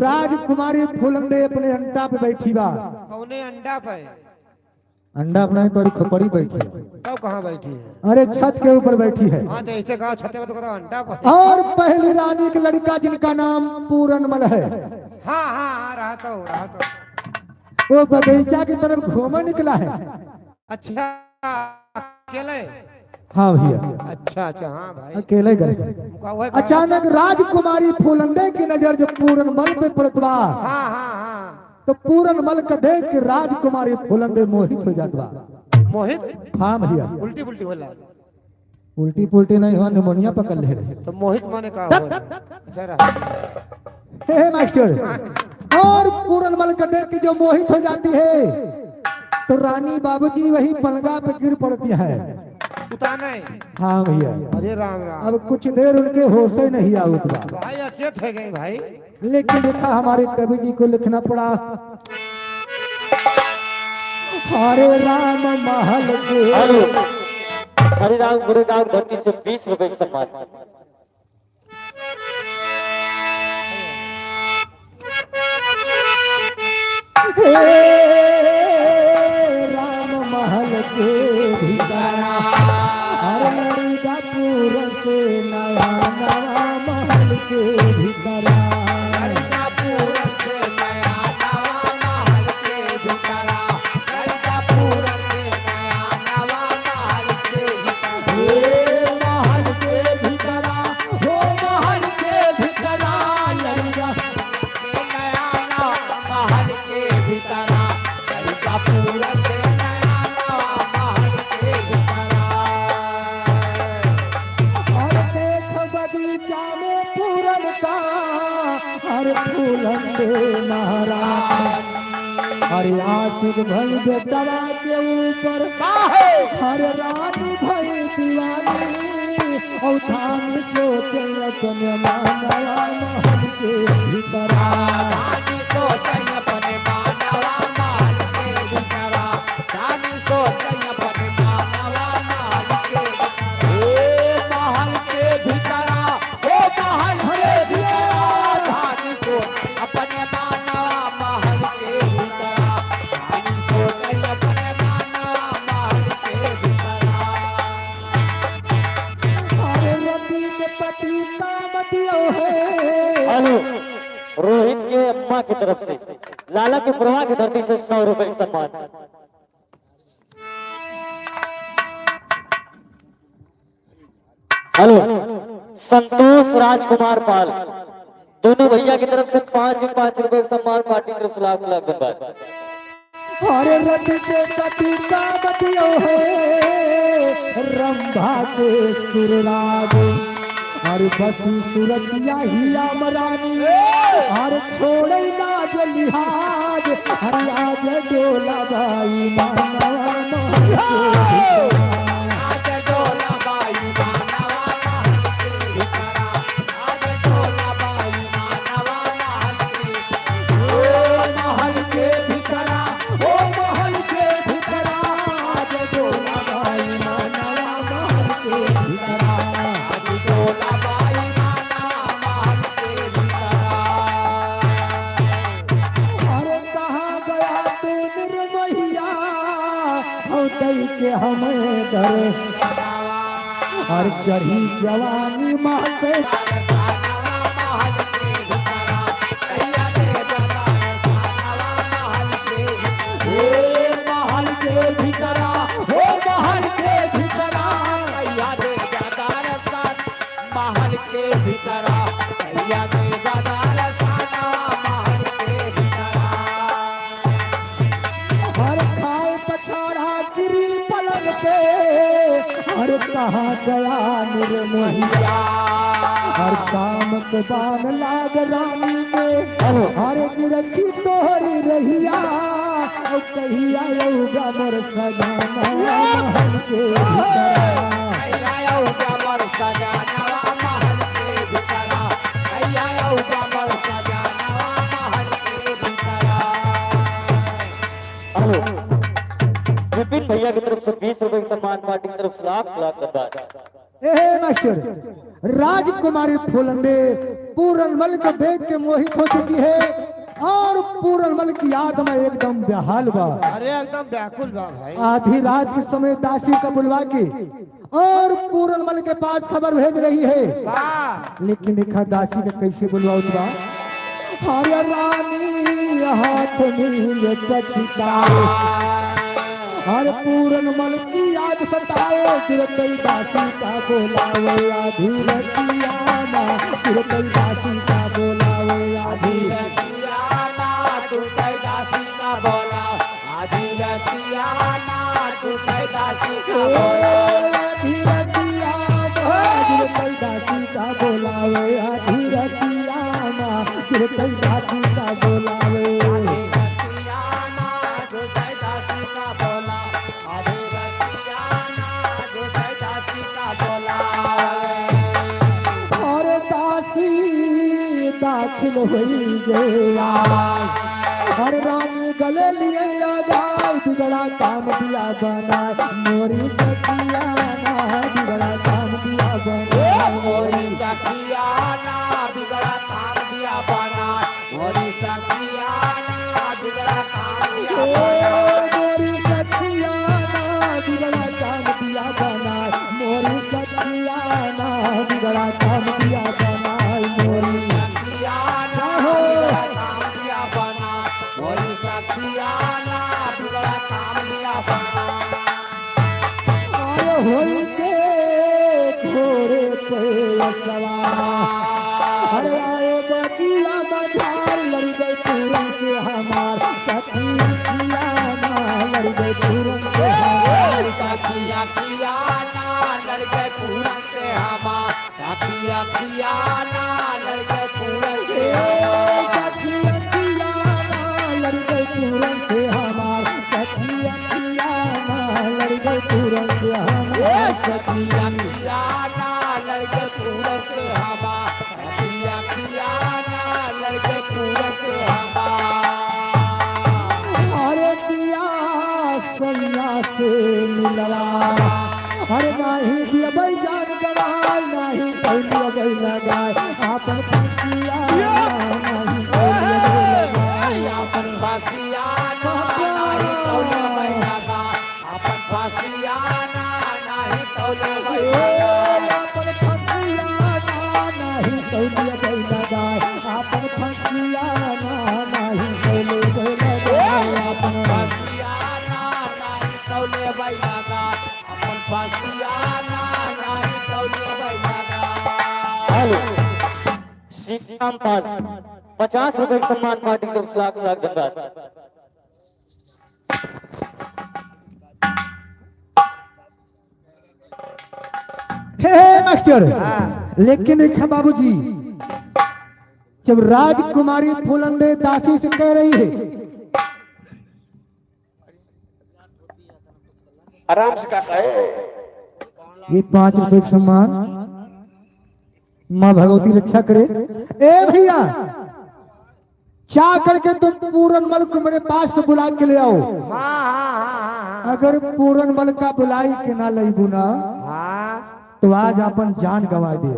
राजकुमारी फुलंदे अपने अंडा पे बैठी बा कौने अंडा पे अंडा अपना तोरी खोपड़ी बैठी है तो कहाँ बैठी है अरे छत के ऊपर बैठी है हाँ तो ऐसे कहा छत पे तो करो अंडा पे और पहली रानी का लड़का जिनका नाम पूरनमल है हाँ हाँ हाँ रहा तो वो बगीचा की तरफ घूमने निकला है अच्छा अकेले हाँ भैया अच्छा अच्छा हाँ भाई अकेले गए अचानक राजकुमारी फूलंदे की नजर जब पूरनमल पे पड़त बा हाँ हाँ हाँ तो पूरनमल का देख के राजकुमारी फूलंदे मोहित हो जात बा मोहित हाँ भैया उल्टी पुल्टी होला उल्टी पुल्टी नहीं हुआ निमोनिया पकड़ ले रहे तो मोहित माने कहा हे मास्टर और पूरनमल का देख के जो मोहित हो जाती है तो रानी बाबूजी वही पलंगा पे गिर पड़ती है उताना है हाँ भैया अरे राम राम अब कुछ देर उनके होश ही नहीं आवत बा भाई अच्छे थे गए भाई लेकिन देखा हमारे कवि जी को लिखना पड़ा हरे राम महल के हरे राम गुरुदास धरती से 20 रुपए का सम्मान राम महल के भीतर हर लड़का पूरन से नया नवा महल के भीतर हर आशिक भई बेटवा के ऊपर हर रानी भई दीवानी और धाम सोचे अपने मानवा महल के भीतर रोहित के अम्मा की तरफ से लाला के प्रवाह की धरती से 100 रुपए का सम्मान हेलो संतोष राजकुमार पाल दोनों भैया की तरफ से 5 रुपए का सम्मान पार्टी की तरफ से लाख धन्यवाद हरे रति के पति का बतियो है रंभा के सुरराग हर बसी सूरतिया ही अमरानी हर छोड़े ना जलिहाज हर आज डोला भाई मानवा महल के भितरा। ओ महल के भितरा आज डोला भाई मानवा महल के भितरा। अरे कहाँ गया तू निर्महिया हो दई के हमें दर हर चढ़ी जवानी महके महल के भितरा हो महल के भितरा महल के भीतरा भैया दे बाजार साना महल के भीतरा हर खाए पछाड़ा गिरी पलंग पे हर कहाँ गया निर्मोहिया हर काम के बान लाग रानी के हर निरखी तोहरी रहिया और कहिया यौगा मोर सजाना महल के भितरा। विपिन भैया की तरफ से 20 रुपए की सम्मान पार्टी की तरफ से लाख लाख धन्यवाद। ए मास्टर राजकुमारी फूलंदे पूरनमल को देख के मोहित हो चुकी है और पूरनमल की याद में एकदम बेहाल बा। अरे एकदम व्याकुल बा भाई। आधी रात के समय दासी को बुलवा के और पूरनमल के पास खबर भेज रही है वाह लेकिन देखा दासी का कैसे बुलवाउत बा। हर रानी हाथ में पछताए हर पूरनमल की याद सताए गिरतई दासी का बोलावे आधी रतिया माँ गिरतई दासी का बोलावे आधी आधी रतिया माँ गिरतई दासी का बोलावे आधी रतिया माँ गिरतई दासी का बोलावे। और दासी दाखिल हुई गया हर रानी गले लिए लगाए बिगड़ा काम दिया बना मोरी सखिया ना बिगड़ा काम दिया बना मोरी सखिया ना बिगड़ा काम दिया बना मोरी सखिया ना बिगड़ा काम मोरी सखिया ना बिगड़ा काम दिया बना मोरी सखिया ना बिगड़ा काम दिया बना मोरी सखिया ना काम दिया बना मोरी सखिया ना बिगड़ा काम दिया बना आए होई के घोड़े पे सवार अरे आए बगिया मझार लड़ गए पूरन से हमार सखिया ना लड़ गए पूरन से हमार सखिया किया ना लड़के पूरन से हमार सखिया किया ना लड़के पूरन से सखिया किया ना लड़ गए पूरन से हमार सखिया किया ना लड़ गए पूरन से हमार सखिया किया ना लड़के पूरन से हमार सखिया किया ना लड़के पूरन से हमार अरे दिया सैया से मिलवा अरे नाही दिया भाई जान गवाए नाही पहले भाई लगाए आपन फसिया नाही पहले लगाए अपन फासिया ना नहीं तौले बैठा अपन फासिया ना नहीं तौले बैठा आपन फसिया नाही पहले भाई लगाए आपन फसिया नाही पहले भाई लगाए आपन फासिया ना नहीं तौले बैठा अपन फासिया ना नहीं तौले बैठा हेलो श्रीराम पाल 50 रुपए की सम्मान पार्टी की तरफ से लाख लाख धन्यवाद। हे मास्टर, लेकिन एक है बाबूजी, जब राजकुमारी फूलंदे दासी से कह रही है आराम से काका है। ये 5 रुपए का सम्मान, माँ भगवती रक्षा करे। ए भैया, जा करके तुम पूरनमल को मेरे पास से बुला के ले आओ। अगर पूरनमल का बुलाई के ना लईबू ना तो आज अपन जान गवा दे।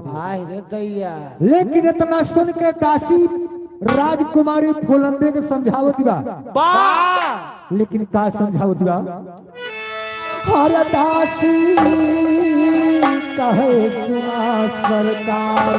लेकिन इतना सुन के दासी राजकुमारी फूलंदे के समझावती बा, लेकिन का समझावती बा? हर दासी कहे सुना सरकार,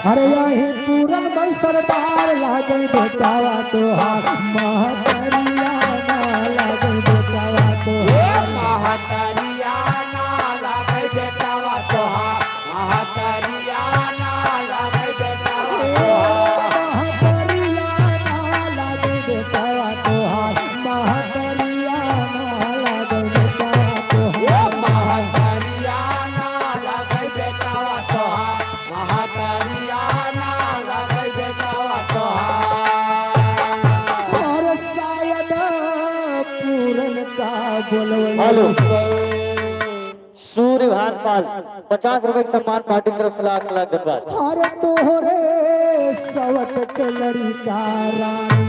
अरे यही पूरनमल सरदार लागे बेटावा तोहार, महतरिया ना लागे बेटावा तोहार, महतरिया ना लागे बेटावा तोहार, महतरिया ना लागे बेटावा तोहार, महतरिया ना लागे बेटावा तोहार, महतरिया ना लागे बेटावा तोहार, महतरिया ना लागे बेटावा तोहार, महतरिया ना लागे बेटावा तोहार। और शायद पूरन का बोलवई हेलो सूर्य भानपाल 50 रुपए का सम्मान पार्टी की तरफ से लाख लाख धन्यवाद। अरे तोहरे सवत के लड़का रानी,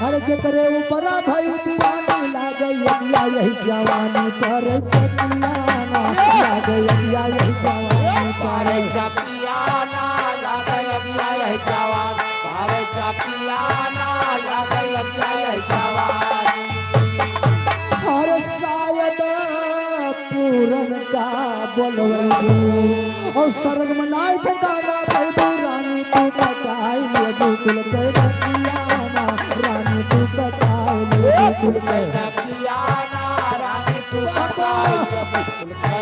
अरे जकरे ऊपर भई दीवानी लागे यदिया यही जवानी पर छतियाना, लागे यदिया यही जवानी पर छतियाना लागे यदिया यही जवान, भारे छतियाना लागे यदिया यही जवान। और शायद पूरन का बोलवई और स्वर्ग में नाई ठिकाना भई रानी तू कटाई ले बुकुल के बतियाना, रानी तू कटाई ले बुकुल के छतियाना रानी तू कटाई,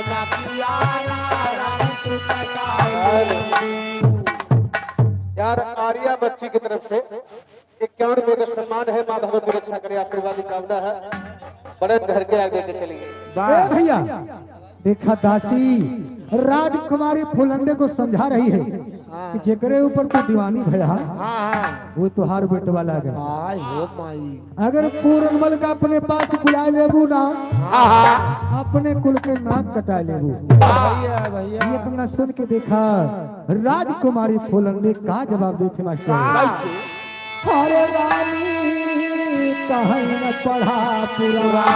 छतियाना रानी तू कटाई। यार आर्या बच्ची की तरफ से 51 रुपए का सम्मान है। माँ भगवती रक्षा करे, आशीर्वाद की कामना है। बड़े घर के आगे के चलिए। ए भैया, देखा दासी राजकुमारी फूलंदे को समझा रही है कि जेकरे ऊपर तू दीवानी भया वो तुहार बेटवा लागे। अगर पूरनमल का अपने पास बुला लेबू ना, अपने कुल के नाक कटा लेबू। ये इतना सुन के देखा राजकुमारी फूलंदे का जवाब देते मास्टर। अरे रानी कहीं न पढ़ा पूरा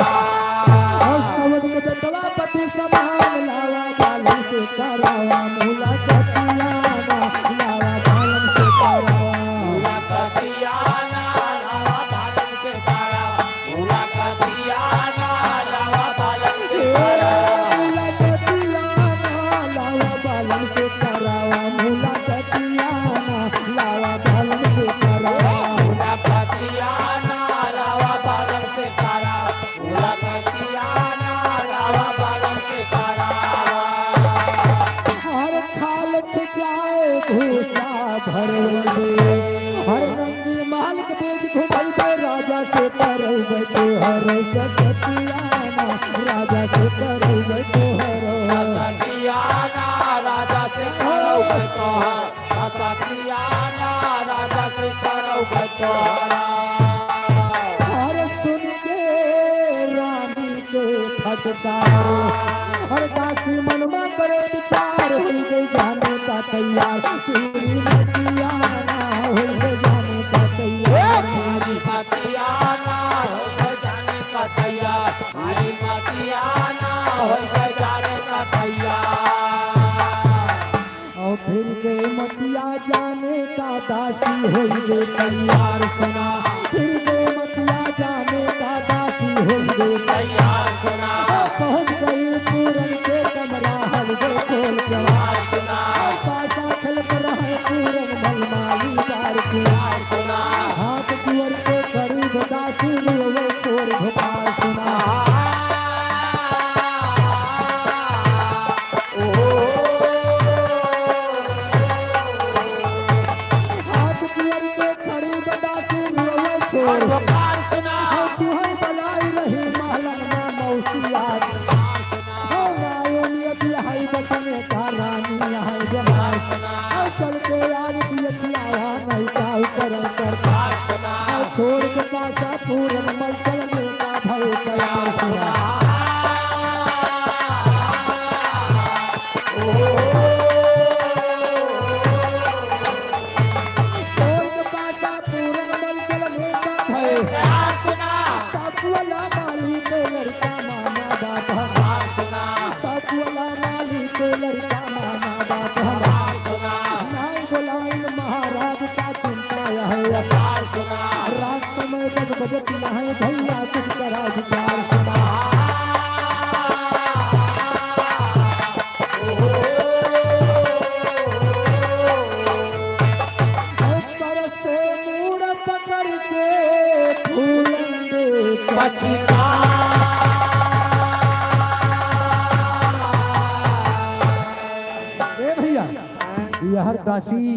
और समझ के बेटवा पति समान, लावा बालन से करावा मुलाकातियाना, लावा बालन से करावा मुलाकातियाना, लावा बालन से करावा मुलाकातियाना, लावा बालन से करावा मुलाकातियाना, लावा बालन से करावा मुलाकातियाना, लावा बालन से करावा मुलाकातियाना, लावा बालन से करावा मुलाकातियाना, लावा बालन से करावा। हर खाल खिंचाए भूसा भरवे, हर नंगी माल के बीच घुमाइबे, राजा से करौबे तोहर सतियाना, राजा से करौबे तोहर सतियाना, राजा से करौबे तोहर, सतियाना राजा से करौबे तोहरा। हर सुन के रानी के फटकार, हर दासी मनमा करे विचार, हो गई जाने का तैयार, पूरी मतियाना हो गई जाने का तैयार, हमारी मतियाना हो गए जाने का तैयार, हमारी मतियाना हो गए जाने का तैयार। और फिर गए मतिया जाने का दासी हो गए तैयार सुना, फिर गए मतिया जाने का दासी हो गए तैयार सुना, पहुंच गई पूरन के कमरा, हल गए खोल के तैयार सुना, पासा खल कर रहे पूरन मलमाली दार को सुना, हाथ कुंवर के करीब दासी रोवे छोड़ भोपाल सुना, हाथ कुंवर के करीब दासी रोवे छोड़ भोपाल सुना, तू है बलाई रही महलन में मौसियात, नायो नियत है बचने का का चिंता है अपार सुना, रात समय 10 बजे है भैया कुछ करा विचार सुना। ऊपर से मूड़ पकड़ के फूलंदे पछता, यह दासी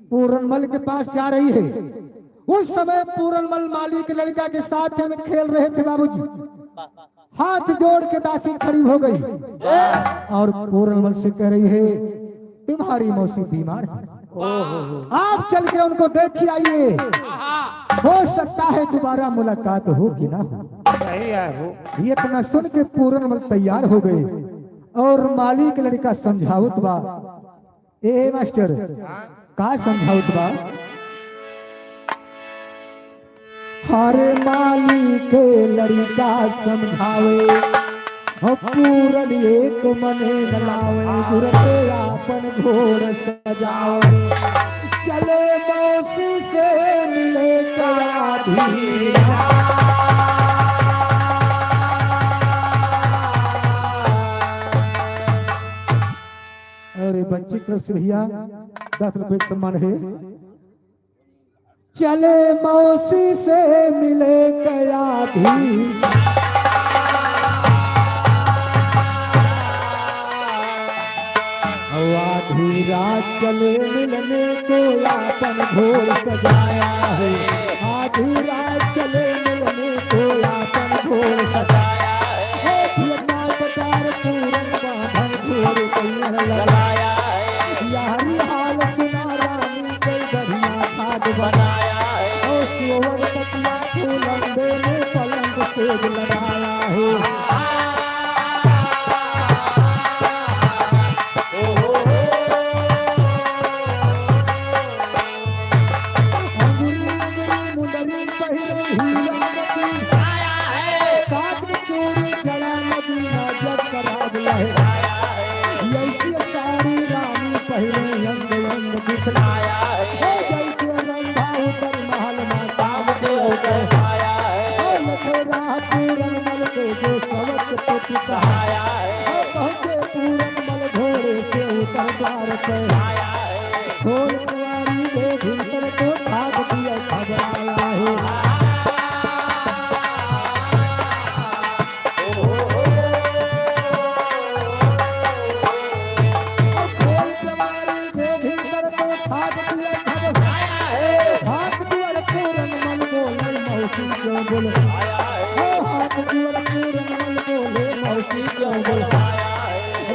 पूरनमल के पास जा रही है। उस समय पूरनमल माली के लड़का के साथ में खेल रहे थे बाबूजी। हाथ जोड़ के दासी खड़ी हो गई और पूरनमल से कह रही है तुम्हारी मौसी बीमार है, आप चल के उनको देख के आइए, हो सकता है दोबारा मुलाकात हो कि ना हो। सही है हो। ये इतना सुन के पूरनमल तैयार हो गए और माली के लड़का समझावत बा, ए मास्टर का समझावत बा, हरे माली के लड़का समझावे पूरन एक मने न लावे, जुरते आपन घोड़ सजावे, चले मौसी से मिले कया धीरा। अरे बच्चे की तरफ से भैया 10 रुपए का सम्मान है। चले मौसी से मिले गया भी, आधी रात चले मिलने को आपन घोड़ सजाया है, आधी रात चले मिलने को आपन घोड़ सजाया है, कटार पूरन बांधा घोड़ तैयार लगाया है, यारी हाल सुना रानी के बढ़िया खाद बनाया है, और सोवर तकिया फूलंदे ने पलंग सेज लगाया है। ऐसी सारी रानी पहले अंग अंग दिखलाया है, जैसे रंभा उतर महल माता दिखाया है, लखेरा पूरनमल के जो सबक पुत कहाया है, पहुंचे पूरनमल घोड़े से उतर द्वार पे आया है, खोल कुंवारी के भीतर तो भाग दिया घबराया है।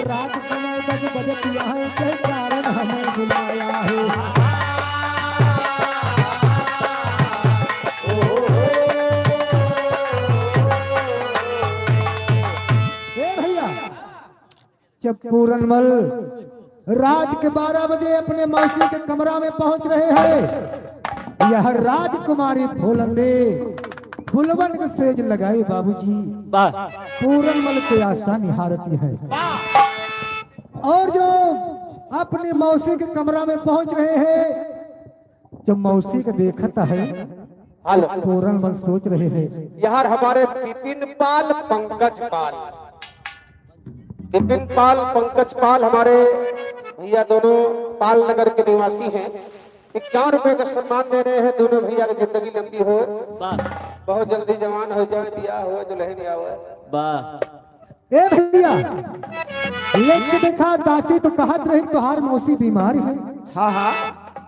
रात समय 10 बजे किया है के कारण हमें बुलाया है। भैया जब पूरनमल रात के 12 बजे अपने मौसी के कमरा में पहुंच रहे हैं, यह राजकुमारी फूलंदे फुलवन के सेज लगाए बाबूजी पूरनमल के आस्था निहारती है, और जो अपनी मौसी के कमरा में पहुंच रहे हैं, जब मौसी को देखता है पूरनमल सोच रहे हैं यार हमारे विपिन पाल पंकज पाल, विपिन पाल पंकज पाल हमारे भैया दोनों पाल नगर के निवासी हैं। 51 रुपए का सम्मान दे रहे हैं। दोनों भैया की जिंदगी लंबी हो, बहुत जल्दी जवान हो जाए, ब्याह हो, दुल्हन आवे। ए भैया लेके देखा दासी तो कहत रही तुहार मौसी बीमार है। हाँ हाँ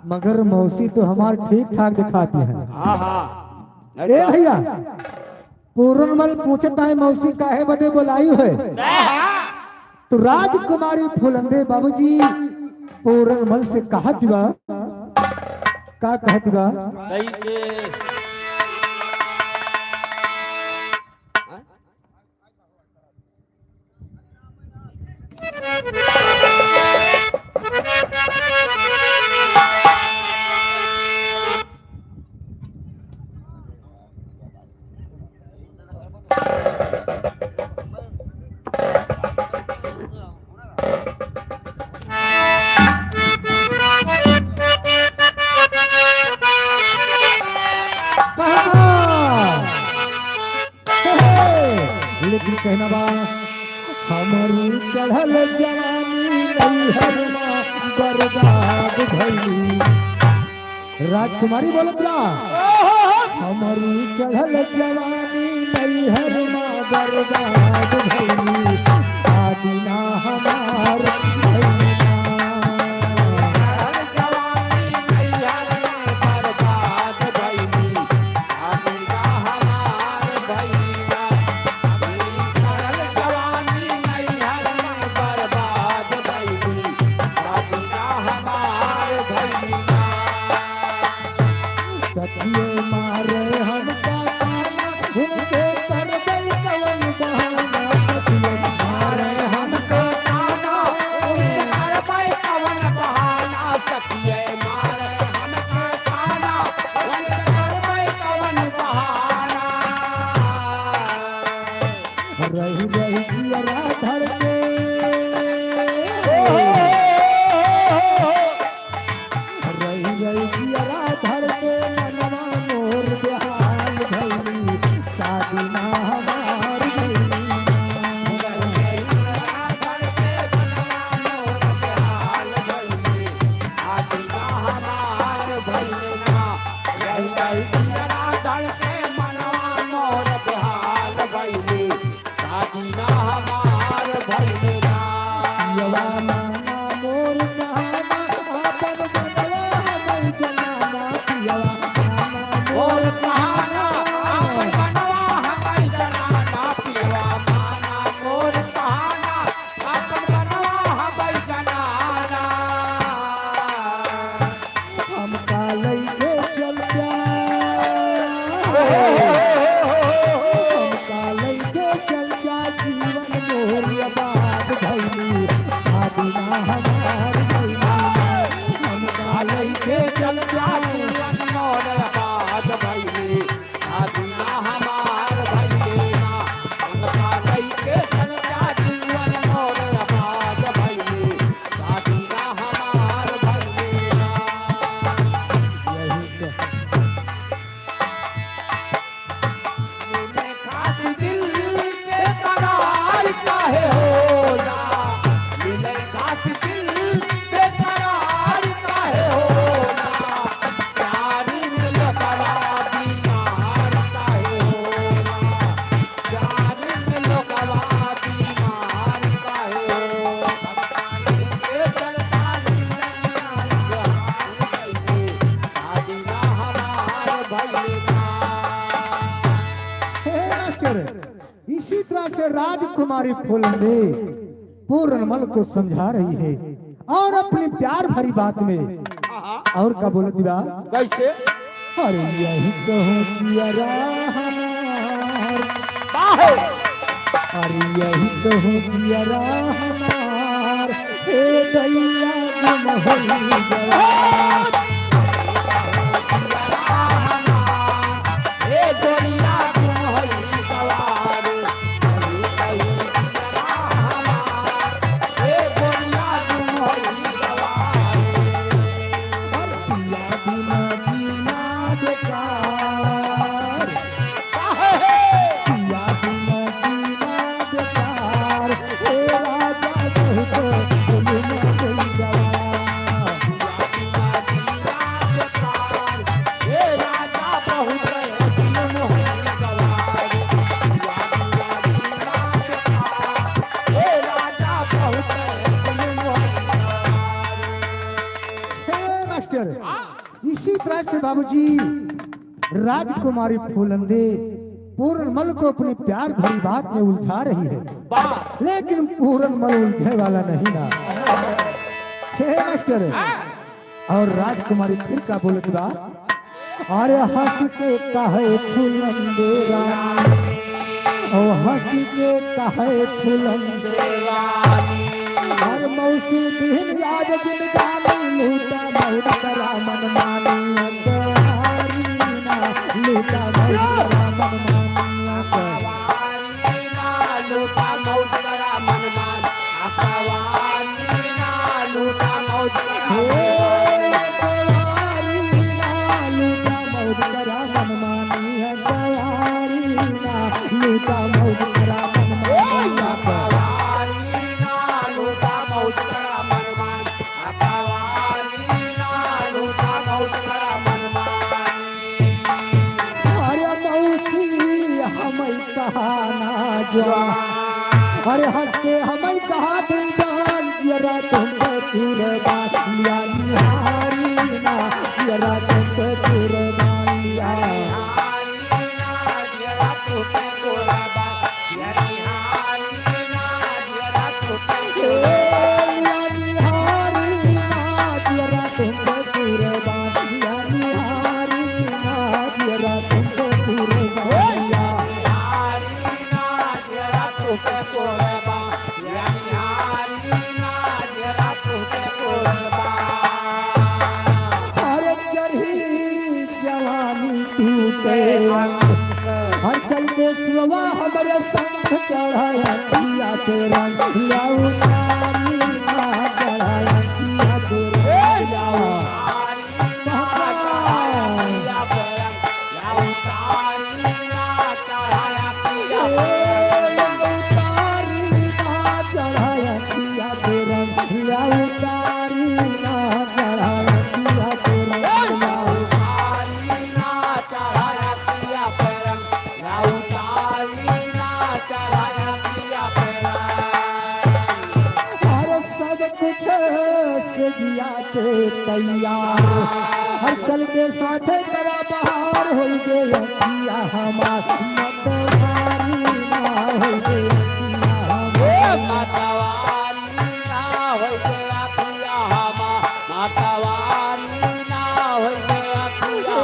मगर मौसी तो हमार ठीक ठाक दिखाती है। हाँ हाँ। ए भैया पूरनमल पूछता है मौसी काहे बदे बुलाई है, तो राजकुमारी फुलंदे बाबूजी पूरनमल से कहत बा, का कहत बा, कहना बा हमारी चढ़ल जवानी नैहर में बर्बाद भइली। राजकुमारी बोलत बा हमारी चढ़ल जवानी नैहर में बर्बाद भइली। शादी ना हमार भइली ना। सखिए मारे हमका ताना उनसे करबै कवन बहाना। सखिए मारे हमको ताना उनसे करबै कवन बहाना। सखिए मारे हमको ताना उनसे करबै कवन बहाना। रही रही जियरा धड़के रही रही जियरा धड़के मनवा मोर बेहाल भइली। शादी ना हमार भइली यवा माना मोर कहाना आपन बनवा हमर जनाना। यवा माना मोर कहाना आपन बनवा हमर जनाना। यवा माना मोर कहाना आपन बनवा हमर जनाना। हमका लइके चल जा हमका लइके चल जा जीवन मोर आबाद भइली। शादी ना हमार भइली हमका लइके चल जा जीवन मोर आबाद भइली। शादी ना हमार भइली ना। हमका लइके चल जा जीवन मोर आबाद भइली। शादी ना हमार भइली ना। यही मिले खातिर दिल बेकरार काहे होला। मिले खातिर दिल बेकरार काहे होला। प्यारी में लोकवा बीमार काहे होला। प्यारी में लोकवा बीमार काहे होला। ये चलता शादी ना हमार भइली ना। हे मास्टर, इसी तरह से राजकुमारी फूलंदे पूर्णमल को समझा रही है और अपनी प्यार भरी बात में और क्या बोले दिवा कैसे अरे यही कहूँ जियरा हमार बाहे अरे यही कहूँ जियरा हमार हे दैया गुम होई जवान। ए गोरिया तुम होई सवार। ए गोरिया तुम होई सवार। और पिया बिना जीना बेकार। पिया बिना जीना बेकार। हे राजा बहुत जुल्म कोई गवार। ए राजा बहुत जुल्म होई सवार। ए राजा बहुत जुल्म होई सवार। हे मास्टर, इसी तरह से बाबूजी राजकुमारी फूलंदे पूर्णमल को अपनी प्यार भरी बात में उलझा रही है, लेकिन पूर्णमल उलझे वाला नहीं ना। हे मास्टर, और राजकुमारी फिर का बोलत बा अरे हंस के कहे फूलंदे रानी। ओ हंस के कहे फूलंदे हर मौसी दिन याद जिंदगानी लूटा बहुत करा मन मानी अकवारी ना लूटा बहुत करा मन मानी अकवारी ना लूटा बहुत करा मन मानी अकवारी ना लूटा बहुत करा मन मानी अकवारी ना लूटा बहुत करा मन मानी। जवान। अरे हंस के हमें कहा दिल जान जरा तुम पे कुर्बान लिया निहारी ना जरा तुम पे कुर्बान लिया। अरे चढ़ी जवानी टूटे हर चल के सुवा हमारे संग चढ़ाया किया पे रंग लाऊ तारी ना चढ़ाया किया पे रंग लाऊ तैयार हर चल के साथे करा बहार हो गए किया हमार मतवारी ना हो गए किया हमार मतवारी ना हो गया किया हमार मतवारी ना हो गया किया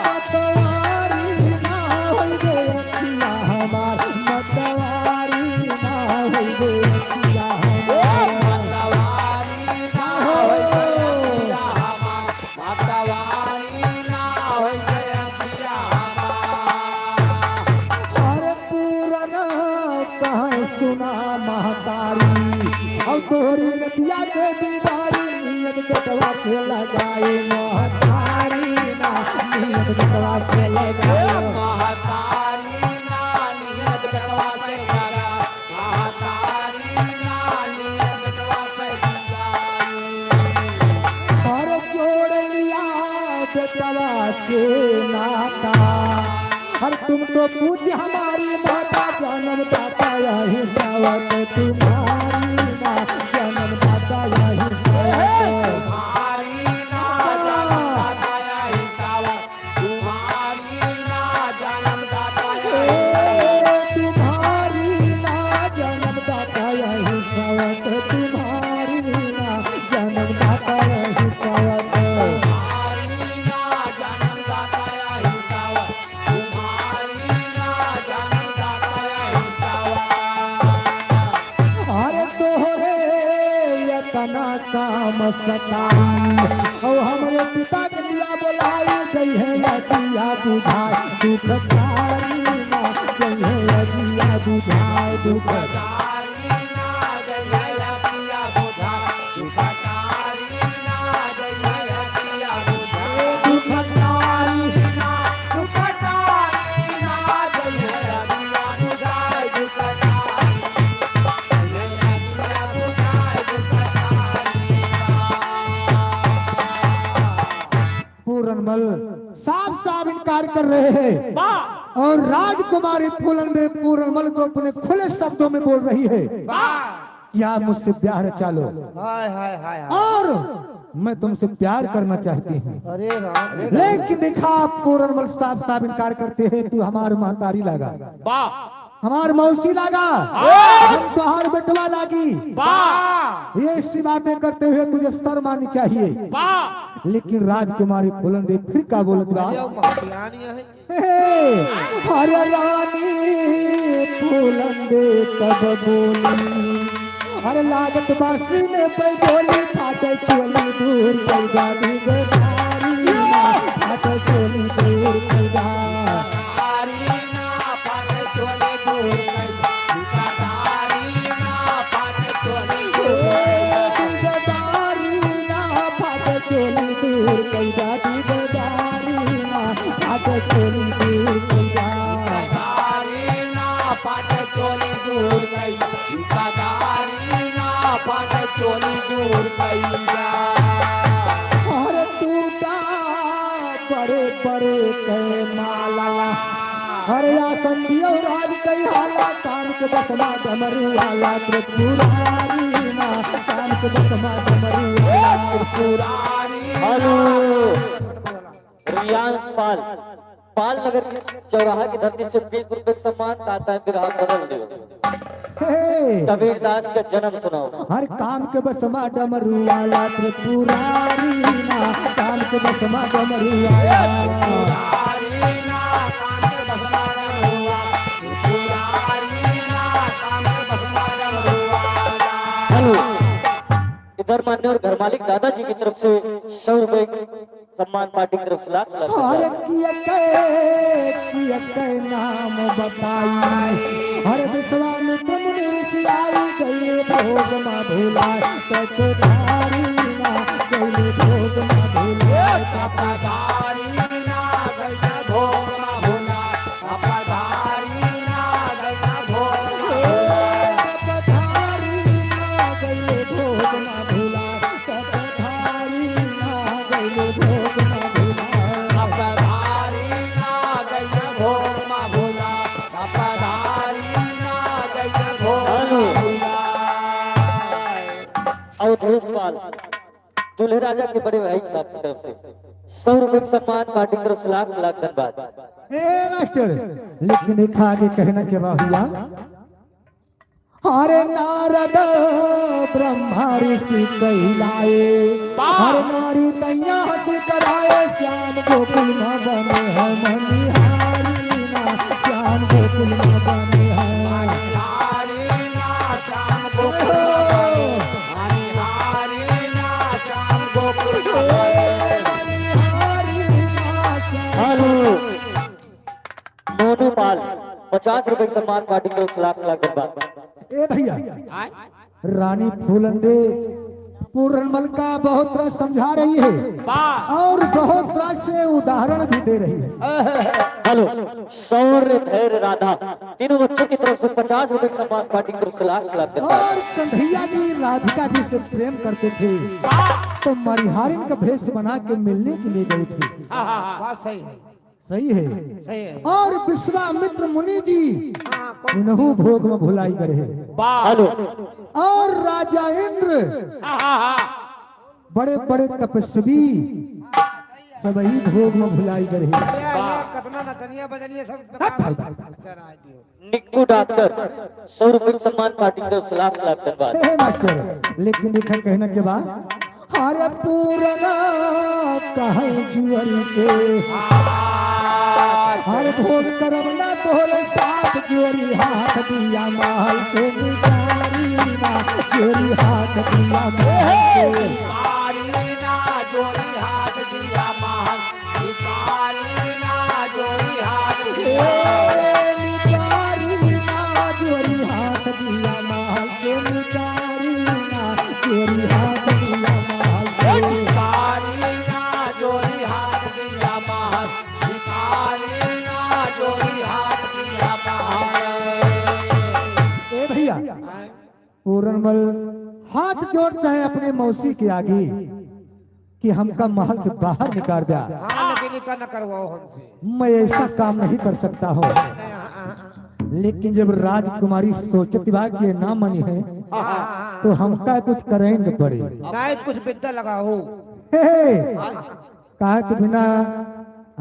मतवारी ना हो गए किया हमार मतवारी ना हो गए किया हमार सुना महतारी और तोहरी नदिया के बिदारी नियत बेटवा से लगाई महतारी ना नियत बेटवा से लगाई महतारी ना नियत बेटवा से लगा महतारी ना नियत बेटवा से लगाई। और जोड़ लिया बेटवा से नाता हर तुम तो पूज्य हमारी माता जन्म दाता यही सावत तुम्हारी ना जन्म दाता यही सावत तुम्हारी ना जन्म दाता यही सावत तुम्हारी ना जन्म दाता तुम्हारी ना जन्म दाता यही सावत तुम्हारी ना जन्म दाता यही सावत काम सताई और हमारे पिता के लिया बोलाई गई है यकिया बुझाए दुख तारी ना गई है यकिया बुझाए दुख तारी ना गई है यकिया बुझाए दुख तारी ना गई है यकिया बुझाए दुख तारी ना गई है यकिया बुझाए दुख पूरनमल साफ साफ इनकार कर रहे हैं और राजकुमारी फूलनदे पूरनमल को अपने खुले शब्दों में बोल रही है क्या मुझसे प्यार चालो हाय हाय हाय और मैं तुमसे प्यार करना चाहती हूँ। अरे राम लेकिन देखा पूरनमल साफ साफ इनकार करते हैं तू हमार महतारी लगा हमार मौसी लगा हम तुहार बेटवा लागी ये ऐसी बातें करते हुए तुझे शर्म आनी चाहिए। लेकिन राजकुमारी फूलनदे फिर क्या बोलत बा हरे रानी फूलनदे तब बोली अरे लागत बासी ने पे गोली फाटे चोली दूर कर गाड़ी गदारी फाटे चोली दूर कर गाड़ी ना फाटे चोली दूर कर गदारी ना फाटे चोली गदारी ना फाटे चोली दूर कर गाड़ी गदारी ना फाटे चोली दूर कर गदारी ना फाटे चोली दूर कर गदारी ना फाटे चोली दूर कर और टूटा बड़े बड़े के माला हरे आसन दियो राज कई हाला काम के बसमा डमरू वाला त्रिपुरारी ना काम के बसमा डमरू वाला त्रिपुरारी। हेलो रियांश पाल पाल नगर की चौराहा की धरती से 20 रुपए का सम्मान आता है, फिर आप बदल दो। हे कबीर दास का जन्म सुनाओ। हर काम के बसमा डमरू वाला त्रिपुरारी ना काम के बसमा डमरू वाला। हेलो इधर मान्य और घर मालिक दादाजी की तरफ से 100 रुपए सम्मान पार्टी की तरफ से लाख हर किया के नाम बताई हर विश्वामित्र मुनि ऋषि आई गईले भोग मा भुलाए तपधारी ना गईले भोग मा भुलाए तपधारी ना गईले भोग मा भुलाए तपधारी ना गईले भोग तपधारी ना गईले भोग मा भुलाए तपधारी ना गईले भोग मा भुलाए तपधारी ना गईले भोग मा भुलाए तपधारी ना गईले भोग अवधेशपाल दूल्हे राजा के बड़े भाई साहब की तरफ से 100 रुपए का सम्मान पार्टी की तरफ से लाख धन्यवाद। ए मास्टर लेकिन एक आगे कहना के बाहुया हरे नारद ब्रह्मा ऋषि कहलाए हरे नारी दैया हंस कराए श्याम गोकुल में बने हैं मनिहारी ना श्याम गोकुल में बने हैं मनिहारी ना श्याम गोकुल मनिहारी ना श्याम गोकुल मनिहारी ना श्याम हेलो मोनू पाल 50 रुपए का सम्मान पार्टी की तरफ से लाख धन्यवाद। ए भैया रानी फूलंदे पूर्णमल का बहुत तरह समझा रही है और बहुत तरह से उदाहरण भी दे रही है। हेलो शौर्य धैर्य राधा तीनों बच्चों की तरफ से 50 रुपए का सम्मान पार्टी की तरफ से लाख धन्यवाद। और कन्हैया जी राधिका जी से प्रेम करते थे तो मणिहारिन का भेष बना के मिलने के लिए गए थे। बात सही है, सही है। सही है। और विश्वामित्र मुनि जी इन्हू भोग में भुलाई गए हैं। हेलो और राजा इंद्र बड़े बड़े तपस्वी सबही भोग में भुलाई गए हैं। कतना नचनिया बजनिया सब निक्कू डॉक्टर 100 रुपए का सम्मान पार्टी की तरफ से लाख धन्यवाद। हे मास्टर लेकिन देखा कहने के बाद हरे पूरना कहे जुअरी के हर भोग करब ना तोरे साथ जोरी हाथ दिया महल से निकारी ना जोरी हाथ दिया महल से निकारी ना जोरी हाथ दिया महल निकारी ना जोरी हाथ निकारी ना जोरी हाथ दिया महल से निकारी ना जोरी हाथ दिया महल से निकारी ना जोरी हाथ दिया महल निकारी ना जोरी हाथ दिया महल। ए भैया पूरनमल हाथ जोड़ते हैं अपने मौसी के आगे कि हमका महल से बाहर निकाल दिया। लेकिन न करवाओ हमसे, मैं ऐसा काम नहीं कर सकता हूँ। लेकिन जब राजकुमारी सोचती बा कि ये ना मनी है तो हमका कुछ करेंगे पड़े। नहीं कुछ विद्या लगाओ। कहा कि बिना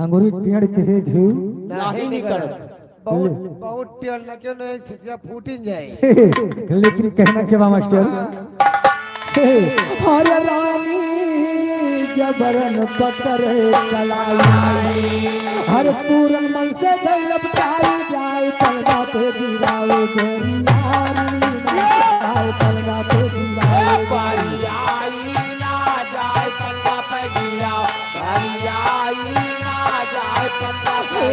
अंगूरी टेढ़ के घेऊ नहीं कर बहुत बहुत टेढ़ ना क्यों नहीं छिछिया फूट जाए। लेकिन कहना के बा मास्टर हर रानी जबरन पकड़े कलाई हर पूरन मन से गई लपटाई जाए पलगा पे गिराओ गोरियारी जाए पलगा पे गिराओ गोरियारी ना जाए पलगा पे गिराओ गोरियारी ना जाए पलगा पे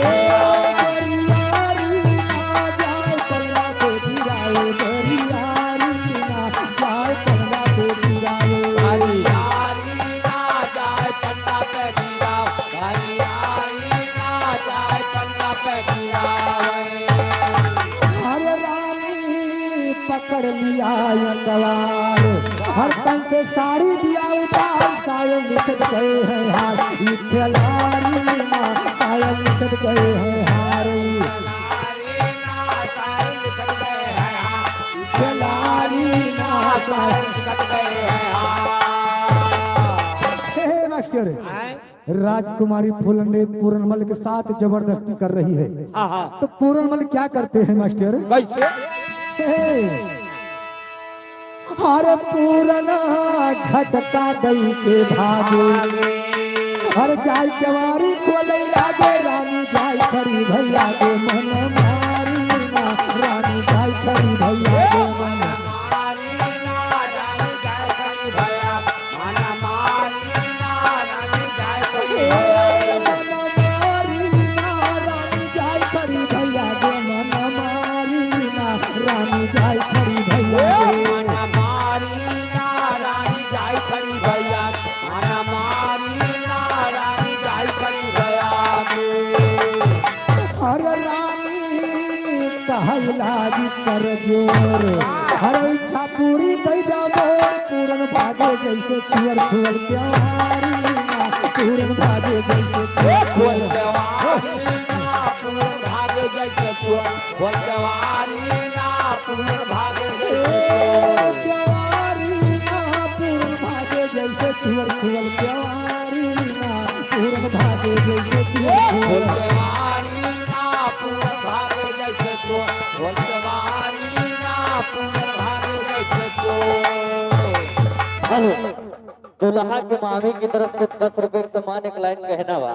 गोरियारी ना जाए पलगा पे गिराओ गोरियारी ना जाए पलगा पे गिराओ गोरियारी ना जाए पलगा पे गिराओ गोरियारी ना जाए पलगा पे गिराओ। हर रानी पकड़ लिया यकवार हर तन से साड़ी दिया उतार सायो निकट गए हैं हार खिलाड़ी ना सायो निकट गए हैं हार हे मास्टर, राजकुमारी फूलने पूरनमल के साथ जबरदस्ती कर रही है। तो पूरनमल क्या करते हैं मास्टर? कैसे? अरे पूरना झटका दई के भागे, हर जाय केवारी खोले लागे, रानी जाय खड़ी भैया के मन मारी ना, रानी जाय खड़ी भैया के मन लागी कर जोर, हर इच्छा पूरी कैदा मोर, पूरन भागे जैसे चुअर खुअल क्यारी ना, पूरन भागे जैसे चुअर खुअल भागे जैसे चुअर क्यारी ना, पूरन भागे क्यारी ना, पूरन भागे जैसे चुअर खुअल क्यारी ना, पूरन भागे जैसे चुअर खुअल दुल्हा की मामी की तरफ से 10 रुपए के सामान एक लाइन कहना बा।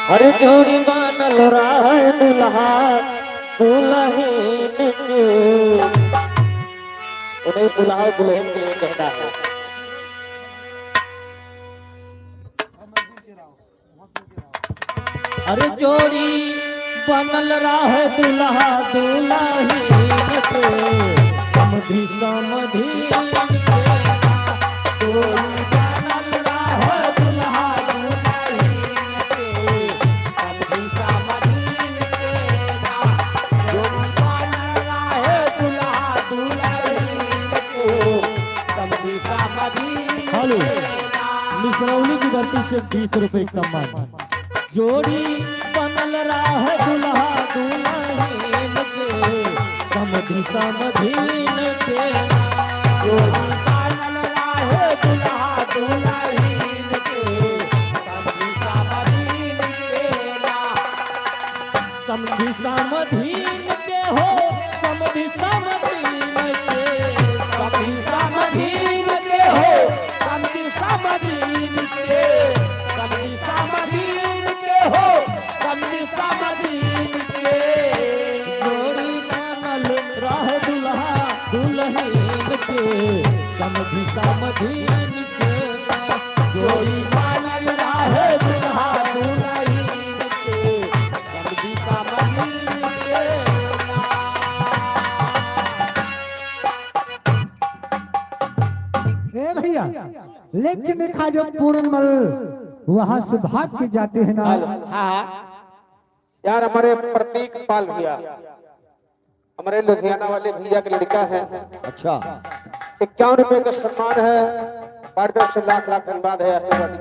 हर जोड़ी बानल रहा दुल्हा दुल्हन के, उन्हें दुल्हा दुल्हन के लिए कहना है। हर जोड़ी बनल रहा दुल्हा दुल्हन के, समधि समधीन के जोड़ी बनल रहा दुल्हा दुल्हन के, समधि समधीन के जोड़ी बनल रहा दुल्हा दुल्हन के, समधि समधीन। हेलो, मिसरौली की धरती से 20 रुपए का सम्मान। जोड़ी बनल रहा दुल्हा दुल्हन के, समधि समधीन के जोड़ी बनल रहा दुल्हा दुल्हन के, समधि समधीन के समधि समधीन के हो, समधि समधीन के, समधि समधीन के हो, समधि समधीन के, समधि समधीन हो, समधि समधीन के जोड़ी बनल रहा दुल्हा दुल्हन के, समधि समधीन के जोड़ी बनल रहा दुल्हा दुल्हन के, समधि समधीन के। ए भैया, लेकिन देखा जो पूरनमल वहां से भाग के जाते हैं ना। यार हमारे प्रतीक पाल भैया, हमारे लुधियाना वाले भैया के लड़का है। अच्छा, 51 रुपए का सम्मान है, हमारी तरफ से लाख लाख धन्यवाद है। आशीर्वाद।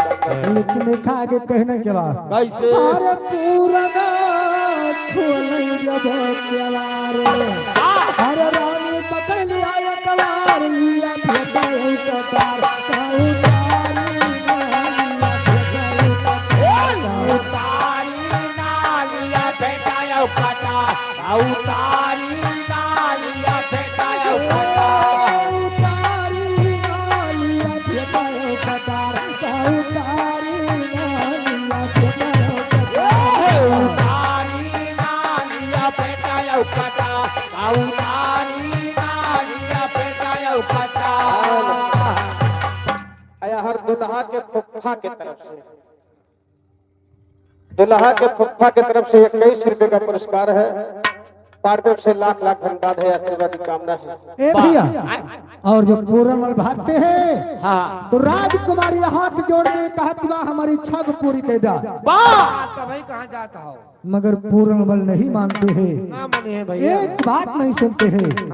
लेकिन देखा आगे कहने के बाद कैसे? अरे पूरना खोल जब केवारे, अरे रानी पकड़ लिया ये कवार, लिया फेंका ये कतार, उतारी नालिया फेंकाया उतारी नालिया फेंकाया कतार, उतारी नालिया फेंकाया कतार, उतारी नालिया फेंकाया कतार, उतारी नालिया फेंकाया कतार। आया हर दुल्हा के फुफ्फा के तरफ से, दुल्हा के फुफ्फा के तरफ से 21 रुपए का पुरस्कार है। पार्थिव से लाख लाख धन्यवाद है, आशीर्वाद की कामना है। ए भैया, और जो पूरनमल भागते हैं, हाँ, तो राजकुमारी हाथ जोड़ने कहा कि वाह हमारी इच्छा को पूरी कर दा। भाई कहाँ जाता हो? मगर पूरनमल नहीं मानते हैं, एक बात नहीं सुनते हैं।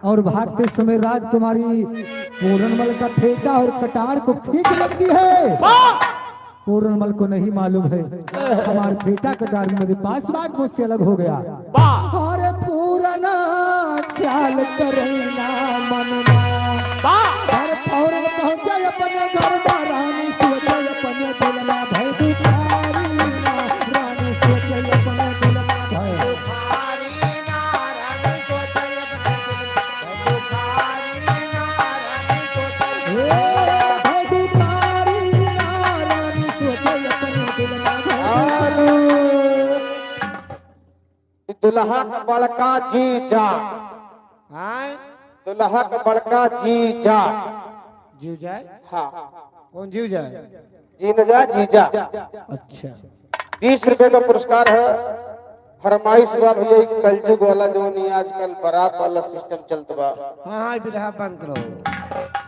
और भागते समय राजकुमारी पूरनमल का फेंटा और कटार को खींच लेती है। पूरनमल को नहीं मालूम है हमारे फेटा कटार मेरे पास बाग मुझसे अलग हो गया। अरे पूरना ख्याल करना मनमा घर फौरन पहुंचे अपने घर में रानी सोचे अपने दिल में भय दुखारी ना रानी सोचे अपने दिल में भय भय दुखारी ना रानी सोचे अपने दिल में भय दुल्हा का बड़का जीजा, हाँ दुल्हा का बड़का जीजा। जीव जाए, हाँ कौन जीव जाए? जी न जा जीजा। अच्छा 20 रुपए का पुरस्कार है। फरमाइश बा भैया कलयुग वाला जो नहीं आजकल बारात वाला सिस्टम चलता बा। हाँ हाँ बिरहा बंद करो।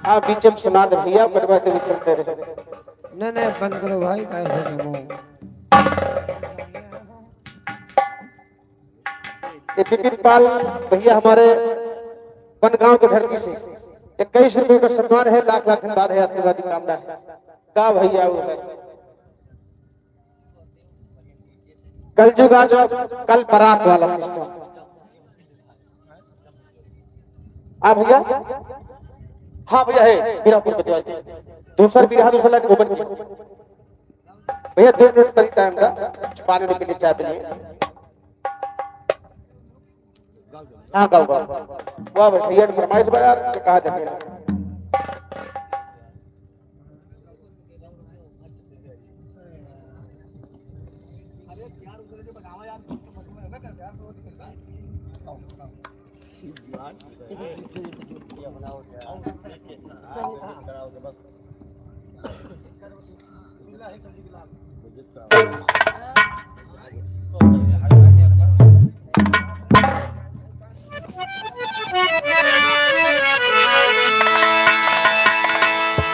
हाँ बीच में सुना दे भैया, बर्बाद भी चलते रहे। नहीं नहीं बंद करो भाई, कैसे कमो। ये विपिन पाल भैया हमारे बनगांव की धरती से 21 रुपए का सम्मान है। लाख लाख धन्यवाद है, आशीर्वाद की कामना है। का भैया वो है कलयुग आज कल बारात वाला सिस्टम। हाँ भैया, हाँ भैया है बीरापुर के द्वार पे। दूसरा बीरा दूसरा लाख ओपन की भैया 2 मिनट तक टाइम था पानी के लिए चाय पिए। हाँ गाँव वाह भाई भैया फरमाइश बाजार कहा जाए।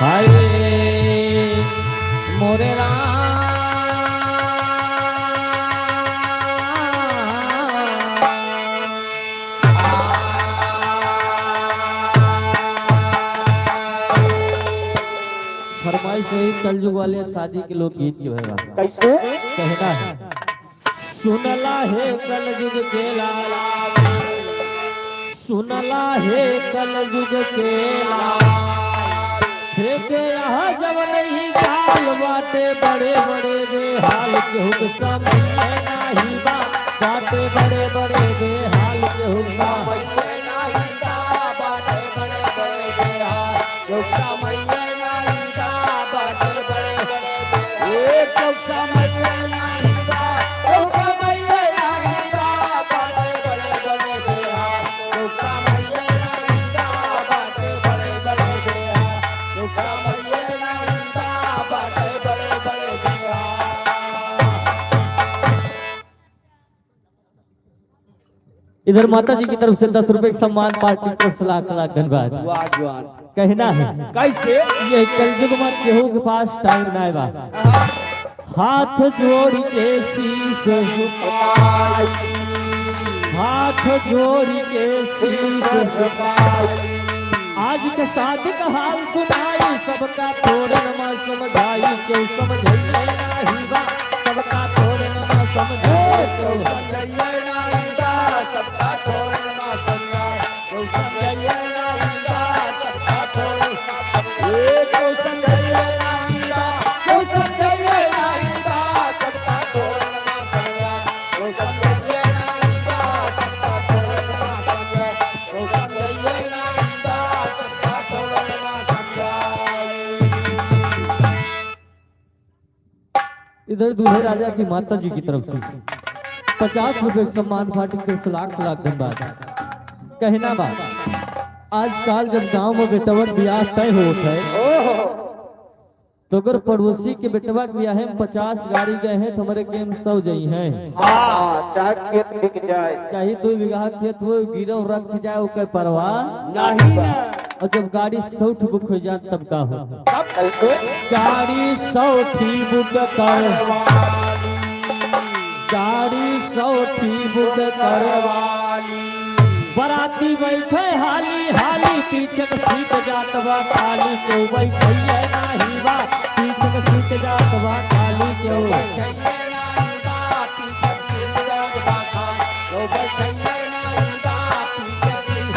हाय मोरे फरमाइश है कलयुग वाले शादी के लोग गीत जो है कैसे कहना है। सुनला है कलयुग के लाला, सुनला है कलयुग के लाला, फेंके यहाँ जब नहीं गाल बाटे बड़े बड़े बेहाल केहू समय नहीं बा बाटे बड़े बड़े बेहाल केहू समय नहीं बा बाटे बड़े बड़े बेहाल केहू समय नहीं बा बाटे बड़े बड़े बेहाल केहू समय नहीं बा केहू समय नहीं बा बाटे बड़े बड़े बेहाल केहू समय नहीं बा बाटे बड़े बड़े बेहाल इधर माता जी की तरफ से 10 रुपए सम्मान पार्टी की तरफ से लाख लाख धन्यवाद। कहना है कैसे ये कलयुग में केहू के पास टाइम ना बा, हाथ जोड़ के शीश झुकाई, हाथ जोड़ के शीश झुकाई, आज के शादी का हाल सुनाई, सबका थोड़े नमा समझाई क्यों समझे नहीं बा, सबका थोड़े नमा समझाई क्यों समझे नहीं बा, सबका थोड़े नमा समझाई क्यों समझे नहीं बा, सबका थोड़े नमा समझाई क्यों समझे नहीं बा, क्यों समझे नहीं बा, सबका थोड़े नमा समझाई क्यों समझे नहीं बा, सबका थोड़े नमा समझाई क्यों समझे नहीं बा, सबका थोड़े नमा समझाई। इधर दूल्हे राजा की माता जी की तरफ से 50 रुपए सम्मान पार्टी की तरफ से लाख लाख धन्यवाद। कहना बा आजकल जब गांव में बेटवन ब्याह तय होता है तो अगर पड़ोसी के बेटवा के ब्याह में 50 गाड़ी गए हैं तो हमारे गेम 100 जई हैं। हाँ चाहे खेत बिक जाए, चाहे 2 बीघा खेत हो गिरव रख जाए ओकर परवाह नहीं ना और जब गाड़ी 100 बुक हो जाए तब का हो, कैसे गाड़ी 100 बुक करवाली, गाड़ी 100 बुक करवाली, बराती बैठे हाली हाली पीछे के सीट जात बा खाली क्यों बैठे नहीं बा, पीछे के सीट जात बा खाली क्यों बैठे नहीं बा, पीछे के सीट जात बा खाली क्यों बैठे नहीं बा, पीछे के सीट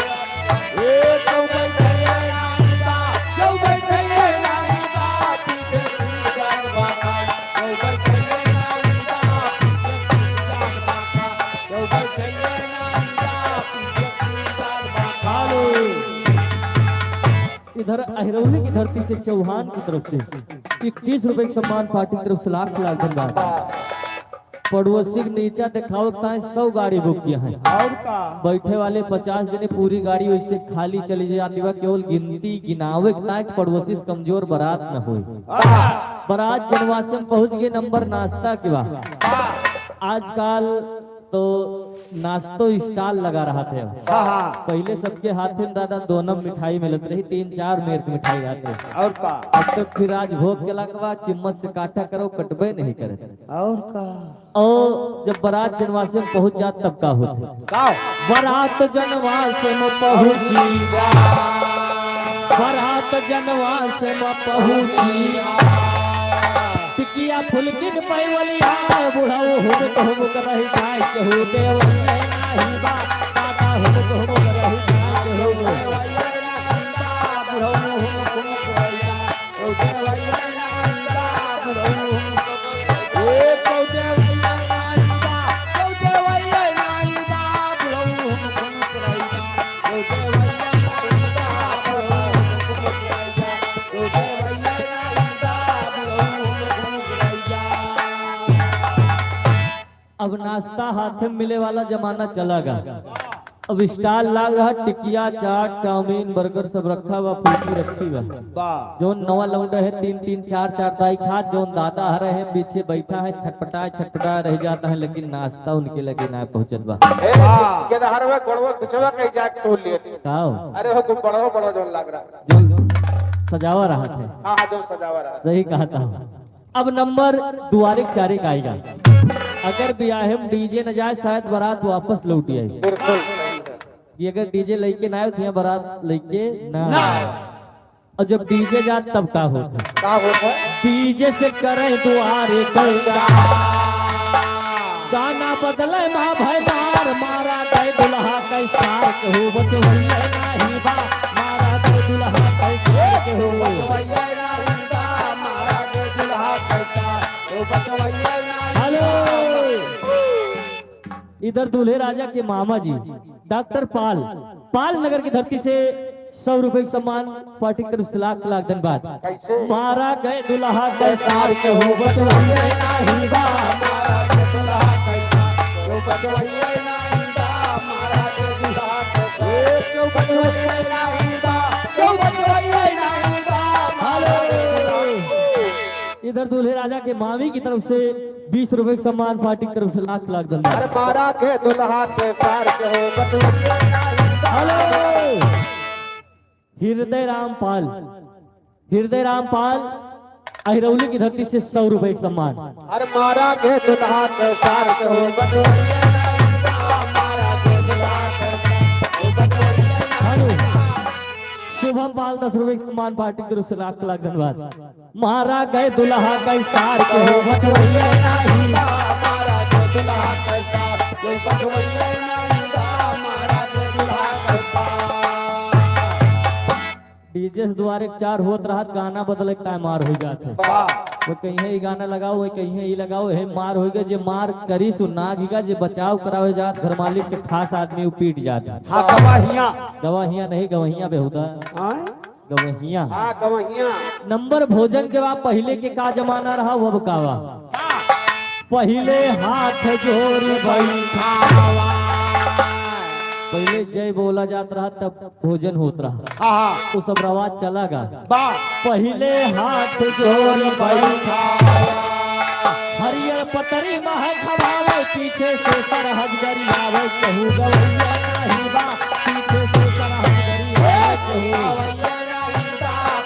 अहिरौली की धरती से चौहान की तरफ से 21 रुपए के सम्मान पार्टी की तरफ से लाख लाख धन्यवाद। पड़ोसी के नीचा दिखाओ 100 गाड़ी बुक किया है और का बैठे वाले 50 जने पूरी गाड़ी वैसे खाली चली जाती बा केवल गिनती गिनावे ताकि पड़ोसी से कमजोर बारात न हो। बारात जनवासे में पहुंच गए नंबर नाश्ता के बाद आजकल तो नाश्तो स्टॉल लगा रहा थे। पहले सबके हाथ में दादा दोनों मिठाई मिलत रही 3-4 मेर की मिठाई आते और का अब तक फिर आज भोग चला के बाद चिम्मच से काटा करो कटबे नहीं करे। और का और जब बारात जनवासे में पहुंच जात तब का होते गाओ बारात जनवासे में पहुंची बारात जनवासे में पहुंची टिकिया फुलकिन पैवलिया बुढ़ाओ हो तो हो कर रही जाए के हो देवलिया नाही बा काका हो तो हो कर रही जाए के हो अब नाश्ता हाथ में मिले वाला जमाना चला गया। अब स्टॉल लाग रहा टिकिया चाट चाउमीन बर्गर सब रखा हुआ फुल्की रखी हुआ जो नवा लौंडा है 3-3 4-4 दाई खा जो दादा हरे है पीछे बैठा है छटपटा रह जाता है लेकिन नाश्ता उनके लगे ना पहुंचत बा के हरवा गड़वा कुछवा कहीं जाके तोड़ लिए थे। काओ अरे हो बड़ो बड़ो जो लग रहा जो सजावा रहा थे। हां जो सजावा रहा सही कहा था। अब नंबर दुआरिक चारिक आएगा अगर ब्याह में डीजे न जाए शायद बारात वापस लौट आई। बिल्कुल सही है ये अगर डीजे लेके ना आए तो यहाँ बारात लेके ना और जब डीजे जात तब का होता का होता डीजे से करे दुआरे गाना बदले माँ भाई मार मारा गए दुल्हा कैसा के हो बचवैया नाही बा मारा गए दुल्हा कैसा के हो हेलो इधर दूल्हे राजा के मामा जी डॉक्टर पाल नगर की धरती से 100 रुपए का सम्मान पार्टी की तरफ से लाख लाख धन्यवाद। मारा गए दुल्हा कैसा के हो बचवैया नाही बा मारा गए दुल्हा कैसा हो बचवैया नाही बा मारा गए दुल्हा कैसा हो बचवैया नाही बा हो बचवैया नाही बा। हेलो इधर दूल्हे राजा के मामी की तरफ से 20 रुपए का सम्मान पार्टी की तरफ से लाख लाख धन्यवाद। मारा के दुल्हा के सार के हो बचवैया नाही बा। हेलो हृदय राम पाल अहिरौली की धरती से 100 रुपए का सम्मान। अरे मारा के दुल्हा के सार के हो बचवैया नाही बा मारा के दुल्हा के सार हो बचवैया। हेलो शुभम पाल 10 रुपए का सम्मान पार्टी की तरफ से लाख लाख धन्यवाद। मारा गए दुल्हा के सार के हो बचवैया नाही बा मारा के दुल्हा के सार हो बचवैया नाही बा मारा के दुल्हा के सार। डीजे द्वारे 4 होत रहा गाना बदले का मार हो जाते वो कहीं ही गाना लगाओ वो कहीं ही लगाओ है मार हो गए जे मार करी सु नागिगा जे बचाव करावे जात घर मालिक के खास आदमी वो पीट जाता। हाँ गवाहियां नहीं गवहियां बेहुदा गवहियां हां गवहिया नंबर भोजन के बाद पहले के का जमाना रहा वो बकावा पहले हाथ जोड़ बैठा पहले जय बोला जाता रहा तब भोजन होता रहा वो सब रवाज चला गया। पहले हाथ जोड़ बैठा हरियर पतरी मह खवावे पीछे से सरहद गरियावे कहू गवैया नाही बा पीछे से सरहद गरियावे कहू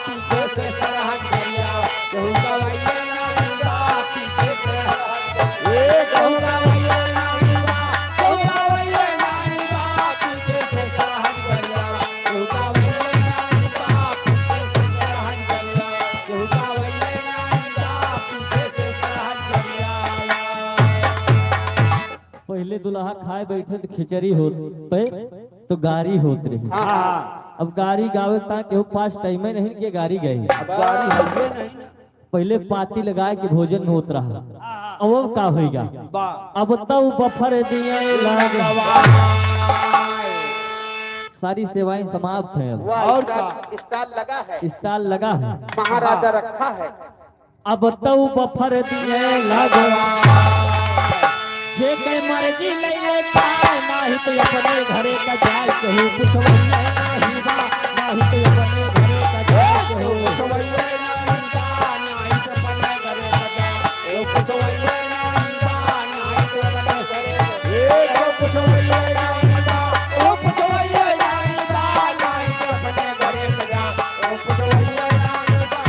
पीछे से सरहद गरियावे कहू गवैया नाही बा पीछे से ए कहू गवैया नाही बा कहू गवैया नाही बा पीछे से सरहद गरियावे कहू गवैया नाही बा पीछे से सरहद गरियावे कहू गवैया नाही बा पीछे से सरहद गरियावे। पहले दुल्हा खाए बैठे तो खिचड़ी होते तो गारी होत रही। अब गारी गावे केहू पास टाइम नहीं के गारी गई पहले पाती लगाए के भोजन होत रहा अब का होगा अब तो बफर दिए सारी सेवाएं समाप्त हैं अब। और स्टाल लगा है, स्टाल लगा है। महाराजा रखा है। अब तो बफर दिए लगवा जे के मर्जी ले ले पाए नाही तो अपने घरे का जाए कहूँ कुछ वही नहीं बा नाही तो अपने घरे का जाए कहूँ कुछ वही नहीं बा नाही तो अपने घरे का जाए कुछ वही नहीं बा नाही तो अपने घरे कुछ वही नहीं बा कुछ वही नहीं बा नाही तो अपने घरे का जाए कुछ वही नहीं बा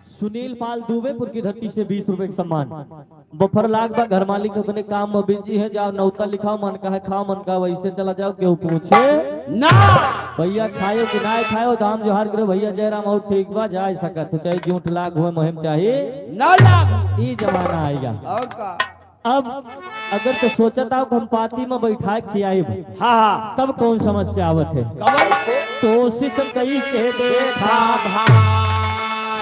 सुनील पाल दुबेपुर की धरती से 20 रुपए का सम्मान। बफर लाग बा घर मालिक अपने काम में बिजी है, जाओ नौता लिखाओ, मन का है खाओ, मन का वैसे चला जाओ, क्यों पूछे ना भैया खायो कि ना खायो, दाम जोहार करो भैया जयराम और ठीक बा जाए सकत चाहे जूठ लाग हुए मुहिम चाहिए ना लाग ई जमाना आएगा। और का अब अगर तो सोचता हो हम पार्टी में बैठा खियाई हाँ तब कौन समस्या आवत है। कोशिश कई के देखा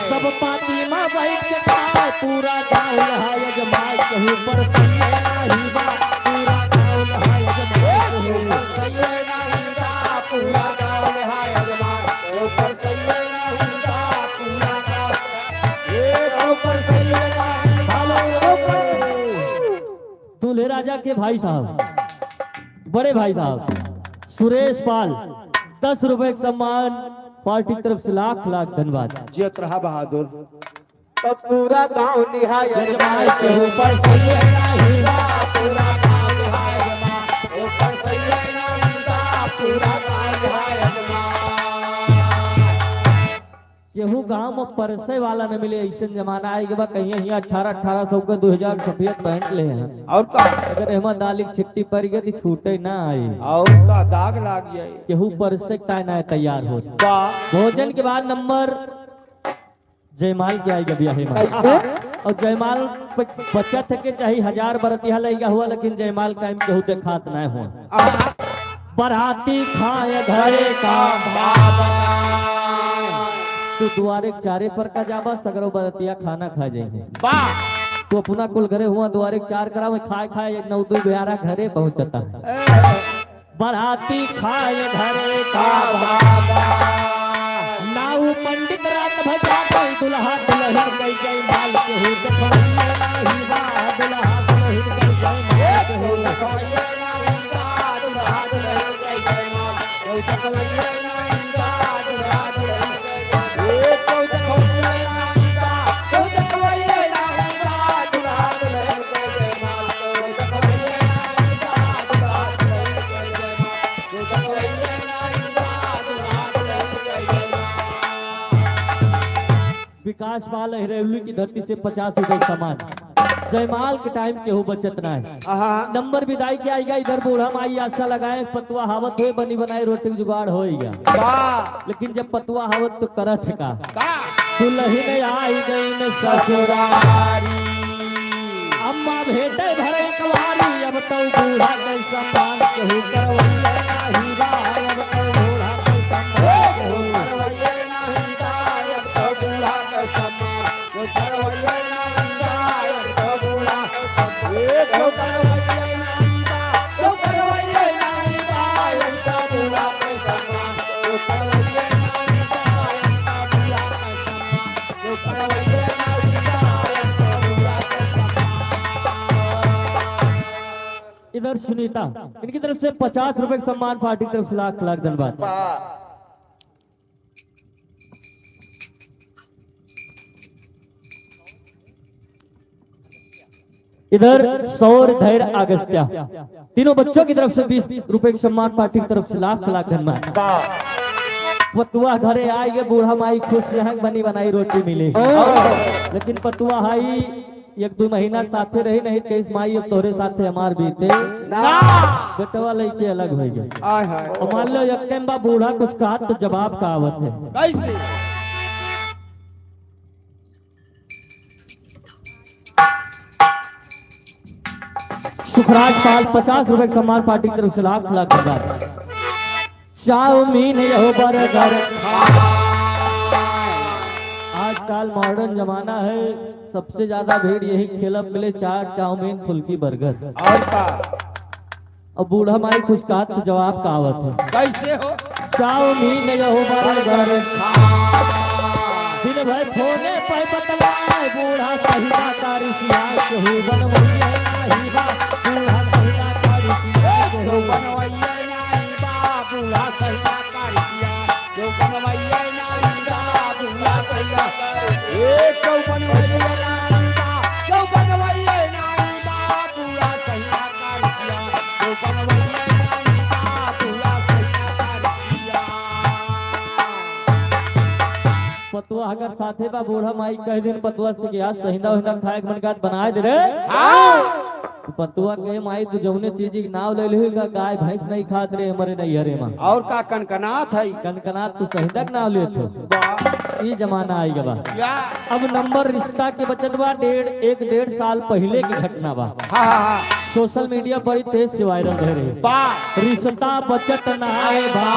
सब पार्टी में बैठ के खाए पूरा गाँव लहाय जमाए कहूँ पर सही नहीं बा पूरा गाँव लहाय जमाए कहूँ पर सही नहीं बा पूरा गाँव लहाय जमाए कहूँ पर सही नहीं बा पूरा गाँव पर सही नहीं। दूल्हे राजा के भाई साहब बड़े भाई साहब सुरेश पाल 10 रुपए का सम्मान पार्टी की तरफ से लाख लाख धन्यवाद। जियत रहा बहादुर। तो पूरा गांव निहाय जमाए के ऊपर सही नहीं बा पूरा गांव निहाय जमा ऊपर सही नहीं बा पूरा गांव निहाय जमा। केहू गांव में परसे वाला न मिले ऐसे जमाना आएगा बा कहीं ही 1800 का 2000 सफेद पहन ले हैं और का अगर अहमद दालिक छिट्टी पड़ गई तो छूटे ना आए और का दाग लाग जाए केहू परसे टाइना तैयार हो। भोजन के बाद नंबर जयमाल के आएगा ब्याह में और जयमाल बचत के चाहिए 1000 बरतिया लेगा हुआ लेकिन जयमाल टाइम केहू देखात ना हुआ। बराती खाए घरे का तो द्वारे चारे पर का जाबा सगरो बरतिया खाना खा जाएंगे तो अपना कुल घरे हुआ द्वारे 4 करावे खाए खाए 9 2 11 घरे पहुंचता है। बराती खाए घरे का नाऊ पंडित रात भजा कोई दुल्हा दुल्हन कई जय माल के हो देखैया नाही बा दुल्हा दुल्हन कई जय माल के हो देखैया नाही बा दुल्हा दुल्हन कई जय माल कोई देखैया नाही बा दुल्हा दुल्हन कोई देखैया नाही बा कोई देखैया नाही बा दुल्हा दुल्हन कई जय माल कोई देखैया नाही बा दुल्हा दुल्हन कई जय माल कोई देखैया नाही बा दुल्हा दुल्हन कई जय माल। विकास पाल हिरेवली की धरती से 50 रुपए सामान। जयमाल के टाइम केहू बचत ना है। नंबर विदाई के आएगा इधर बूढ़ा माई आशा लगाए पतुआ हावत हो बनी बनाई रोटी जुगाड़ होएगा लेकिन जब पतुआ हावत तो करत है का दुल्हन आई गई न ससुरारी अम्मा भेटे भरे कवारी अब तो बूढ़ा के सम्मान केहू करवैया नाही बा अब तो बूढ़ा के सम्मान केहू करवैया नाही बा अब तो बूढ़ा के सम्मान केहू करवैया नाही बा अब तो बूढ़ा के सम्मान केहू करवैया नाही बा केहू करवैया नाही बा अब तो बूढ़ा के सम्मान केहू करवैया नाही बा अब तो बूढ़ा के सम्मान केहू करवैया नाही बा अब तो बूढ़ा के सम्मान। इधर सुनीता इनकी तरफ से 50 रुपए का सम्मान पार्टी की तरफ से लाख लाख धन्यवाद। इधर सौर धैर्य अगस्त्या तीनों बच्चों की तरफ से 20 रुपए का सम्मान पार्टी की तरफ से लाख लाख धन्यवाद। पतुआ घरे आएगे बूढ़ा माई खुश रहे बनी बनाई रोटी मिले लेकिन पतुआ हाई 1-2 महीना साथे रही नहीं तेईस माई अब तोरे साथे हमार बीते बेटवा लड़के अलग हो गए और मान लो एक बूढ़ा कुछ कहा तो जवाब का आवत है कैसे। सुखराज पाल 50 रुपए का सम्मान पार्टी की तरफ से लाख लाख धन्यवाद। चाउमीन यहो बर्गर आज आजकल मॉडर्न जमाना है, सबसे ज्यादा भीड़ यही खेलब मिले चाट चाउमीन फुल्की बर्गर। और का अब बूढ़ा माई कुछ कहा तो जवाब का आवत है, कैसे हो चाउमीन यहो बर्गर दिन भर फोने पर बतलाए बूढ़ा सहिदा कारसिया केहू बनवैया नाही बा बूढ़ा सहिदा कारसिया केहू बनवैया नाही बा बूढ़ा सहिदा कारसिया जो बनवैया नाही बा बूढ़ा सहिदा कारसिया ए जो बनवैया नाही बा जो बनवैया नाही बा बूढ़ा सहिदा कारसिया जो बनवैया नाही बा बूढ़ा सहिदा कारसिया। पतुआ अगर साथे बा बूढ़ा माई कह दिन पतुआ से कि आज सहिंदा वहिंदा खाए के मन काट बनाए दे रे। तो पतुआ के माई तू जौने चीज के नाव ले लेही का गाय भैंस नहीं खात रे हमारे नहीं हरे मां और का कनकनाथ है कनकनाथ तू सहिंदा के नाव लेत ये जमाना आई बा। क्या अब नंबर रिश्ता के बचत बा 1.5 साल पहले की घटना बा। हाँ सोशल मीडिया बड़ी तेज से वायरल हो रही बा रिश्ता बचत नाए बा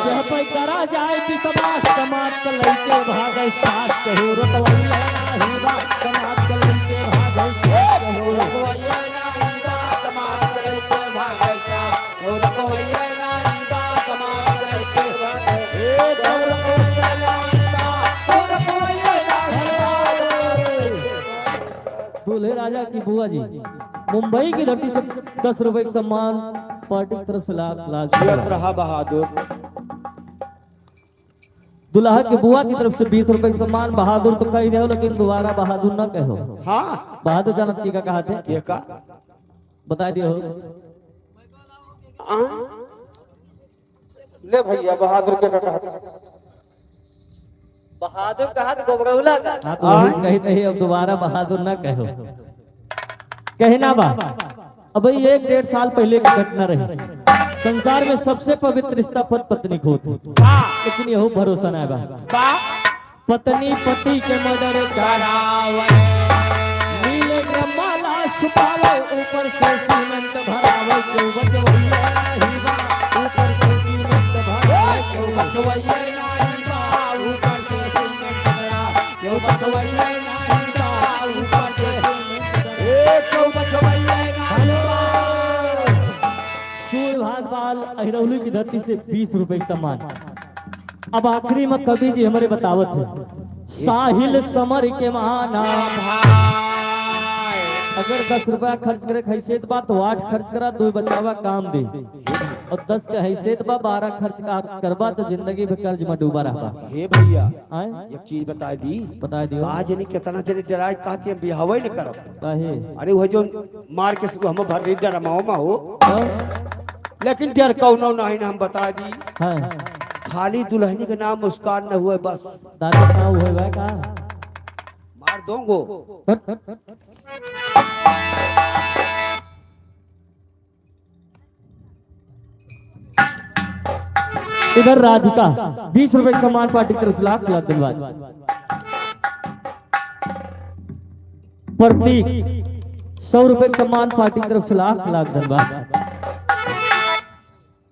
जह पे करा जाए विश्वास कमात लइके भागै सास कहू रतवैया नाही बा कमात लइके भागै सास कहू रतवैया नाही बा कमात लइके भागै सास कहू रतवैया नाही बा कमात लइके भागै ए रतवैया नाही बा रतवैया नाही बा। दूल्हे राजा की बुआ जी मुंबई की धरती से 10 रुपए का सम्मान पार्टी की तरफ से लाख रहा बहादुर। दुल्हा की बुआ की तरफ से 20 रुपए का सम्मान। बहादुर तो कही रहे हो लेकिन दोबारा बहादुर न कहो। हाँ बहादुर जानत की का कहा थे ये का बता दियो ले भैया बहादुर के का कहा बहादुर कहा तो गोबरौला का हाँ तो वही कही नहीं अब दोबारा बहादुर न कहो कहना बा। अब भाई 1.5 साल पहले की घटना रही। संसार में सबसे पवित्र रिश्ता पति पत्नी को होता लेकिन यह भरोसा ना बा पत्नी पति के मर्डर करावे नीले के माला छुपावे ऊपर से सीमेंट भरावे क्यों बचवैया नहीं बा ऊपर से सीमेंट भरावे क्यों बचवैया नहीं बा ऊपर से सीमेंट भरावे क्यों बचवैया नहीं बा ऊपर से सीमेंट ए क्यों बचवैया नहीं बा। सूर्य भागपाल अहिरौली की धरती से 20 रुपए का सम्मान। अब आखिरी में कवि जी हमारे बतावत है साहिल समर के महाना अगर 10 रुपया खर्च करे हैसियत बा तो 8 खर्च करा 2 बचावा काम दे और 10 का हैसियत बा 12 खर्च करबा तो जिंदगी में कर्ज में डूबा रहा। हे भैया आए एक चीज बता दी बता दियो आज नहीं कितना जने डराय कहती है बिहावे नहीं करब काहे अरे वो जो मार के हम भर रही डरमाओ मा हो लेकिन डर कौनो नहीं हम बता दी हां खाली दुल्हनी के नाम मुस्कान न हुए बस दादा का हुए बा का मार दोंगो। इधर राधिका 20 रुपए का सम्मान पार्टी की तरफ से लाख धन्यवाद। प्रतीक 100 रुपए का सम्मान पार्टी की तरफ से लाख धन्यवाद।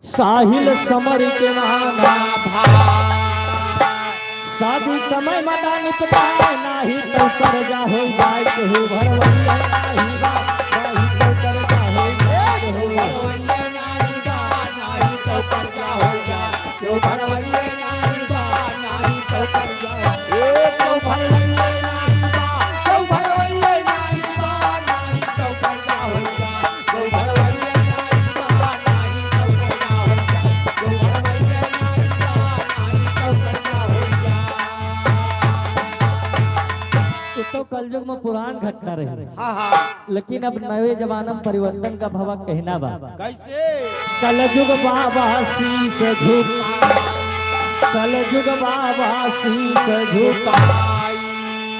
साहिल समर के माना शादी कमय मदान पिता नाही तो कर्जा हो जाए केहू भरवैया नाही बा नाही तो कर्जा हो जाए केहू भरवैया नाही बा नाही तो कर्जा हो जाए केहू भरवैया नाही बा नाही तो कर्जा ए तो भरवैया नाही बा तो भरवैया नाही बा नाही तो कर्जा हो जाए तो भरवैया नाही बा नाही तो कर्जा हो जाए तो भरवैया नाही बा नाही तो कर्जा हो जाए। तो कलयुग में पुरान घटना रही हाँ हाँ लेकिन अब नए जमाना में परिवर्तन का भाव कहना बा कैसे कलयुग बाबा शीस झुका कलयुग बाबा शीस झुका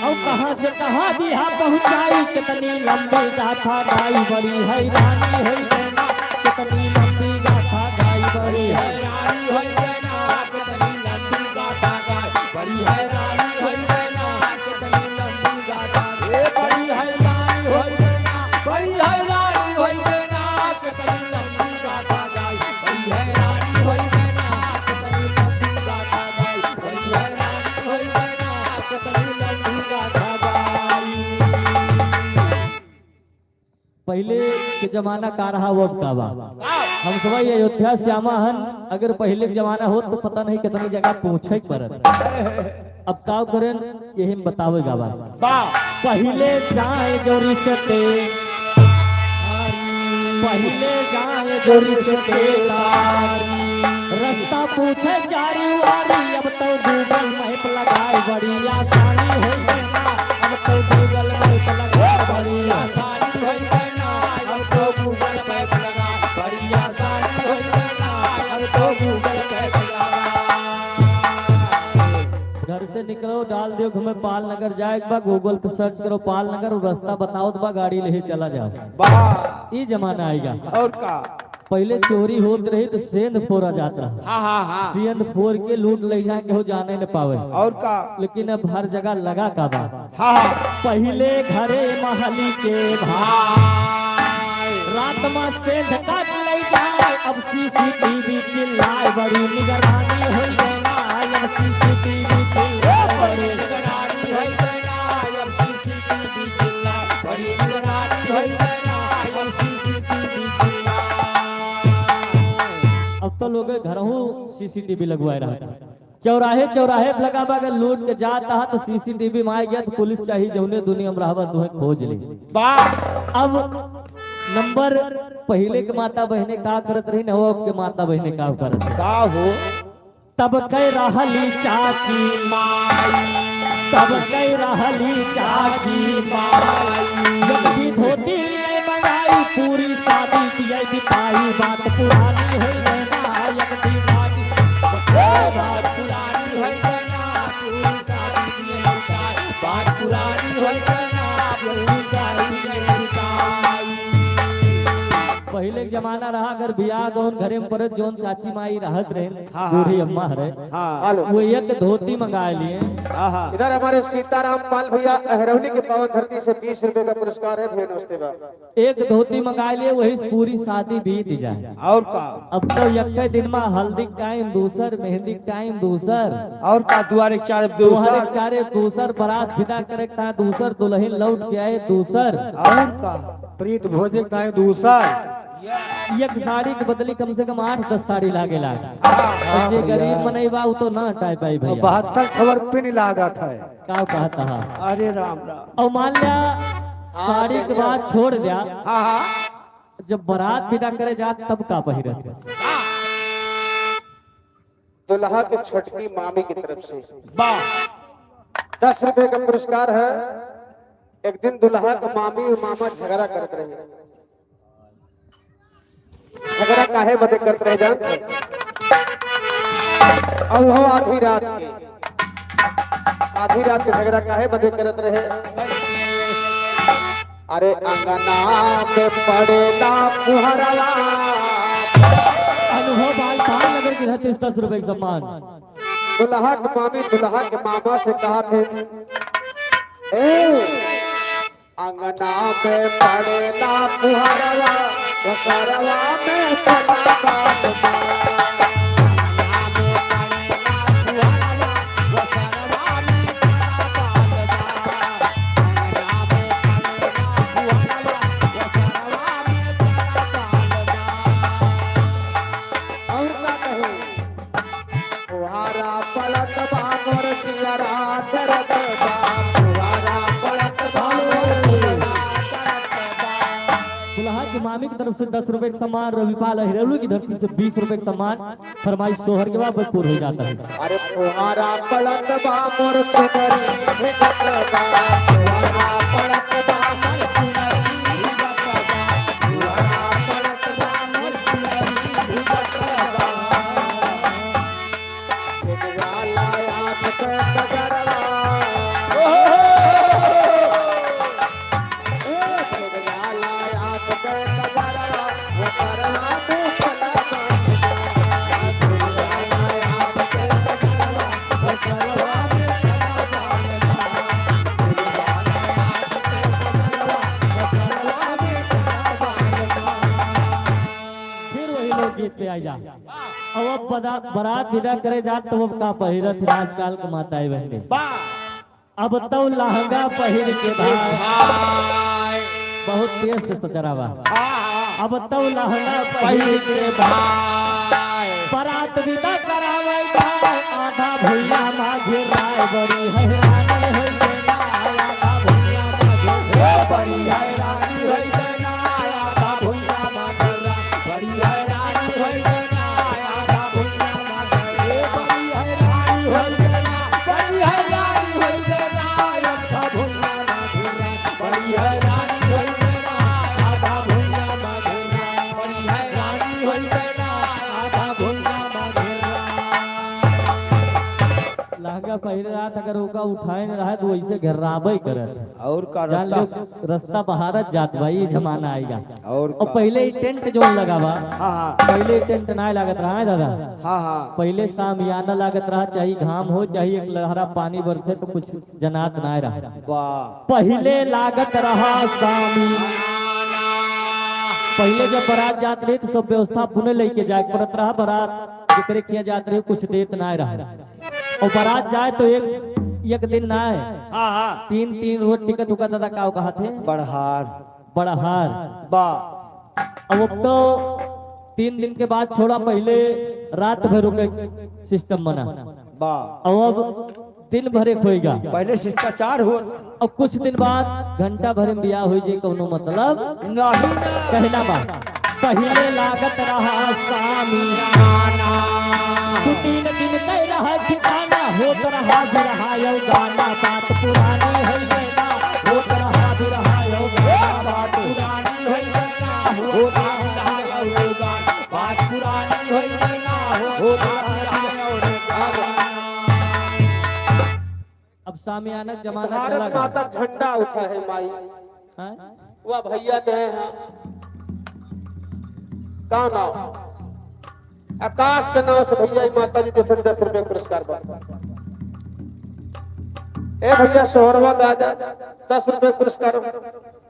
और कहां से कहां दिया पहुंचाई कितनी लंबी गाथा गाई बड़ी हैरानी हुई देना कितनी लंबी गाथा गाई बड़ी हैरानी हुई देना कितनी लंबी गाथा गाई बड़ी हैरानी हुई देना कितनी लंबी गाथा ए बड़ी हैरानी हुई देना बड़ी हैरानी हुई देना कितनी लंबी गाथा गाई बड़ी हैरानी हुई देना कितनी लंबी गाथा गाई बड़ी हैरानी हुई देना पहले के जमाना का रहा वो अब का बा। हम तो भाई अयोध्या श्यामा हन, अगर पहले के जमाना हो तो पता नहीं कितनी जगह पहुंचे पड़त। अब का करें यही बतावेगा बा। पहले जाए जो रिश्ते, पहले जाए जो रिश्ते, रास्ता पूछे जारी वारी, अब तो गूगल मैप लगाए बड़ी आसानी हो गई ना, अब तो गूगल मैप लगाए बड़ी आसानी हो गई ना, अब तो गूगल मैप लगा बड़ी आसानी हो गई ना, अब तो गूगल मैप लगा। घर से निकलो डाल दियो घूमे पाल नगर जाए बा, गूगल पे सर्च करो पाल नगर और रास्ता बताओ तो बा गाड़ी ले चला जाओ। ये जमाना आएगा। और का पहले चोरी होत रही तो सेंध फोड़ा जाता रहा। सेंध फोड़ के लूट ले जाके हो जाने न पावे। और का लेकिन अब हर जगह लगा का बा। पहले घरे महली के भाई, रात में सेंध काट ले जाए, अब सीसीटीवी चिल्लाए बड़ी निगरानी हो गई ना, अब सीसीटीवी चिल्लाए बड़ी निगरानी हो गई ना, अब सीसीटीवी चिल्लाए बड़ी निगरानी हो गई ना, अब सीसीटीवी अब तो लोग घरों सीसीटीवी लगवाए रहा था। चौराहे चौराहे लगा अगर लूट के जाता है तो सीसीटीवी में आ गया तो पुलिस चाहिए जौने दुनिया में रहबा तुम्हें खोज ले। अब नंबर पहले के माता बहने का करत रही न, अब के माता बहने का करत का हो। तब कई रहली चाची माई, तब कई रहली चाची माई, जब धोती लिए बनाई पूरी शादी दिए बिताई, बात पुरानी हो गई ना, यकती शादी बात पुरानी हो गई ना, पूरी शादी दिए बिताई, बात पुरानी हो गई ना, पूरी शादी दिए बिताई। पहले के जमाना रहा अगर बियाह गौन घरे में परत जोन चाची माई रहत रहे बूढ़ी अम्मा रहे, वो एक धोती मंगा लिए। इधर हमारे सीताराम पाल भैया अहरौली के पावन धरती से 20 रुपए का पुरस्कार है। भेज नमस्ते बा। एक धोती मंगा लिए वही पूरी शादी बीत जाए। और का अब तो एक दिन में हल्दी टाइम दूसर, मेहंदी टाइम दूसर, और का दुआरे चारे दुआरे चारे दूसर, बारात विदा करे था दूसर, दुल्हन लौट के आए दूसर, और का प्रीत भोजे का दूसर। एक साड़ी के बदली कम से कम 8-10 साड़ी लागे जे गरीब मनैबा वो तो ना हटाए पाई भैया। 72 खबर पिन लागत है। का कहता है अरे राम राम। और मान लिया साड़ी के बाद छोड़ दिया, जब बारात विदा करे जात तब का पहिरत। दुल्हा की छोटकी मामी की तरफ से 10 रुपए का पुरस्कार है। एक दिन दुल्हा का मामी और मामा झगड़ा करते रहे। झगड़ा काहे बदे करते रहे जान? अब हो आधी रात के झगड़ा काहे बदे करत रहे? अरे अंगना में पड़ेला फुहरवा, अनुभव बाल पाल नगर की धरती 10 रुपए का सम्मान। दुल्हा की मामी दुल्हा के मामा से कहा थे, ए अंगना में पड़ेला फुहरवा, वसरवा में चला बात। मामी की तरफ से 10 रुपए का सम्मान, रविपाल अहिरौली की धरती से 20 रुपए का सम्मान। फरमाइश सोहर के बाद पूर्ण हो जाता है। अरे फुहारा पड़त बा मोर चुनरी भेजत बा, फुहारा पड़त बा मोर चुनरी भेजत बा, फुहारा पड़त बा मोर चुनरी भेजत बा। तेरा याद पे कजरवा, तेरा याद पे कजरवा, वसरवा में चला बा। पे आ जा। अब बारात विदा करे जा तो अब का पहिरत है आजकल के माताएं बहने। अब तो लहंगा पहिर के भाई बहुत तेज से सचरावा। अब तो लहंगा पहिर के भाई बारात विदा करावे जाए आधा भैया माघे राय बड़ी हैरानी होई गेला आधा भैया माघे बड़ी हैरानी होई गना आधा भुइया मागरा बड़ी हैरानी होई गना आधा भुइया मागरा बड़ी हैरानी होई गना बड़ी हैरानी होई गना आधा भुइया मागरा बड़ी हैरानी होई गना आधा भुइया मागरा बड़ी हैरानी होई गना आधा भुइया मागरा। लहंगा पहिर रहा था, अगर ओका उठाए न रहा तो वैसे घर्राबे करत और का जान रास्ता लोग रास्ता बहारत जात भाई ये जमाना आएगा। और और पहले ही टेंट जो लगावा हाँ हाँ पहले ही टेंट ना लागत रहा है दादा। हाँ हाँ पहले सामियाना लागत रहा, चाहे घाम हो चाहे एक लहरा पानी बरसे तो कुछ जनात ना रहा। वाह पहले लागत रहा सामी, पहले जब बारात जात रही तो सब व्यवस्था पुणे लेके जाए पड़त रहा। बारात जिक्र किया जात रही कुछ देत ना रहा, और बारात जाए तो एक दिन ना है हाँ हाँ 3 रोज टिकट उका दादा का कहा थे बढ़हार बड़हार। वाह अब तो 3 दिन के बाद छोड़ा, पहले रात भर का सिस्टम बना वाह और अब दिन भर एक होएगा। पहले शिष्टाचार हो और कुछ दिन बाद घंटा भर में बियाह हो जाए कोनो मतलब नहीं कहना बा। पहले लागत रहा सामी तू 3 दिन कह रहा ठिकाना होत रहा बिरहा यो गाना बात पुरानी हो गईला होत रहा बिरहा यो गाना बात पुरानी हो गना हो बात पुरानी हो गना हो अब सामियानक जमाना चला भारत गया। माता झंडा उठा है माई हाँ? वह भैया गए हैं का नाम आकाश के नाम से भैया माता जी देते 10 रुपए पुरस्कार बा। ए भैया सोहरवा गाजा 10 रुपए पुरस्कार।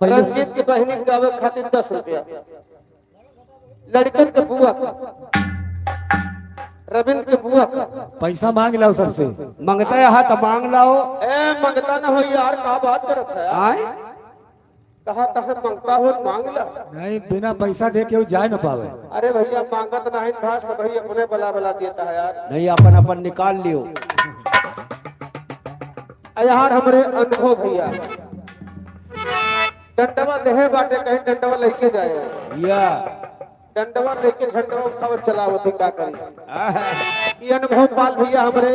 रंजीत की बहनी गावे खातिर 10 रुपया। लड़कन के बुआ का रविंद्र के बुआ का पैसा मांग लो सबसे। मंगता है हाथ मांग लाओ ए मंगता ना हो यार, का बात करत है आए कहा तह मंगता हो मांग ला। नहीं बिना पैसा दे के वो जा न पावे। अरे भैया मांगत नहीं भाई सब भैया अपने बला बला देता है यार। नहीं अपन अपन निकाल लियो यार हमरे अनुभव भैया डंडवा देहे बाटे कहीं डंडवा लेके जाए या डंडवा लेके झंडवा उठावत चलावत ही का करी। ये अनुभव पाल भैया हमरे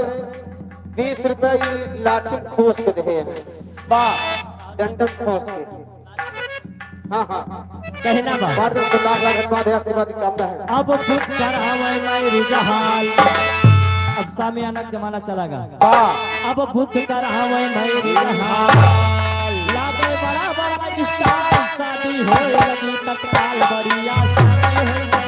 20 रुपया ये लाठी खोस के दे वाह डंडम खोस के। हाँ हाँ कहना बा। बाद में सुधार लागत बाद है आशीर्वाद काम है। अब खुद करावे मैं जहाल, अब सामियानक जमाना चला गया। वाह अब बुद्ध करावे मैं जहाल, लागे बड़ा बड़ा स्टार शादी हो लगी तत्काल बड़ी आसानी हो